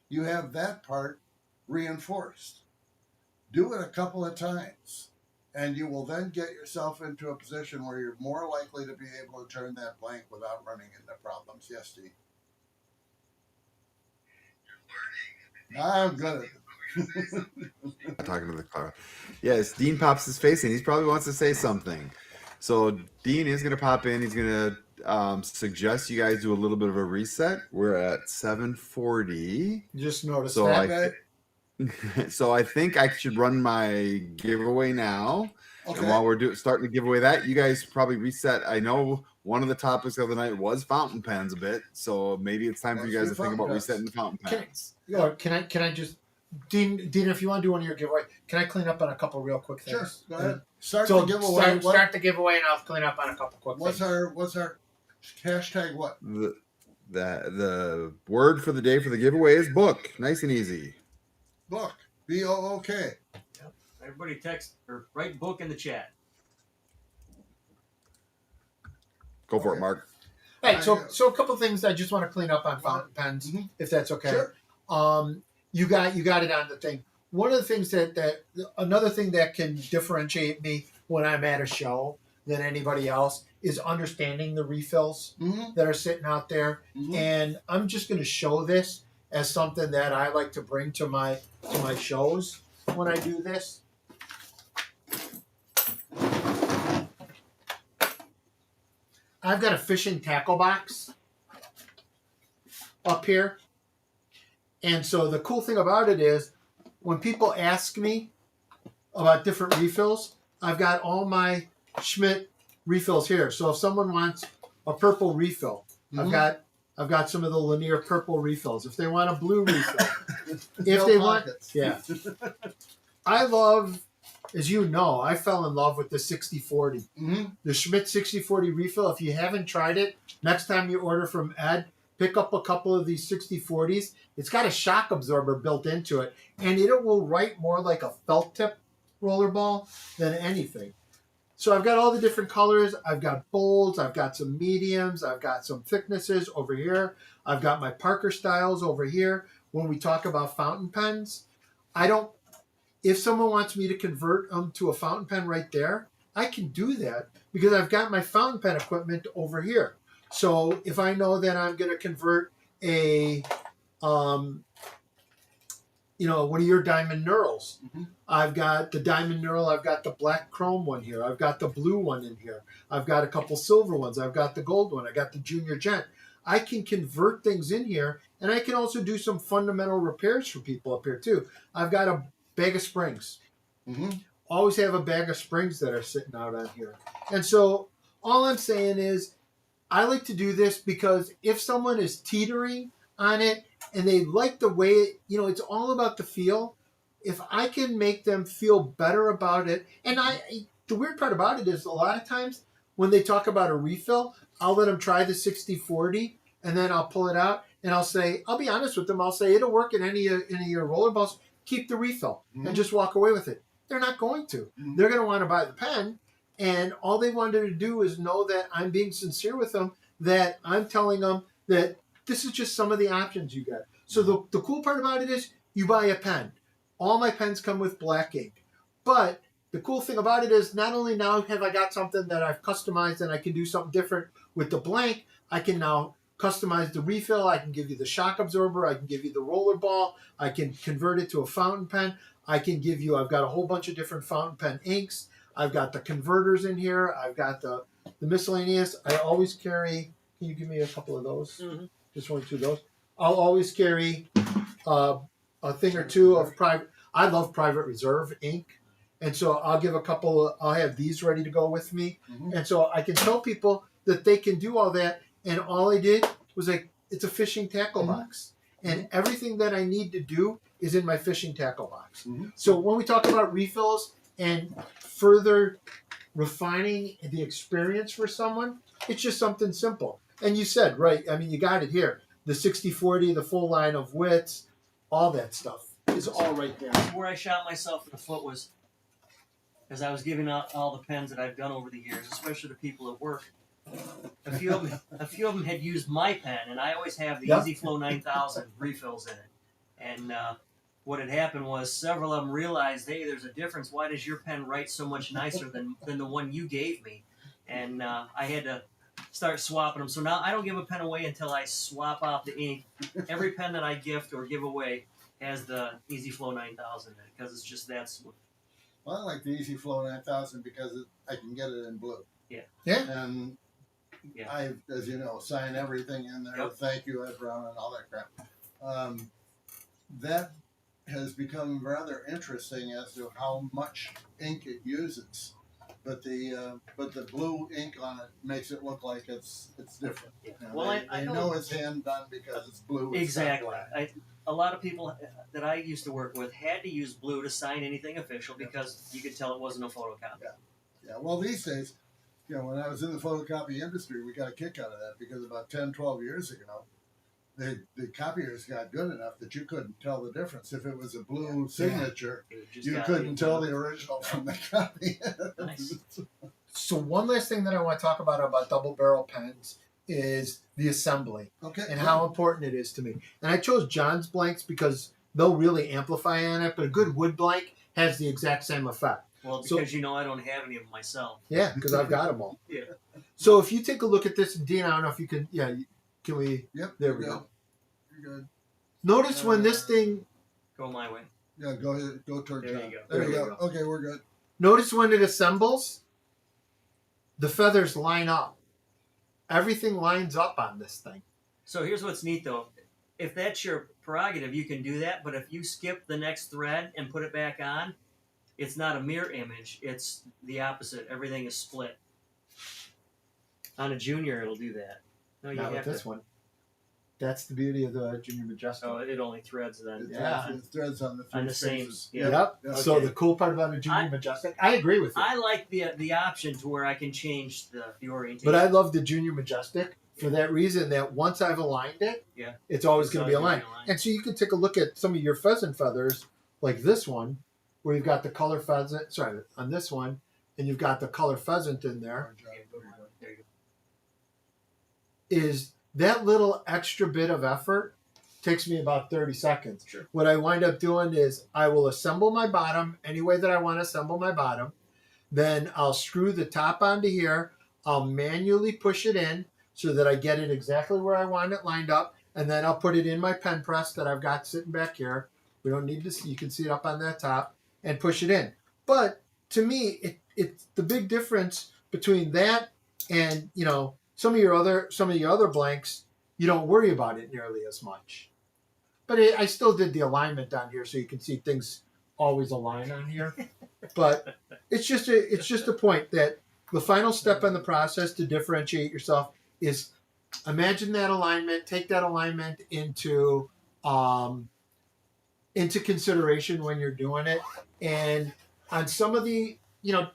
You have that part reinforced. Do it a couple of times, and you will then get yourself into a position where you're more likely to be able to turn that blank without running into problems. Yes, Dean? I'm good at it. Talking to the cloud. Yes, Dean pops his face in. He probably wants to say something. So Dean is going to pop in. He's going to suggest you guys do a little bit of a reset. We're at 7:40. Just noticed So that. Okay. So I think I should run my giveaway now. Okay. And while we're starting to give away that, you guys probably reset. I know one of the topics of the night was fountain pens a bit, so maybe it's time for you guys to think about resetting the fountain pens. Can I just, Dean, if you want to do one of your giveaway, can I clean up on a couple real quick things? Sure. Go ahead. Start So the giveaway. start the giveaway, and I'll clean up on a couple quick What's things. our hashtag? What? The word for the day for the giveaway is book. Nice and easy. Book. B-O-O-K. Everybody text or write book in the chat. Go for it, Okay. Mark. Hey, so a couple things I just want to clean up on fountain pens, Mhm. if that's okay. Sure. You got it on the thing. One of the things another thing that can differentiate me when I'm at a show than anybody else is understanding the refills Mm-hmm. that are sitting out there. Mhm. And I'm just going to show this as something that I like to bring to my shows when I do this. I've got a fishing tackle box up here. And so the cool thing about it is when people ask me about different refills, I've got all my Schmidt refills here. So if someone wants a purple refill, Mhm. I've got some of the linear purple refills. If they want a blue refill, if No they want, pockets. yeah. I love, as you know, I fell in love with the 6040. Mm-hmm. The Schmidt 6040 refill. If you haven't tried it, next time you order from Ed, pick up a couple of these 6040s. It's got a shock absorber built into it, and it will write more like a felt tip rollerball than anything. So I've got all the different colors. I've got bolds. I've got some mediums. I've got some thicknesses over here. I've got my Parker styles over here. When we talk about fountain pens, if someone wants me to convert them to a fountain pen right there, I can do that because I've got my fountain pen equipment over here. So if I know that I'm going to convert a, one of your diamond knurls, Mhm. I've got the diamond knurl, I've got the black chrome one here, I've got the blue one in here, I've got a couple silver ones, I've got the gold one, I got the junior gent. I can convert things in here, and I can also do some fundamental repairs for people up here too. I've got a bag of springs. Mm-hmm. Always have a bag of springs that are sitting out on here. And so all I'm saying is I like to do this because if someone is teetering on it and they like the way it's all about the feel. If I can make them feel better about it, and the weird part about it is a lot of times when they talk about a refill, I'll let them try the 6040 and then I'll pull it out and I'll be honest with them. I'll say it'll work in any of your rollerballs. Keep the refill and just walk away with it. They're not going to. Mhm. They're going to want to buy the pen, and all they wanted to do is know that I'm being sincere with them, that I'm telling them that this is just some of the options you get. So the cool part about it is you buy a pen. All my pens come with black ink. But the cool thing about it is not only now have I got something that I've customized and I can do something different with the blank, I can now customize the refill. I can give you the shock absorber. I can give you the rollerball. I can convert it to a fountain pen. I've got a whole bunch of different fountain pen inks. I've got the converters in here. I've got the miscellaneous. I always carry, can you give me a couple of those? Mm-hmm. Just one or two of those. I'll always carry a thing or two of private. I love private reserve ink. And so I'll give I'll have these ready to go with me. Mhm. And so I can tell people that they can do all that. And all I did was it's a fishing tackle box. And everything that I need to do is in my fishing tackle box. Mhm. So when we talk about refills and further refining the experience for someone, it's just something simple. And you said, right, I mean, you got it here. The 6040, the full line of wits, all that stuff is all right there. Where I shot myself in the foot was as I was giving out all the pens that I've done over the years, especially to people at work. A few of them had used my pen, and I always have the Yep. Easy Flow 9000 refills in it. And what had happened was several of them realized, hey, there's a difference. Why does your pen write so much nicer than the one you gave me? And I had to start swapping them. So now I don't give a pen away until I swap out the ink. Every pen that I gift or give away has the Easy Flow 9000 in it because it's just that smooth. Well, I like the Easy Flow 9000 because I can get it in blue. Yeah. And Yeah. I, as you know, sign everything in there. Yep. Thank you, Ed Brown, and all that crap. That has become rather interesting as to how much ink it uses. But the blue ink on it makes it look like it's different. Yeah. You know, Well, they know it's hand done because it's blue. It's not Exactly. black. A lot of people that I used to work with had to use blue to sign anything official because you could tell it wasn't a photocopy. Yeah, well, these days, when I was in the photocopy industry, we got a kick out of that because about 10, 12 years ago, the copiers got good enough that you couldn't tell the difference. If it was a blue signature, It just you got couldn't me. tell the original from the copy. Nice. So one last thing that I want to talk about double barrel pens is the assembly Okay. and how important it is to me. And I chose John's blanks because they'll really amplify on it, but a good wood blank has the exact same effect. Well, So- because I don't have any of them myself. Yeah, because I've got them all. Yeah. So if you take a look at this, and Dean, I don't know if you can. Yeah, can we? Yep. There you're we good. go. You're good. Notice when this thing. Go my way. Yeah, go ahead. Go toward There John. you go. There There you we go. go. Okay, we're good. Notice when it assembles, the feathers line up. Everything lines up on this thing. So here's what's neat though. If that's your prerogative, you can do that. But if you skip the next thread and put it back on, it's not a mirror image. It's the opposite. Everything is split. On a junior, it'll do that. No, you Not with have this to. one. That's the beauty of the Junior Majestic. Oh, it only threads then. Yeah. It threads on the three On the same. spaces. Yeah. Yep. Yeah. So Okay. the cool part about a Junior Majestic, I agree with you. I like the option to where I can change the orientation. But I love the Junior Majestic for that reason that once I've aligned it, Yeah. it's always It's going to be always aligned. gonna be aligned. And so you can take a look at some of your pheasant feathers, like this one, where you've got the color pheasant. Sorry, on this one, and you've got the color pheasant in there. There you go. Is that little extra bit of effort takes me about 30 seconds. Sure. What I wind up doing is I will assemble my bottom any way that I want to assemble my bottom. Then I'll screw the top onto here. I'll manually push it in so that I get it exactly where I want it lined up. And then I'll put it in my pen press that I've got sitting back here. We don't need to see, you can see it up on that top, and push it in. But to me, it's the big difference between that and, some of your other blanks, you don't worry about it nearly as much. But I still did the alignment down here so you can see things always align on here. But it's just a point that the final step in the process to differentiate yourself is imagine that alignment, take that alignment into consideration when you're doing it. And on some of the, Yeah.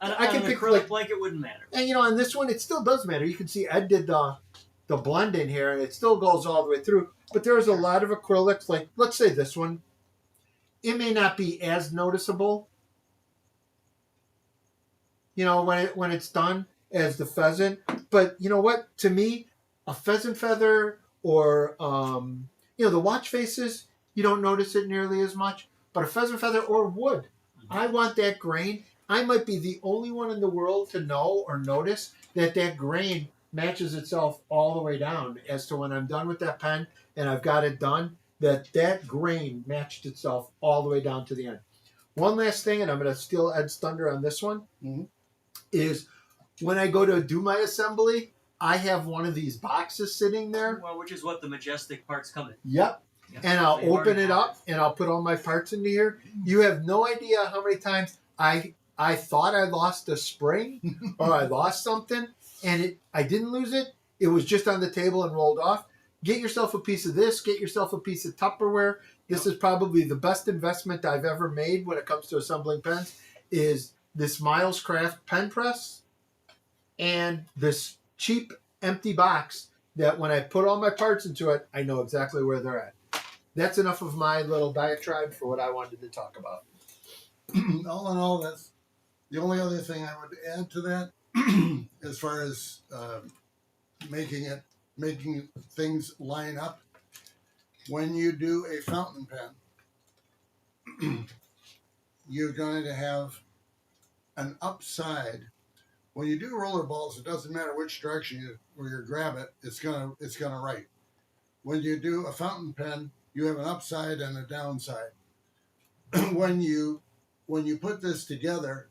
I can on an pick, acrylic like- blanket wouldn't matter. and on this one, it still does matter. You can see Ed did the blend in here, and it still goes all the way through. But there's a lot of acrylics, like let's say this one. It may not be as noticeable, when it's done as the pheasant. But you know what? To me, a pheasant feather or the watch faces, you don't notice it nearly as much. But a pheasant feather or wood, I want that grain. I might be the only one in the world to know or notice that grain matches itself all the way down as to when I'm done with that pen and I've got it done, that grain matched itself all the way down to the end. One last thing, and I'm going to steal Ed's thunder on this one, is when I go to do my assembly, I have one of these boxes sitting there. Well, which is what the Majestic parts come in. Yep. Yeah. And I'll So you open already it have up and I'll put all my parts into here. You have no idea how many times I thought I lost a spring or I lost something, and I didn't lose it. It was just on the table and rolled off. Get yourself a piece of this. Get yourself a piece of Tupperware. This is probably the best investment I've ever made when it comes to assembling pens, is this Miles Craft pen press and this cheap empty box that when I put all my parts into it, I know exactly where they're at. That's enough of my little diatribe for what I wanted to talk about. All in all, that's the only other thing I would add to that, as far as making things line up. When you do a fountain pen, you're going to have an upside. When you do rollerballs, it doesn't matter which direction where you grab it, it's gonna write. When you do a fountain pen, you have an upside and a downside. When you put this together,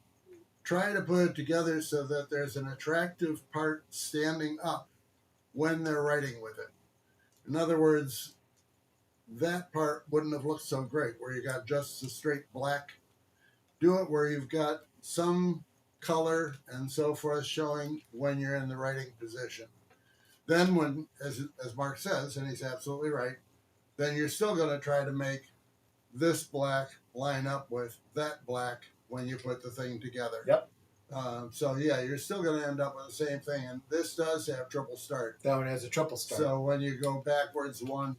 try to put it together so that there's an attractive part standing up when they're writing with it. In other words, that part wouldn't have looked so great where you got just a straight black. Do it where you've got some color and so forth showing when you're in the writing position. Then when, as Mark says, and he's absolutely right, then you're still going to try to make this black line up with that black when you put the thing together. Yep. So yeah, you're still going to end up with the same thing, and this does have triple start. That one has a triple start. So when you go backwards one,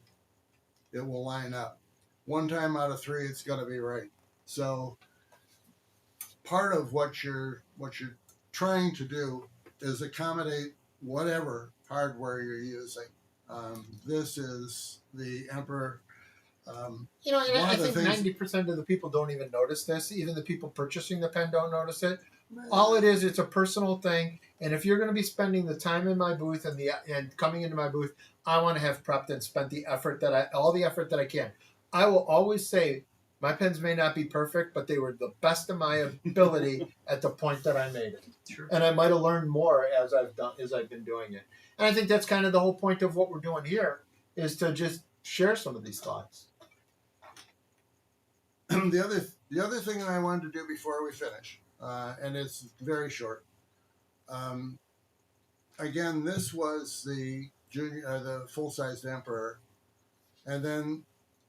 it will line up. One time out of three, it's going to be right. So part of what you're trying to do is accommodate whatever hardware you're using. This is the Emperor. You know, and One I of the think things- 90% of the people don't even notice this. Even the people purchasing the pen don't notice it. All it is, it's a personal thing. And if you're going to be spending the time in my booth and coming into my booth, I want to have prepped and spent all the effort that I can. I will always say my pens may not be perfect, but they were the best of my ability at the point that I made it. Sure. And I might have learned more as I've been doing it. And I think that's kind of the whole point of what we're doing here, is to just share some of these thoughts. The other thing that I wanted to do before we finish, and it's very short. Again, this was the the full-sized Emperor, and then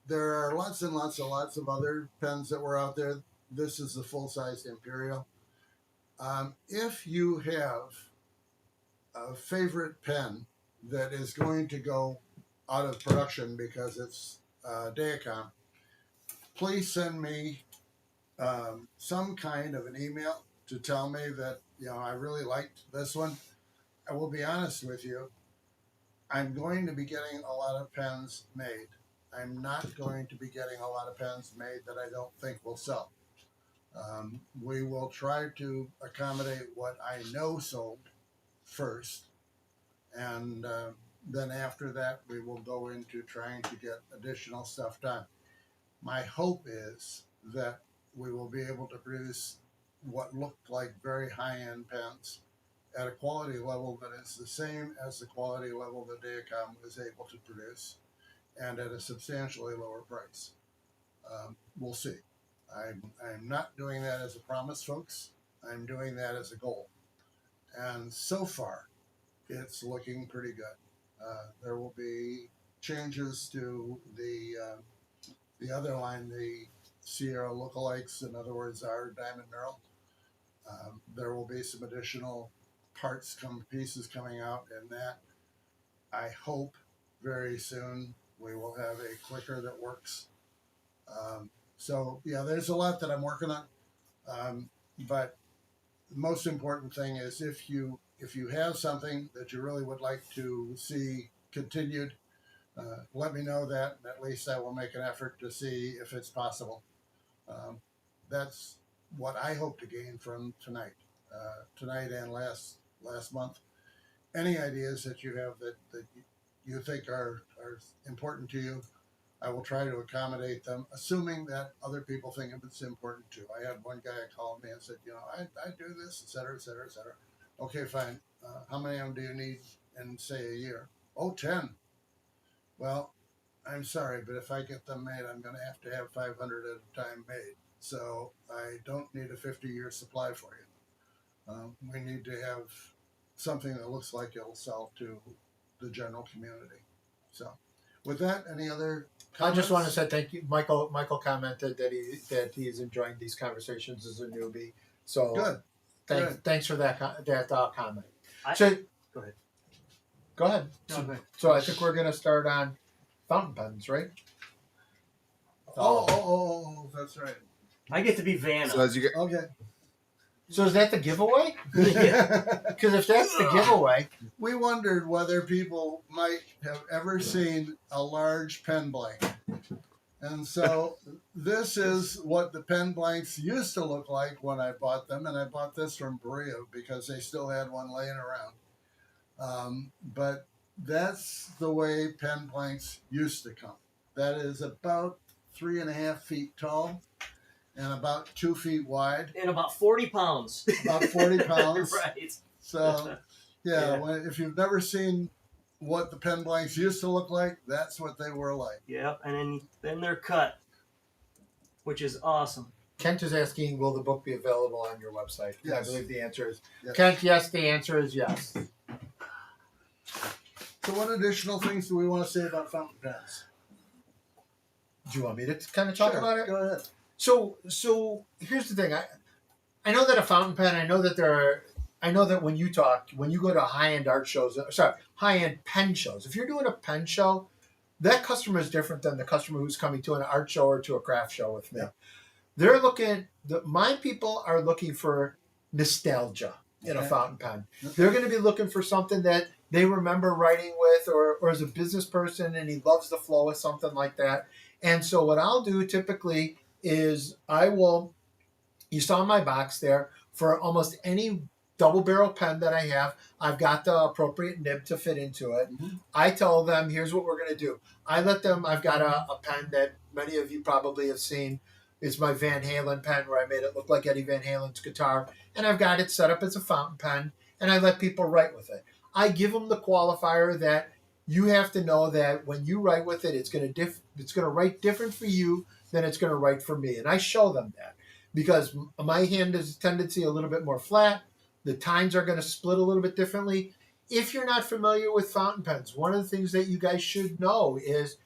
there are lots and lots of other pens that were out there. This is the full-sized Imperial. If you have a favorite pen that is going to go out of production because it's Dayacom, please send me some kind of an email to tell me that, I really liked this one. I will be honest with you. I'm going to be getting a lot of pens made. I'm not going to be getting a lot of pens made that I don't think will sell. We will try to accommodate what I know sold first, and then after that we will go into trying to get additional stuff done. My hope is that we will be able to produce what looked like very high-end pens at a quality level that is the same as the quality level that Dayacom was able to produce, and at a substantially lower price. We'll see. I'm not doing that as a promise, folks. I'm doing that as a goal. And so far, it's looking pretty good. There will be changes to the other line, the Sierra lookalikes, in other words, our Diamond Merrill. There will be some additional pieces coming out in that. I hope very soon we will have a clicker that works. So yeah, there's a lot that I'm working on. But the most important thing is if you have something that you really would like to see continued, let me know that, and at least I will make an effort to see if it's possible. That's what I hope to gain from tonight and last month. Any ideas that you have that you think are important to you, I will try to accommodate them, assuming that other people think it's important too. I had one guy call me and said, I do this, et cetera, et cetera, et cetera. Okay, fine. How many of them do you need in, say, a year? Oh, 10. Well, I'm sorry, but if I get them made, I'm going to have 500 at a time made. So I don't need a 50-year supply for you. We need to have something that looks like it'll sell to the general community. So with that, any other comments? I just want to say thank you. Michael commented that he's enjoying these conversations as a newbie. So Good. Thanks for that comment. Go ahead. Go ahead. No, go ahead. So I think we're going to start on fountain pens, right? Oh, that's right. I get to be Vanna. So as you get, Okay. So is that the giveaway? Yeah. Because if that's the giveaway, We wondered whether people might have ever seen a large pen blank. And so this is what the pen blanks used to look like when I bought them. And I bought this from Berea because they still had one laying around. But that's the way pen blanks used to come. That is about 3.5 feet tall. and about 2 feet wide, And about 40 pounds. about 40 pounds. Right. So, yeah, Yeah. if you've never seen what the pen blanks used to look like, that's what they were like. Yep. And then they're cut, which is awesome. Kent is asking, will the book be available on your website? And I Yes. believe the answer is Yes. Kent. Yes, the answer is yes. So, what additional things do we want to say about fountain pens? Do you want me to kind of talk Sure, about it? Go ahead. So here's the thing. I know that a fountain pen. I know that when you go to high-end art shows, high-end pen shows. If you're doing a pen show, that customer is different than the customer who's coming to an art show or to a craft show with me. Yeah. They're my people are looking for nostalgia in a Okay. fountain pen. Okay. They're going to be looking for something that they remember writing with, or as a business person and he loves the flow of something like that. And so what I'll do typically is you saw my box there, for almost any double barrel pen that I have, I've got the appropriate nib to fit into it. Mhm. I tell them, here's what we're going to do. I've got a pen that many of you probably have seen. It's my Van Halen pen where I made it look like Eddie Van Halen's guitar. And I've got it set up as a fountain pen, and I let people write with it. I give them the qualifier that you have to know that when you write with it, it's going to write different for you than it's going to write for me. And I show them that because my hand has a tendency a little bit more flat. The tines are going to split a little bit differently. If you're not familiar with fountain pens, one of the things that you guys should know is,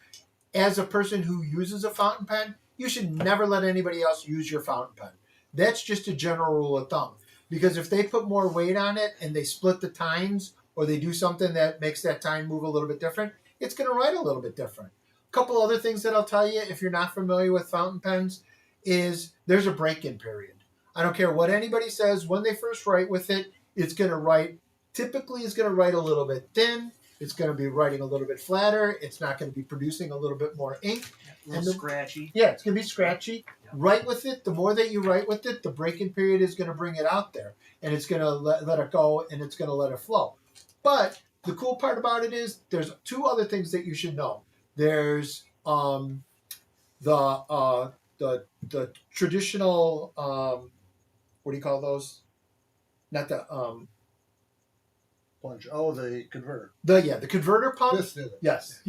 as a person who uses a fountain pen, you should never let anybody else use your fountain pen. That's just a general rule of thumb. Because if they put more weight on it and they split the tines, or they do something that makes that tine move a little bit different, it's going to write a little bit different. A couple other things that I'll tell you if you're not familiar with fountain pens is there's a break-in period. I don't care what anybody says, when they first write with it, it's going to write a little bit thin. It's going to be writing a little bit flatter. It's not going to be producing a little bit more ink. A little scratchy. Yeah, it's going to be scratchy. Yeah. Write with it. The more that you write with it, the break-in period is going to bring it out there. And it's going to let it go, and it's going to let it flow. But the cool part about it is there's two other things that you should know. There's the traditional what do you call those? Not the Punch. Oh, the converter. the converter pump. This did it. Yes.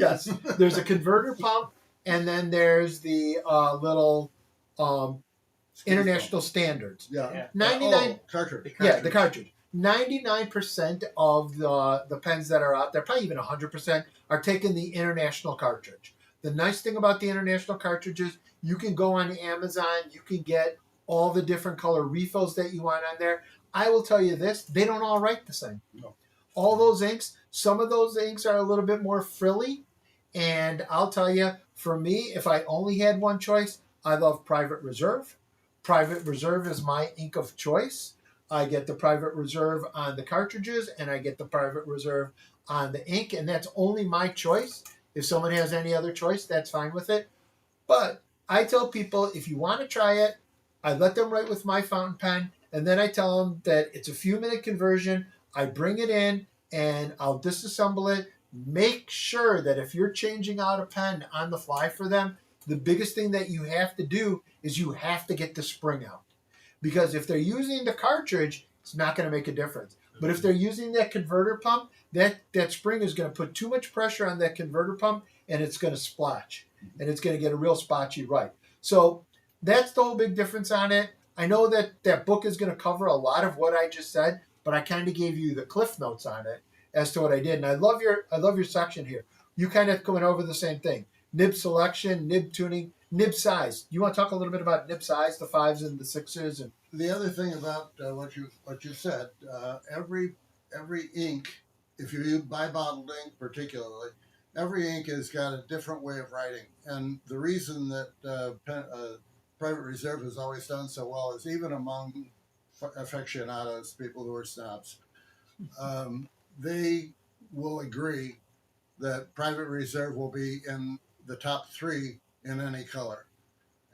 There's a converter pump, and then there's the little international standards. Yeah. Yeah. 99. Cartridge. Yeah, the cartridge. 99% of the pens that are out there, probably even 100%, are taking the international cartridge. The nice thing about the international cartridges, you can go on Amazon, you can get all the different color refills that you want on there. I will tell you this, they don't all write the same. No. All those inks, some of those inks are a little bit more frilly, and I'll tell you, for me, if I only had one choice, I love Private Reserve. Private Reserve is my ink of choice. I get the Private Reserve on the cartridges, and I get the Private Reserve on the ink, and that's only my choice. If someone has any other choice, that's fine with it. But I tell people, if you want to try it, I let them write with my fountain pen, and then I tell them that it's a few-minute conversion. I bring it in, and I'll disassemble it. Make sure that if you're changing out a pen on the fly for them, the biggest thing that you have to do is you have to get the spring out. Because if they're using the cartridge, it's not going to make a difference. But if they're using that converter pump, that spring is going to put too much pressure on that converter pump, and it's going to splotch. And it's going to get a real spotchy write. So that's the whole big difference on it. I know that book is going to cover a lot of what I just said, but I kind of gave you the cliff notes on it as to what I did. And I love your section here. You kind of went over the same thing. Nib selection, nib tuning, nib size. You want to talk a little bit about nib size, the 5s and the 6s? And The other thing about what you said, every ink, if you buy bottled ink particularly, every ink has got a different way of writing. And the reason that Private Reserve has always done so well is even among aficionados, people who are snobs, they will agree that Private Reserve will be in the top 3 in any color.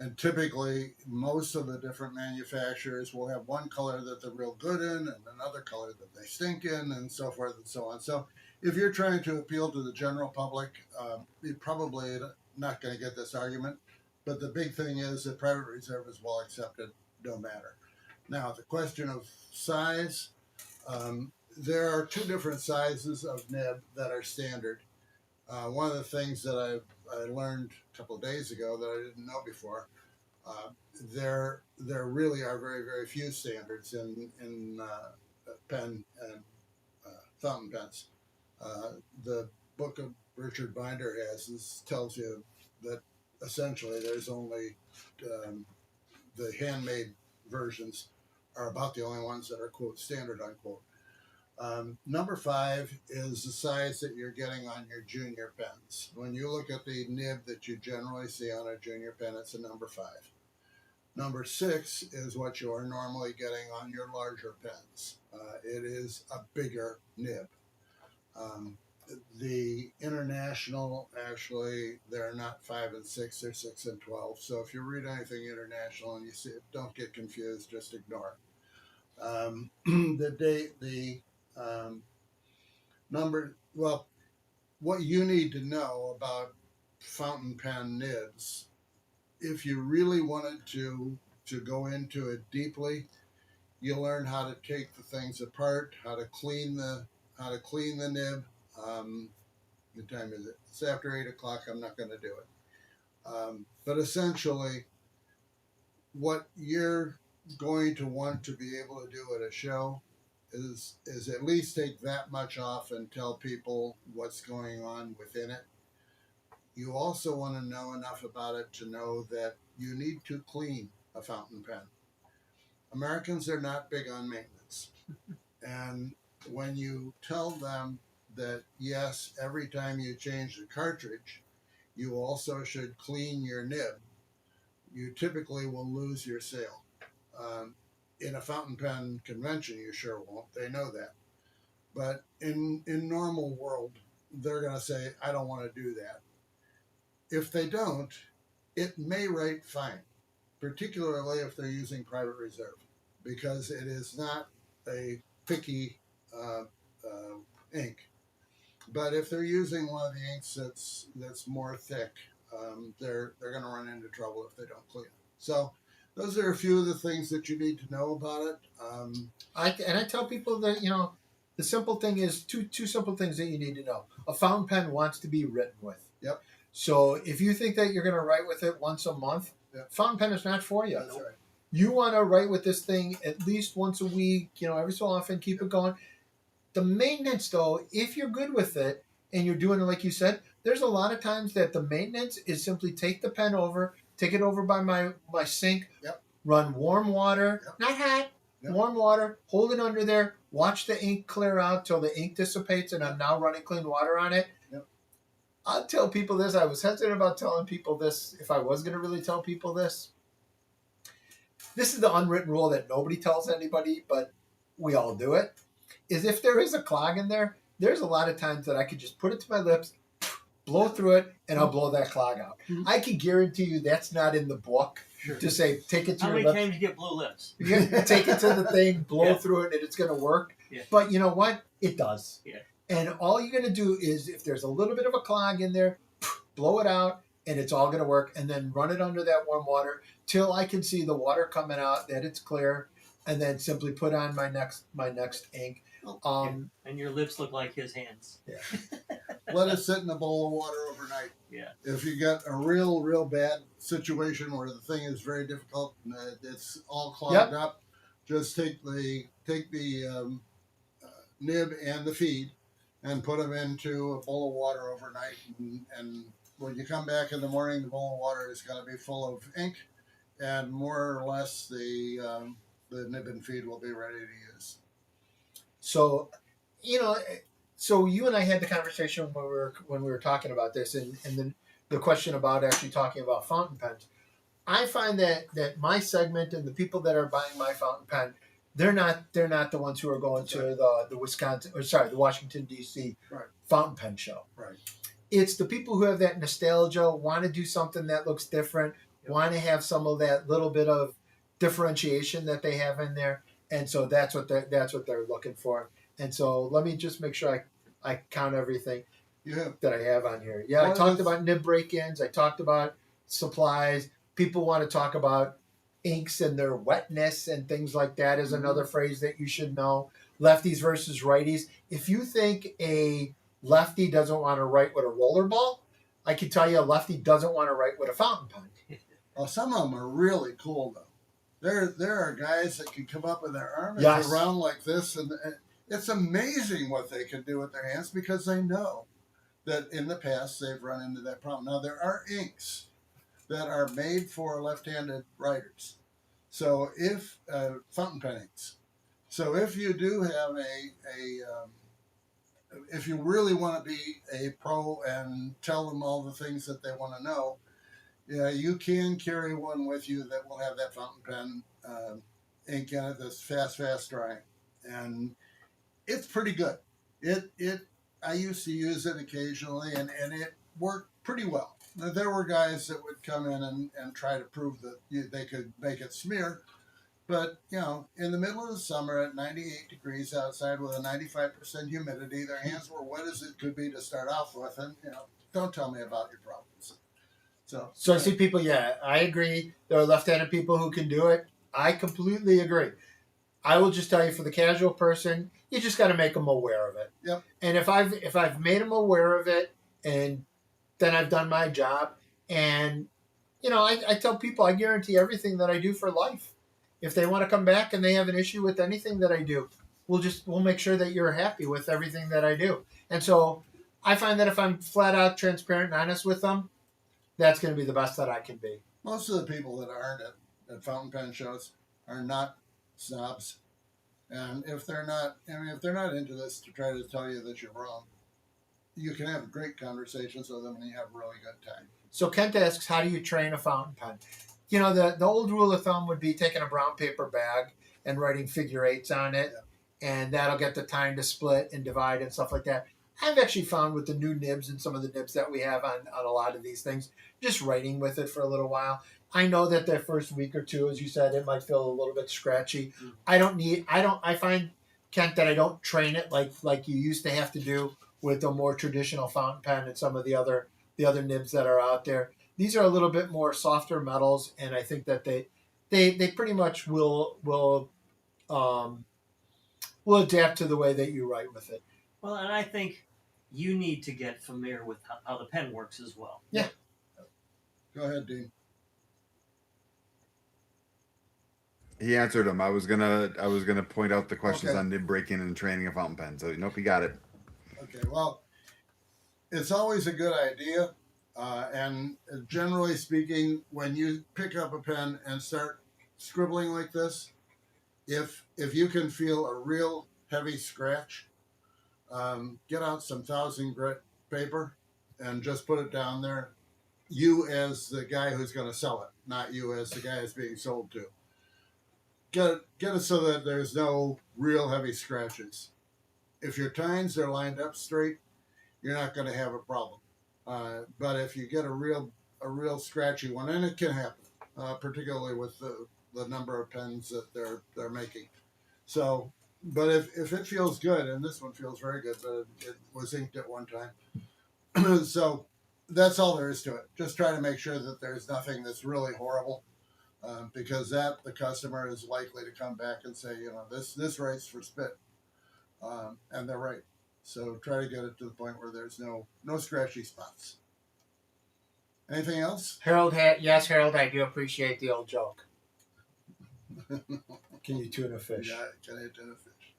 And typically, most of the different manufacturers will have one color that they're real good in and another color that they stink in, and so forth and so on. So if you're trying to appeal to the general public, you're probably not going to get this argument. but the big thing is that private reserve is well accepted, no matter. Now, the question of size, there are two different sizes of nib that are standard. One of the things that I learned a couple of days ago that I didn't know before, there really are very, very few standards in pen and fountain pens. The book of Richard Binder tells you that essentially there's only the handmade versions are about the only ones that are quote standard unquote. Number 5 is the size that you're getting on your junior pens. When you look at the nib that you generally see on a junior pen, it's a number 5. Number 6 is what you are normally getting on your larger pens. It is a bigger nib. The international, actually, they're not 5 and 6, they're 6 and 12. So if you read anything international and you see it, don't get confused, just ignore it. What you need to know about fountain pen nibs, if you really wanted to go into it deeply, you learn how to take the things apart, how to clean the nib. What time is it? It's after 8 o'clock. I'm not going to do it. But essentially, what you're going to want to be able to do at a show is at least take that much off and tell people what's going on within it. You also want to know enough about it to know that you need to clean a fountain pen. Americans are not big on maintenance. And when you tell them that, yes, every time you change the cartridge, you also should clean your nib, you typically will lose your sale. In a fountain pen convention, you sure won't. They know that. But in normal world, they're going to say, I don't want to do that. If they don't, it may rate fine, particularly if they're using private reserve, because it is not a picky ink. But if they're using one of the inks that's more thick, they're going to run into trouble if they don't clean it. So those are a few of the things that you need to know about it. I tell people that, the simple thing is two simple things that you need to know. A fountain pen wants to be written with. Yep. So if you think that you're going to write with it once a month, Yep. fountain pen is not for you. That's right. You want to write with this thing at least once a week, every so often, keep it going. The maintenance, though, if you're good with it and you're doing it like you said, there's a lot of times that the maintenance is simply take the pen over, take it over by my sink, Yep. run warm water, Yep. not hot, Yep. warm water, hold it under there, watch the ink clear out till the ink dissipates, and I'm now running clean water on it. Yep. I'll tell people this. I was hesitant about telling people this if I was going to really tell people this. This is the unwritten rule that nobody tells anybody, but we all do it, is if there is a clog in there, there's a lot of times that I could just put it to my lips, blow through it, and I'll blow that clog out. Mhm. I can guarantee you that's not in the book Sure. to say, take it to How your many lips. times you get blue lips? Yeah, take it to the thing, blow Yeah. through it, and it's going to work. Yeah. But you know what? It does. Yeah. And all you're going to do is, if there's a little bit of a clog in there, blow it out, and it's all going to work. And then run it under that warm water till I can see the water coming out, that it's clear, and then simply put on my next ink. And your lips look like his hands. Let it sit in a bowl of water overnight. Yeah. If you get a real bad situation where the thing is very difficult and it's all clogged up, just take the nib and the feed and put them into a bowl of water overnight. And when you come back in the morning, the bowl of water is going to be full of ink, and more or less the nib and feed will be ready to use. So, so you and I had the conversation when we were talking about this, and then the question about actually talking about fountain pens. I find that my segment and the people that are buying my fountain pen, they're not the ones who are going to the Washington D.C. Right. fountain pen show. Right. It's the people who have that nostalgia, want to do something that looks different, want to have some of that little bit of differentiation that they have in there, and so that's what they're looking for. And so let me just make sure I count everything Yeah. that I have on here. Yeah, I Well, talked about nib break-ins. I talked about supplies. People want to talk about inks and their wetness and things like that is another phrase that you should know. Lefties versus righties. If you think a lefty doesn't want to write with a rollerball, I can tell you a lefty doesn't want to write with a fountain pen. Well, some of them are really cool though. There are guys that can come up with their arms Yes. around like this, and it's amazing what they can do with their hands because they know that in the past they've run into that problem. Now there are inks that are made for left-handed writers, so if fountain pen inks. So if you do have if you really want to be a pro and tell them all the things that they want to know, yeah, you can carry one with you that will have that fountain pen ink in it that's fast drying, and it's pretty good. I used to use it occasionally, and it worked pretty well. Now, there were guys that would come in and try to prove that they could make it smear, but in the middle of the summer at 98 degrees outside with a 95% humidity, their hands were wet as it could be to start off with, and don't tell me about your problems. So I see people, yeah, I agree. There are left-handed people who can do it. I completely agree. I will just tell you, for the casual person, you just got to make them aware of it. Yep. And if I've made them aware of it, and then I've done my job, and I tell people, I guarantee everything that I do for life. If they want to come back and they have an issue with anything that I do, we'll make sure that you're happy with everything that I do. And so I find that if I'm flat out transparent and honest with them, that's going to be the best that I can be. most of the people that aren't at fountain pen shows are not snobs. And if they're not into this to try to tell you that you're wrong, you can have great conversations with them and you have a really good time. So Kent asks, how do you train a fountain pen? The old rule of thumb would be taking a brown paper bag and writing figure eights on it, and that'll get the time to split and divide and stuff like that. I've actually found with the new nibs and some of the nibs that we have on a lot of these things, just writing with it for a little while. I know that the first week or two, as you said, it might feel a little bit scratchy. I find, Kent, that I don't train it like you used to have to do with a more traditional fountain pen and some of the other nibs that are out there. These are a little bit more softer metals, and I think that they pretty much will adapt to the way that you write with it. Well, and I think you need to get familiar with how the pen works as well. Yeah. Go ahead, Dean. He answered them. I was gonna point out the questions Okay. on nib breaking and training a fountain pen. So nope, he got it. Okay, well, it's always a good idea. And generally speaking, when you pick up a pen and start scribbling like this, if you can feel a real heavy scratch, get out some 1000 grit paper and just put it down there. You as the guy who's going to sell it, not you as the guy it's being sold to. Get it so that there's no real heavy scratches. If your tines are lined up straight, you're not going to have a problem. But if you get a real scratchy one, and it can happen, particularly with the number of pens that they're making. So, but if it feels good, and this one feels very good, but it was inked at one time. So that's all there is to it. Just try to make sure that there's nothing that's really horrible, because the customer is likely to come back and say, this writes for spit, and they're right. So try to get it to the point where there's no scratchy spots. Anything else? Harold, Harold, I do appreciate the old joke. Can you tune a fish? Yeah, can I tune a fish?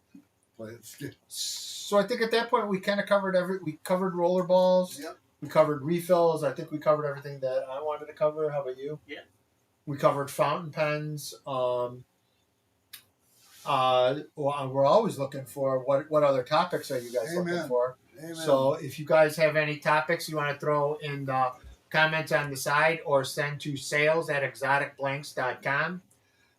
Play it skip. So I think at that point we kind of covered we covered roller balls. Yep. We covered refills. I think we covered everything that I wanted to cover. How about you? Yeah. We covered fountain pens. We're always looking for what other topics are you guys looking Amen. for? Amen. So if you guys have any topics you want to throw in the comments on the side or send to sales@exoticblanks.com.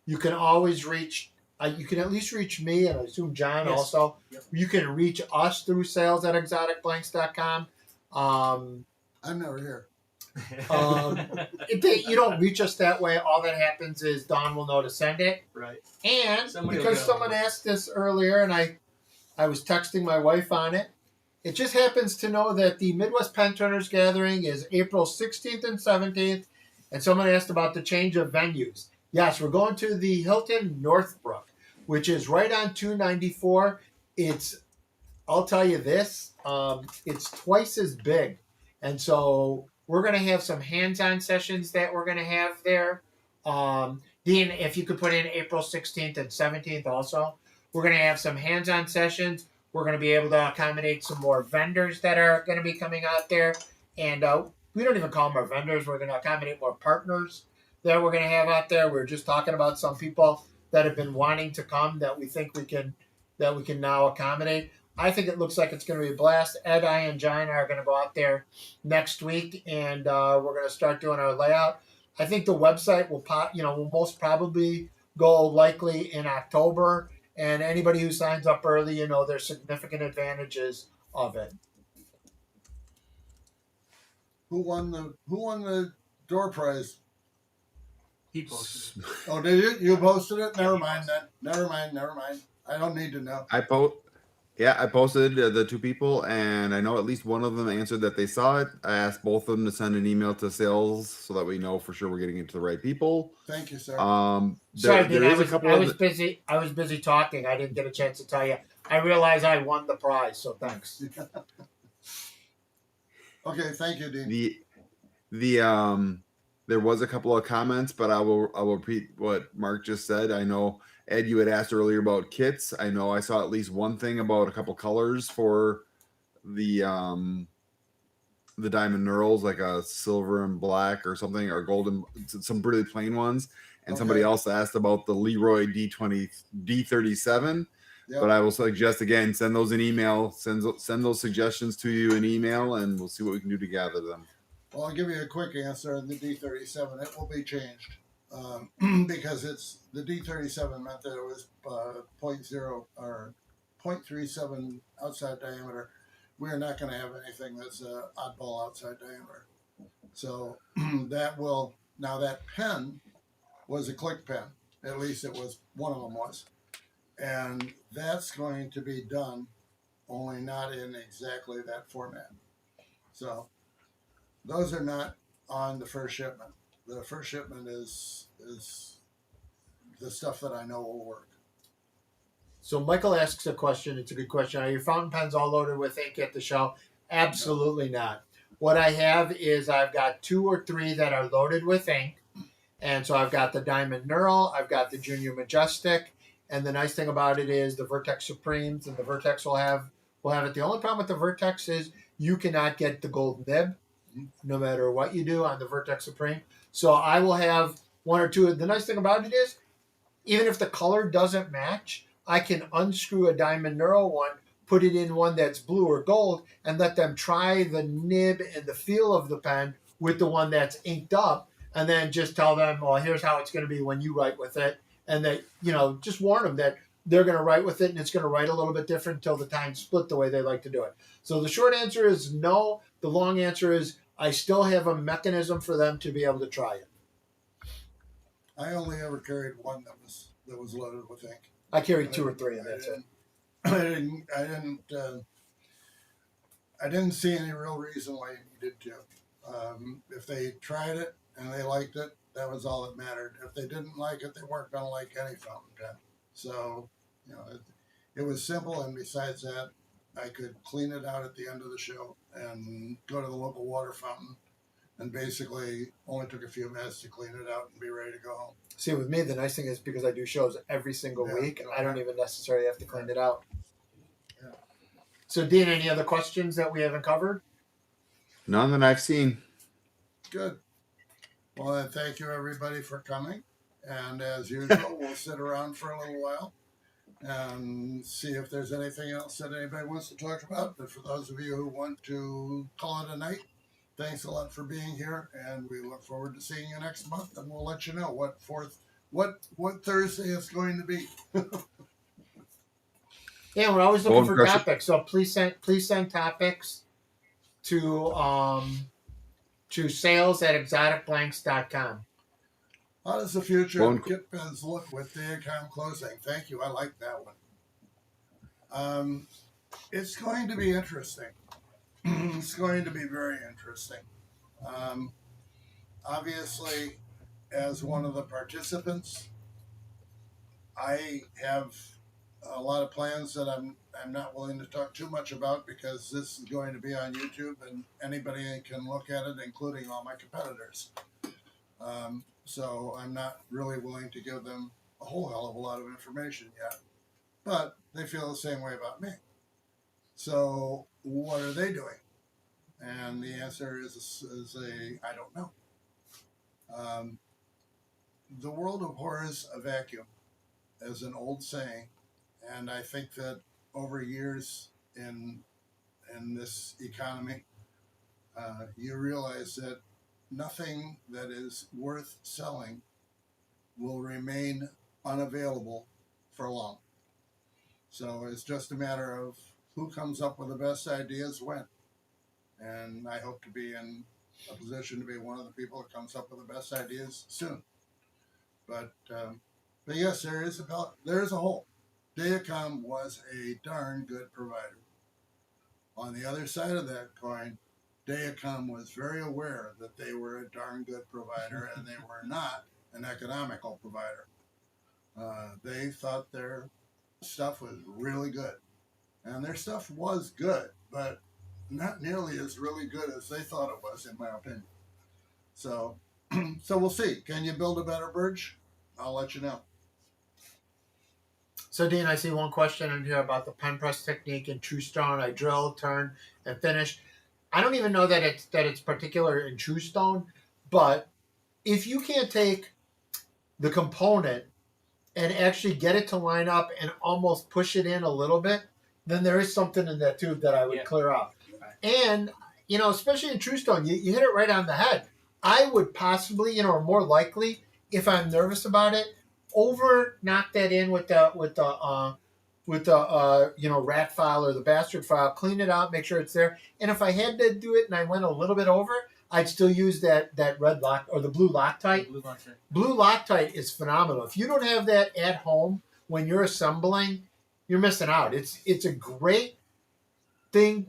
You can always reach, you can at least reach me, and I assume John Yes. also. Yep. You can reach us through sales@exoticblanks.com. I'm never here. You don't reach us that way. All that happens is Dawn will know to send it. Right. And Somebody will because go. someone asked this earlier, and I was texting my wife on it, it just happens to know that the Midwest Pen Turners Gathering is April 16th and 17th And someone asked about the change of venues. Yes, we're going to the Hilton Northbrook, which is right on 294. I'll tell you this, it's twice as big. And so we're going to have some hands-on sessions that we're going to have there. Dean, if you could put in April 16th and 17th also, we're going to have some hands-on sessions. We're going to be able to accommodate some more vendors that are going to be coming out there. And we don't even call them our vendors. We're going to accommodate more partners that we're going to have out there. We're just talking about some people that have been wanting to come that we think we can now accommodate. I think it looks like it's going to be a blast. Ed, I, and John are going to go out there next week, and we're going to start doing our layout. I think the website will most probably go likely in October, and anybody who signs up early, there's significant advantages of it. Who won the door prize? He posted it. Oh, did you? You posted it? Never mind then. Never mind. I don't need to know. I posted the two people, and I know at least one of them answered that they saw it. I asked both of them to send an email to sales so that we know for sure we're getting it to the right people. Thank you, sir. Sorry, Dean, I was busy. I was busy talking. I didn't get a chance to tell you. I realized I won the prize, so thanks. Okay, thank you, Dean. There was a couple of comments, but I will repeat what Mark just said. I know Ed, you had asked earlier about kits. I know I saw at least one thing about a couple colors for the diamond knurls, like a silver and black or something, or golden, some really plain ones. And somebody else asked about the Leroy D37. Yep. But I will suggest again, send those an email. Send those suggestions to you in email, and we'll see what we can do to gather them. Well, I'll give you a quick answer on the D37. It will be changed because it's the D37 meant that it was 0.0 or 0.37 outside diameter. We are not going to have anything that's oddball outside diameter. So that will, now that pen was a click pen. At least it was, one of them was. And that's going to be done, only not in exactly that format. So those are not on the first shipment. The first shipment is the stuff that I know will work. So Michael asks a question. It's a good question. Are your fountain pens all loaded with ink at the shelf? Absolutely not. What I have is I've got 2 or 3 that are loaded with ink. And so I've got the Diamond Knurl, I've got the Junior Majestic, and the nice thing about it is the Vertex Supremes and the Vertex will have it. The only problem with the Vertex is you cannot get the gold nib no matter what you do on the Vertex Supreme. So I will have 1 or 2. The nice thing about it is, even if the color doesn't match, I can unscrew a Diamond Knurl one, put it in one that's blue or gold, and let them try the nib and the feel of the pen with the one that's inked up, and then just tell them, well, here's how it's going to be when you write with it. And that, just warn them that they're going to write with it and it's going to write a little bit different until the time's split the way they like to do it. So the short answer is no. The long answer is I still have a mechanism for them to be able to try it. I only ever carried one that was loaded with ink. I carried 2 or 3, and that's it. I didn't see any real reason why you needed to. If they tried it and they liked it, that was all that mattered. If they didn't like it, they weren't going to like any fountain pen. So, it was simple. And besides that, I could clean it out at the end of the show and go to the local water fountain, and basically only took a few minutes to clean it out and be ready to go home. See, with me, the nice thing is because I do shows every single week, I don't even necessarily have to clean it out. Yeah. So, Dean, any other questions that we haven't covered? None that I've seen. Good. Well, then thank you, everybody, for coming. And as usual, we'll sit around for a little while and see if there's anything else that anybody wants to talk about. But for those of you who want to call it a night, thanks a lot for being here, and we look forward to seeing you next month. And we'll let you know what Thursday is going to be. Yeah, we're always looking for topics. So please send topics to sales@exoticblanks.com. How does the future of kit pens look with the account closing? Thank you. I like that one. It's going to be interesting. It's going to be very interesting. obviously, as one of the participants, I have a lot of plans that I'm not willing to talk too much about because this is going to be on YouTube and anybody can look at it, including all my competitors. So I'm not really willing to give them a whole hell of a lot of information yet, but they feel the same way about me. So what are they doing? And the answer is I don't know. The world of horror is a vacuum, as an old saying, and I think that over years in this economy, you realize that nothing that is worth selling will remain unavailable for long. So it's just a matter of who comes up with the best ideas when. And I hope to be in a position to be one of the people that comes up with the best ideas soon. But yes, there is a hole. Dayacom was a darn good provider. On the other side of that coin, Dayacom was very aware that they were a darn good provider and they were not an economical provider. They thought their stuff was really good. And their stuff was good, but not nearly as really good as they thought it was, in my opinion. So, so we'll see. Can you build a better bridge? I'll let you know. So, Dean, I see one question in here about the pen press technique in True Stone. I drill, turn, and finish. I don't even know that it's particular in True Stone, but if you can't take the component and actually get it to line up and almost push it in a little bit, then there is something in that tube that I would clear out. And, especially in True Stone, you hit it right on the head. I would possibly, or more likely, if I'm nervous about it, over knock that in with the rat file or the bastard file, clean it out, make sure it's there. And if I had to do it and I went a little bit over, I'd still use that red lock or the blue Loctite. Blue Loctite is phenomenal. If you don't have that at home when you're assembling, you're missing out. It's a great thing.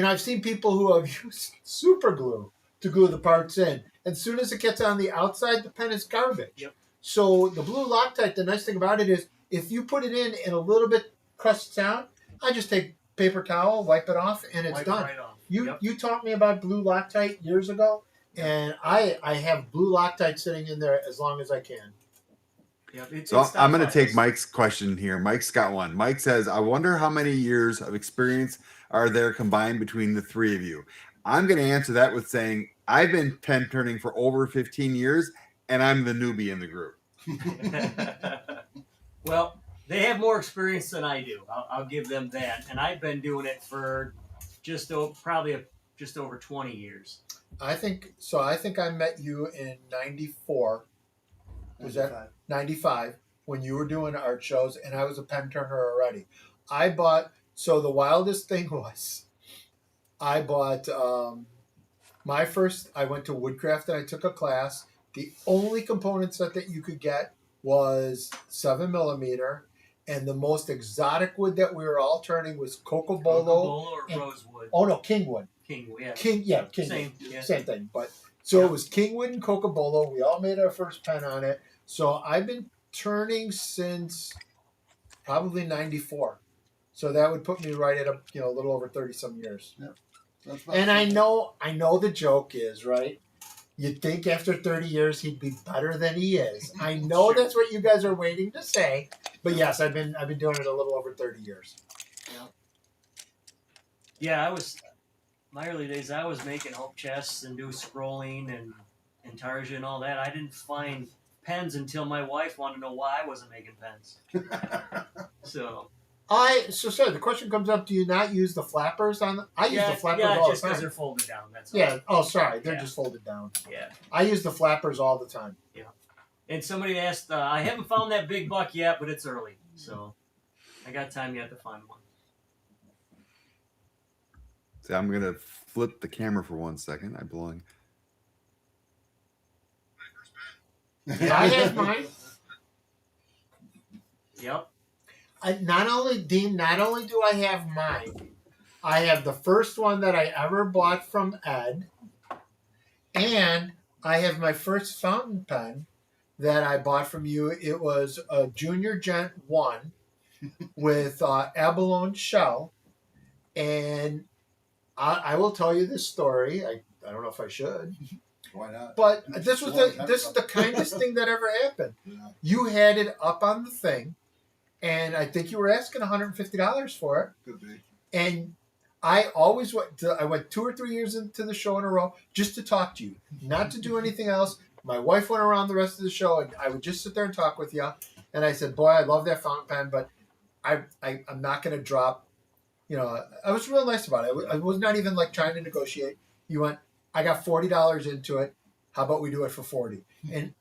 I've seen people who have used super glue to glue the parts in. And as soon as it gets on the outside, the pen is garbage. Yep. So the blue Loctite, the nice thing about it is if you put it in and a little bit crusts out, I just take paper towel, wipe it off, and it's done. Right off. You taught me about blue Loctite years ago, and I have blue Loctite sitting in there as long as I can. Yep. So I'm going to take Mike's question here. Mike's got one. Mike says, I wonder how many years of experience are there combined between the three of you? I'm going to answer that with saying I've been pen turning for over 15 years, and I'm the newbie in the group. Well, they have more experience than I do. I'll give them that. And I've been doing it for just over 20 years. I think so. I think I met you in '94. Was that 95 when you were doing art shows, and I was a pen turner already. So the wildest thing was, I bought my first. I went to Woodcraft and I took a class. The only component set that you could get was 7mm, and the most exotic wood that we were all turning was Cocobolo or rosewood. Oh no, Kingwood. Kingwood. Same thing. But so it was Kingwood and Cocobolo. We all made our first pen on it. So I've been turning since probably '94. So that would put me right at a little over 30 some years. Yep. And I know the joke is, right? You'd think after 30 years he'd be better than he is. I know That's what you guys are waiting to say. But yes, I've been doing it a little over 30 years. Yeah, my early days I was making hope chests and doing scrolling and intarsia and all that. I didn't find pens until my wife wanted to know why I wasn't making pens. So sorry, the question comes up, do you not use the flappers on I use the flappers all the time. just because they're folded down, that's all. Yeah, oh sorry, they're just folded down. Yeah. I use the flappers all the time. Yeah. And somebody asked, I haven't found that big buck yet, but it's early. So I got time yet to find one. So I'm going to flip the camera for 1 second. I belong. Yeah, I have mine. Yep. Not only do I have mine, I have the first one that I ever bought from Ed, and I have my first fountain pen that I bought from you. It was a Junior Gent 1 with abalone shell. And I will tell you this story. I don't know if I should. Why not? But It's this a was long time this is ago. the kindest thing that ever happened. Yeah. You had it up on the thing, and I think you were asking $150 for it. Could be. And I always I went 2 or 3 years into the show in a row just to talk to you, not to do anything else. My wife went around the rest of the show, and I would just sit there and talk with you. And I said, "Boy, I love that fountain pen, but I'm not going to drop." You know, I was real nice about it. I was not even like trying to negotiate. You went, I got $40 into it. How about we do it for 40? And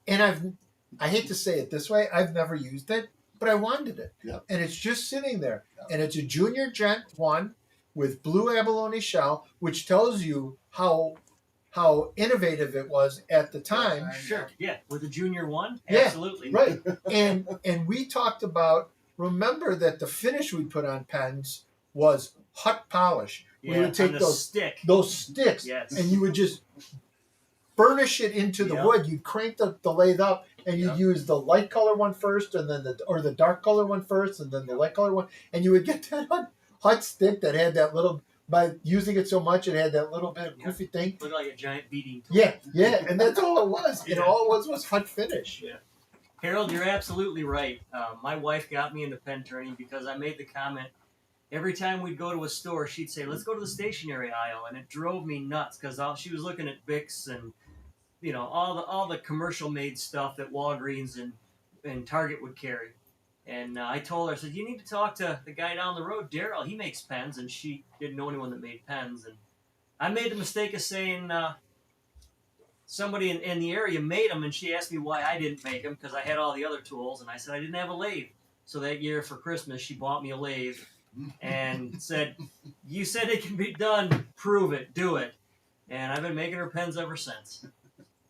I hate to say it this way, I've never used it, but I wanted it. Yep. And it's just sitting there. Yep. And it's a Junior Gent 1 with blue abalone shell, which tells you how innovative it was at the time. Sure. Yeah. With the Junior 1? Yeah, Absolutely. Right. And we talked about, remember that the finish we put on pens was hot polish. Yeah, We would take on the those sticks Yes. and you would just burnish it into the Yep. wood. You'd crank the lathe up and you'd Yep. use the light color one first and then the dark color one first and then the light color one. And you would get that hot stick that had that little, by using it so much, it had that little bit of goofy thing. Looked like a giant beating tool. Yeah. And that's all it was. And Yeah. all it was hot finish. Yeah. Harold, you're absolutely right. My wife got me into pen turning because I made the comment. Every time we'd go to a store, she'd say, "Let's go to the stationery aisle," and it drove me nuts because she was looking at Bics and all the commercial made stuff that Walgreens and Target would carry. And I told her, I said, "You need to talk to the guy down the road, Daryl. He makes pens," and she didn't know anyone that made pens. And I made the mistake of saying somebody in the area made them, and she asked me why I didn't make them because I had all the other tools, and I said I didn't have a lathe. So that year for Christmas, she bought me a lathe. And said, "You said it can be done. Prove it. Do it." And I've been making her pens ever since.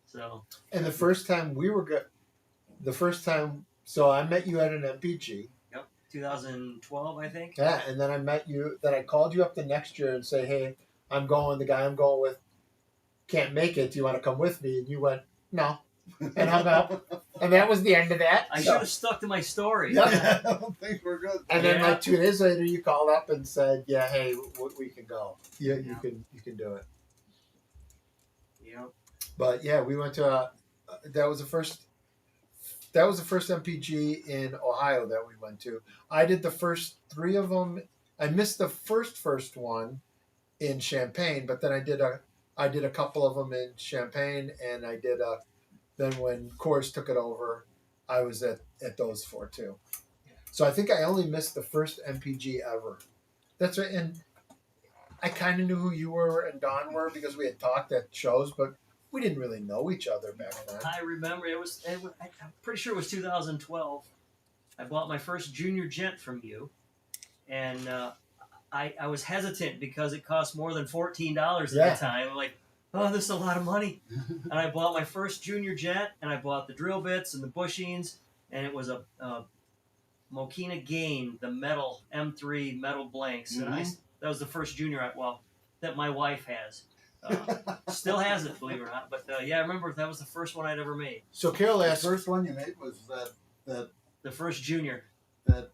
So. And the first time so I met you at an MPG. Yep. 2012, I think. Yeah, and then I called you up the next year and say, "Hey, the guy I'm going with can't make it. Do you want to come with me?" And you went, "No," and hung up. And that was the end of that. I So- should have stuck to my story. Yeah. I don't think we're good. And then Yeah. like 2 days later, you called up and said, "Yeah, hey, we can go. Yeah, you can do it." Yep. But yeah, we went to that was the first MPG in Ohio that we went to. I did the first 3 of them. I missed the first one in Champaign, but then I did a couple of them in Champaign, and I did then when Coors took it over, I was at those 4 too. So I think I only missed the first MPG ever. That's right, and I kind of knew who you were and Don were because we had talked at shows, but we didn't really know each other back then. I remember I'm pretty sure it was 2012. I bought my first Junior Gent from you, and I was hesitant because it cost more than $14 at the time. I'm like, "Oh, this is a lot of money." And I bought my first Junior Gent, and I bought the drill bits and the bushings, and it was a Mokina Gain, the metal M3 metal blanks, and that was the first Junior that my wife has. Still has it, believe it or not. But yeah, I remember that was the first one I'd ever made. So Carol The asked, first one you made was that The first Junior. that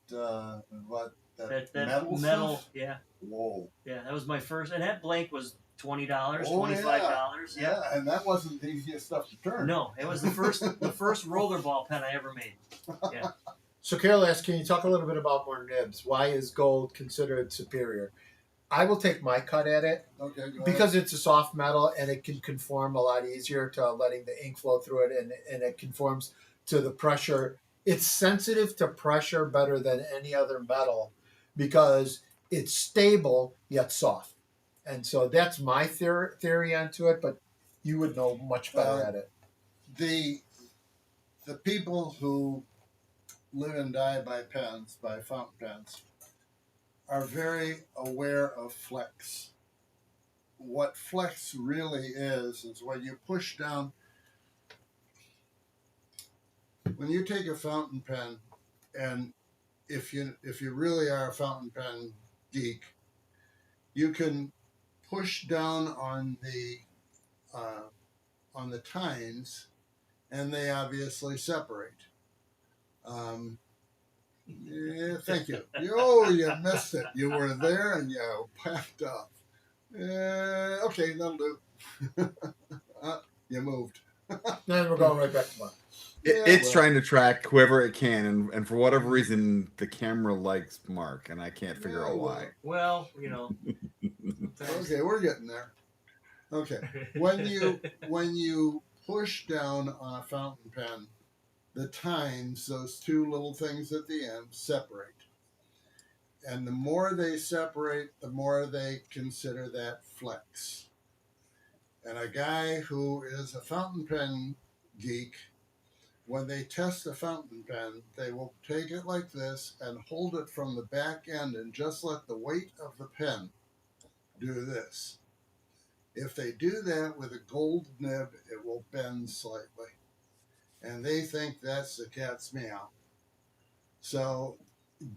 That metal stuff? yeah. Whoa. Yeah, that was my first, and that blank was $20, Oh, $25. Yeah, and that wasn't the easiest stuff to turn. No, it was the first rollerball pen I ever made. Yeah. So Carol asked, "Can you talk a little bit about more nibs? Why is gold considered superior?" I will take my cut at it Okay, go ahead. because it's a soft metal and it can conform a lot easier to letting the ink flow through it, and it conforms to the pressure. It's sensitive to pressure better than any other metal because it's stable yet soft. And so that's my theory onto it, but you would know much better at it. the people who live and die by pens, by fountain pens, are very aware of flex. What flex really is when you push down. When you take a fountain pen, and if you really are a fountain pen geek, you can push down on on the tines, and they obviously separate. Yeah, thank you. You missed it. You were there and you packed up. Okay, that'll do. You moved. Then we're going right back to mine. It's trying to track whoever it can, and for whatever reason, the camera likes Mark, and I can't figure out why. Well, Okay, we're getting there. Okay, when you push down on a fountain pen, the tines, those two little things at the end, separate. And the more they separate, the more they consider that flex. And a guy who is a fountain pen geek, when they test a fountain pen, they will take it like this and hold it from the back end and just let the weight of the pen do this. If they do that with a gold nib, it will bend slightly. And they think that's the cat's meow. So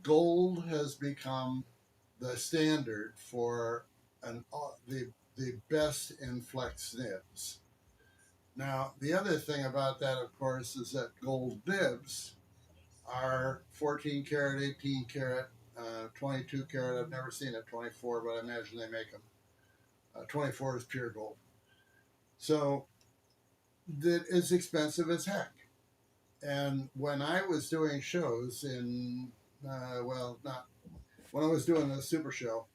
gold has become the standard for the best in flex nibs. Now, the other thing about that, of course, is that gold nibs are 14 karat, 18 karat, 22 karat. I've never seen a 24, but I imagine they make them. 24 is pure gold. So that is expensive as heck. And when I was doing shows when I was doing the Super Show,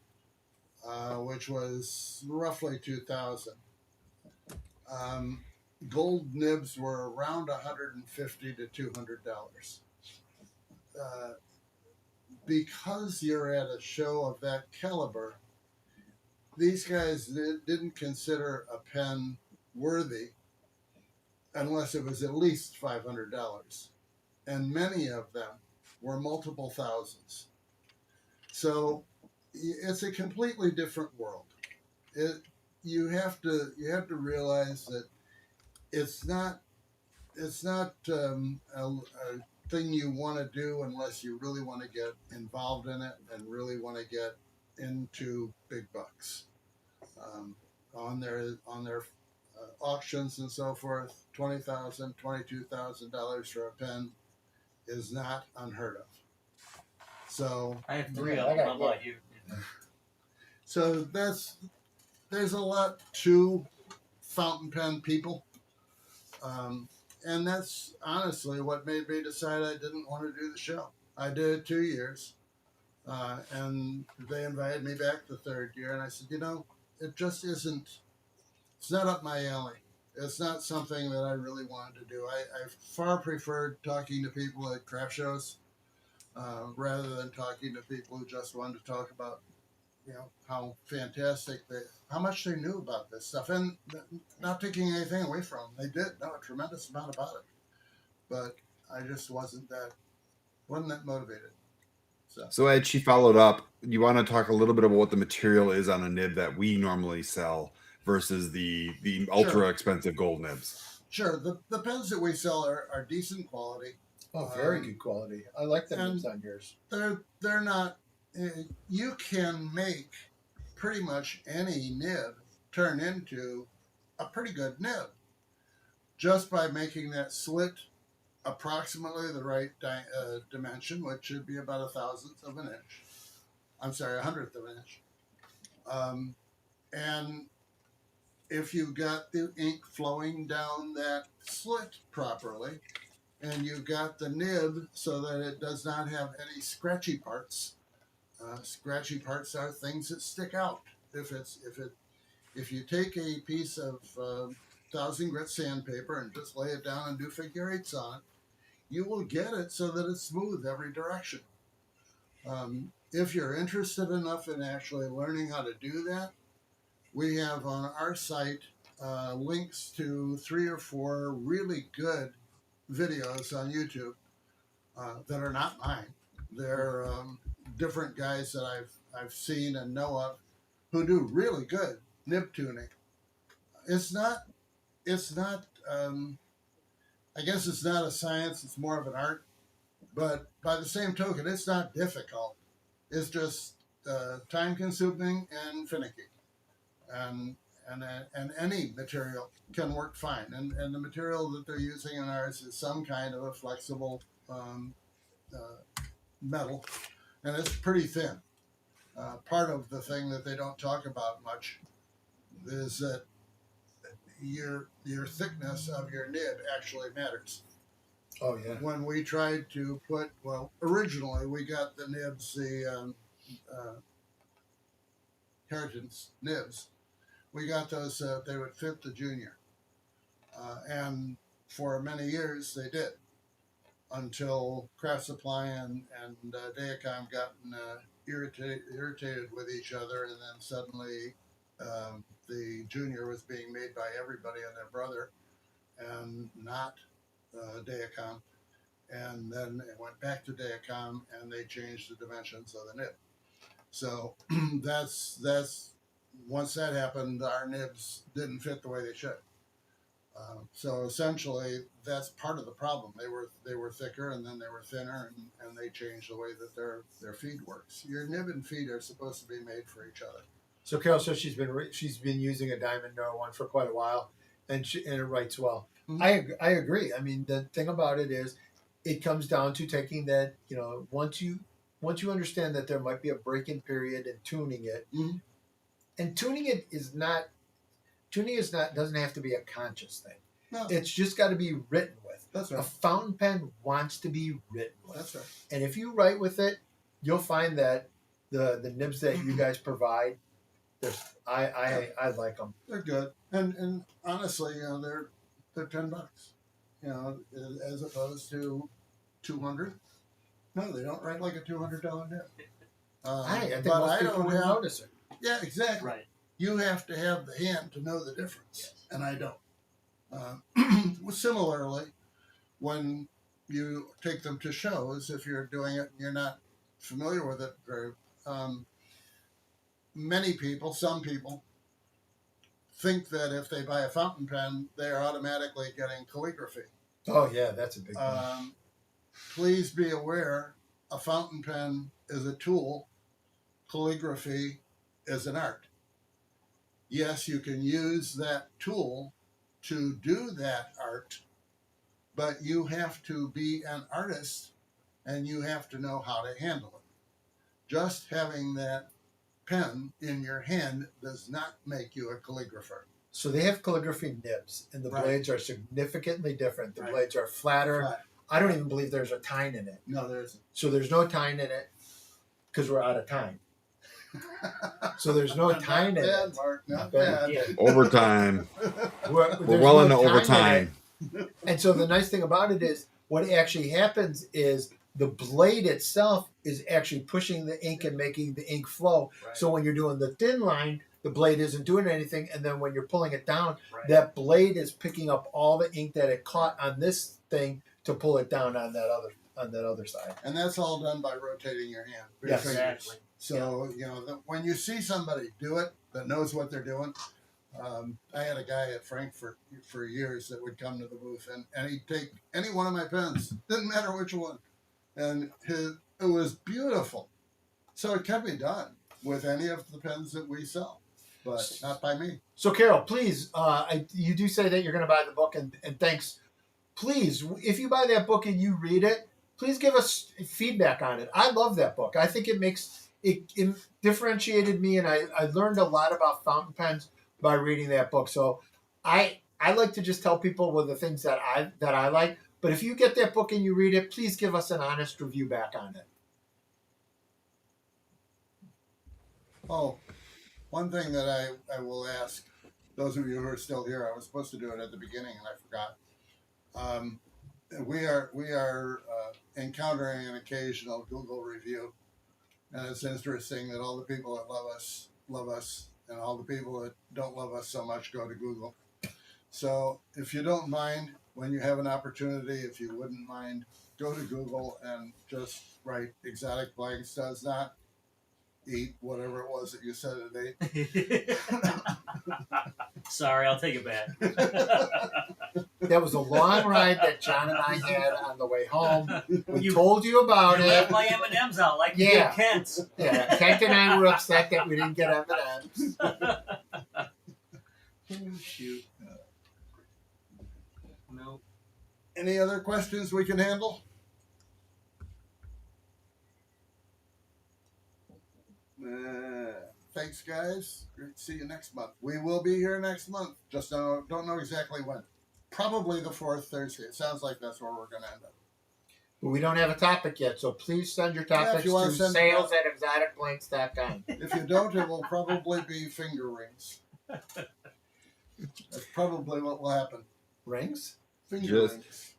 which was roughly 2000, gold nibs were around $150 to $200. Because you're at a show of that caliber, these guys didn't consider a pen worthy unless it was at least $500. And many of them were multiple thousands. So it's a completely different world. You have to realize that it's not a thing you want to do unless you really want to get involved in it and really want to get into big bucks. On their auctions and so forth, $20,000, $22,000 for a pen is not unheard of. So I have 3 of I them. got How about you? So there's a lot to fountain pen people, and that's honestly what made me decide I didn't want to do the show. I did it 2 years, and they invited me back the third year, and I said, it just isn't. It's not up my alley. It's not something that I really wanted to do. I far preferred talking to people at craft shows rather than talking to people who just wanted to talk about how fantastic how much they knew about this stuff, and not taking anything away from them. They did know a tremendous amount about it, but I just wasn't that motivated. So Ed, she followed up. You want to talk a little bit about what the material is on a nib that we normally sell versus the ultra expensive gold nibs? Sure, the pens that we sell are decent quality. Oh, very good quality. I like the nibs on yours. They're not. You can make pretty much any nib turn into a pretty good nib just by making that slit approximately the right dimension, which should be about 1/1000th of an inch. I'm sorry, 100th of an inch. And if you've got the ink flowing down that slit properly, and you've got the nib so that it does not have any scratchy parts. Scratchy parts are things that stick out. If you take a piece of 1000 grit sandpaper and just lay it down and do figure eights on it, you will get it so that it's smooth every direction. If you're interested enough in actually learning how to do that, we have on our site links to 3 or 4 really good videos on YouTube that are not mine. They're different guys that I've seen and know of who do really good nib tuning. It's not. I guess it's not a science. It's more of an art. But by the same token, it's not difficult. It's just time-consuming and finicky. And and any material can work fine. And the material that they're using in ours is some kind of a flexible metal, and it's pretty thin. Part of the thing that they don't talk about much is that your thickness of your nib actually matters. Oh yeah. When we tried to put, well, originally we got the nibs, the Heritage nibs. We got those, they would fit the Junior. And for many years they did, until Craft Supply and Dayacom gotten irritated with each other, and then suddenly the Junior was being made by everybody and their brother, and not Dayacom. And then it went back to Dayacom, and they changed the dimensions of the nib. So that's once that happened, our nibs didn't fit the way they should. So essentially, that's part of the problem. They were thicker, and then they were thinner, and they changed the way that their feed works. Your nib and feed are supposed to be made for each other. So Carol says she's been using a Diamond Noah one for quite a while, and it writes well. Mhm. I agree. I mean, the thing about it is, it comes down to taking that. Once you understand that there might be a break-in period and tuning it, Mhm. and tuning is not doesn't have to be a conscious thing. No, It's just got to be written with. that's A right. fountain pen wants to be written with. That's right. And if you write with it, you'll find that the nibs that you guys provide, I like them. They're good, and honestly, they're $10. As opposed to 200. No, they don't write like a $200 nib. I think but most I people don't would have. notice it. Yeah, exactly. Right. You have to have the hand to know the difference, Yes. and I don't. Similarly, when you take them to shows, if you're doing it and you're not familiar with it very, some people think that if they buy a fountain pen, they're automatically getting calligraphy. Oh yeah, that's a big one. Please be aware, a fountain pen is a tool. Calligraphy is an art. Yes, you can use that tool to do that art, but you have to be an artist and you have to know how to handle it. Just having that pen in your hand does not make you a calligrapher. So they have calligraphy nibs, and the Right. blades are significantly different. The Right. blades are flatter. Flat. I don't even believe there's a tine in it. No, there isn't. So there's no tine in it because we're out of time. So there's no tine in Bad, it. Mark, not Not bad. bad. Yeah. Overtime. We're We're there's well no into tine in overtime. it. And so the nice thing about it is, what actually happens is the blade itself is actually pushing the ink and making the ink flow. Right. So when you're doing the thin line, the blade isn't doing anything, and then when you're pulling it down, Right. that blade is picking up all the ink that it caught on this thing to pull it down on that other side. And that's all done by rotating your hand. Your Yes. fingers. Exactly. So, when you see somebody do it that knows what they're doing, I had a guy at Frankfurt for years that would come to the booth and he'd take any one of my pens, didn't matter which one. And it was beautiful. So it can be done with any of the pens that we sell, but not by me. So Carol, please, you do say that you're going to buy the book, and thanks. Please, if you buy that book and you read it, please give us feedback on it. I love that book. I think it differentiated me, and I learned a lot about fountain pens by reading that book. So I like to just tell people with the things that I like. But if you get that book and you read it, please give us an honest review back on it. Oh, one thing that I will ask those of you who are still here, I was supposed to do it at the beginning and I forgot. We are encountering an occasional Google review, and it's interesting that all the people that love us, and all the people that don't love us so much go to Google. So if you don't mind, when you have an opportunity, if you wouldn't mind, go to Google and just write "exotic blanks does not eat" whatever it was that you said it ate. Sorry, I'll take it back. That was a long ride that John and I had on the way home. We You- told you about You it. left my M&Ms out like you Yeah. did Kent's. Yeah, Kent and I were upset that we didn't get M&Ms. Shoot. No. Any other questions we can handle? Thanks, guys. Great to see you next month. We will be here next month. Just don't know exactly when. Probably the fourth Thursday. It sounds like that's where we're going to end up. But we don't have a topic yet, so please send your Yeah, if topics you wanna to send- sales@exoticblanks.com. If you don't, it will probably be finger rings. That's probably what will happen. Rings? Finger Just- rings.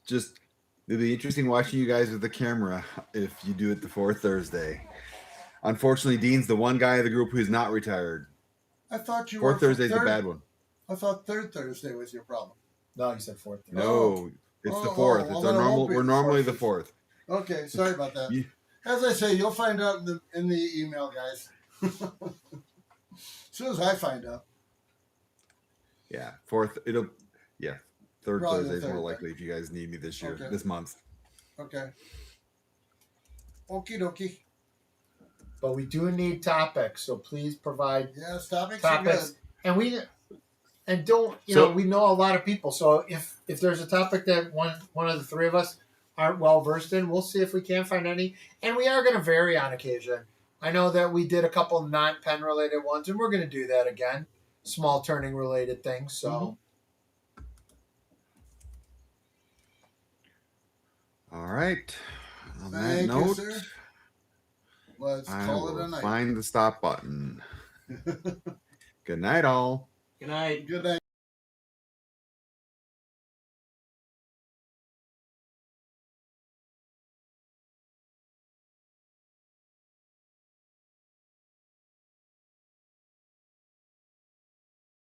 Just it'll be interesting watching you guys with the camera if you do it the fourth Thursday. Unfortunately, Dean's the one guy of the group who's not retired. I thought you Fourth were Thursday's the third- bad one. I thought third Thursday was your problem. No, you said fourth. No, it's the Oh, fourth. well, It's then our it won't normal. be We're the normally fourth. the fourth. Okay, sorry about that. You- As I say, you'll find out in the email, guys. As soon as I find out. Yeah, fourth. Third Probably the Thursday is third, more right? likely if you guys need me this year, Okay. this month. Okay. Okie dokie. But we do need topics, so please provide Yes, topics are topics. good. And we don't So- we know a lot of people, so if there's a topic that one of the three of us aren't well versed in, we'll see if we can find any. And we are going to vary on occasion. I know that we did a couple non-pen related ones, and we're going to do that again. Small turning related things. So All right. On that Thank you, note, sir. Let's I call it a will night. find the stop button. Good night, all. Good night. Good night.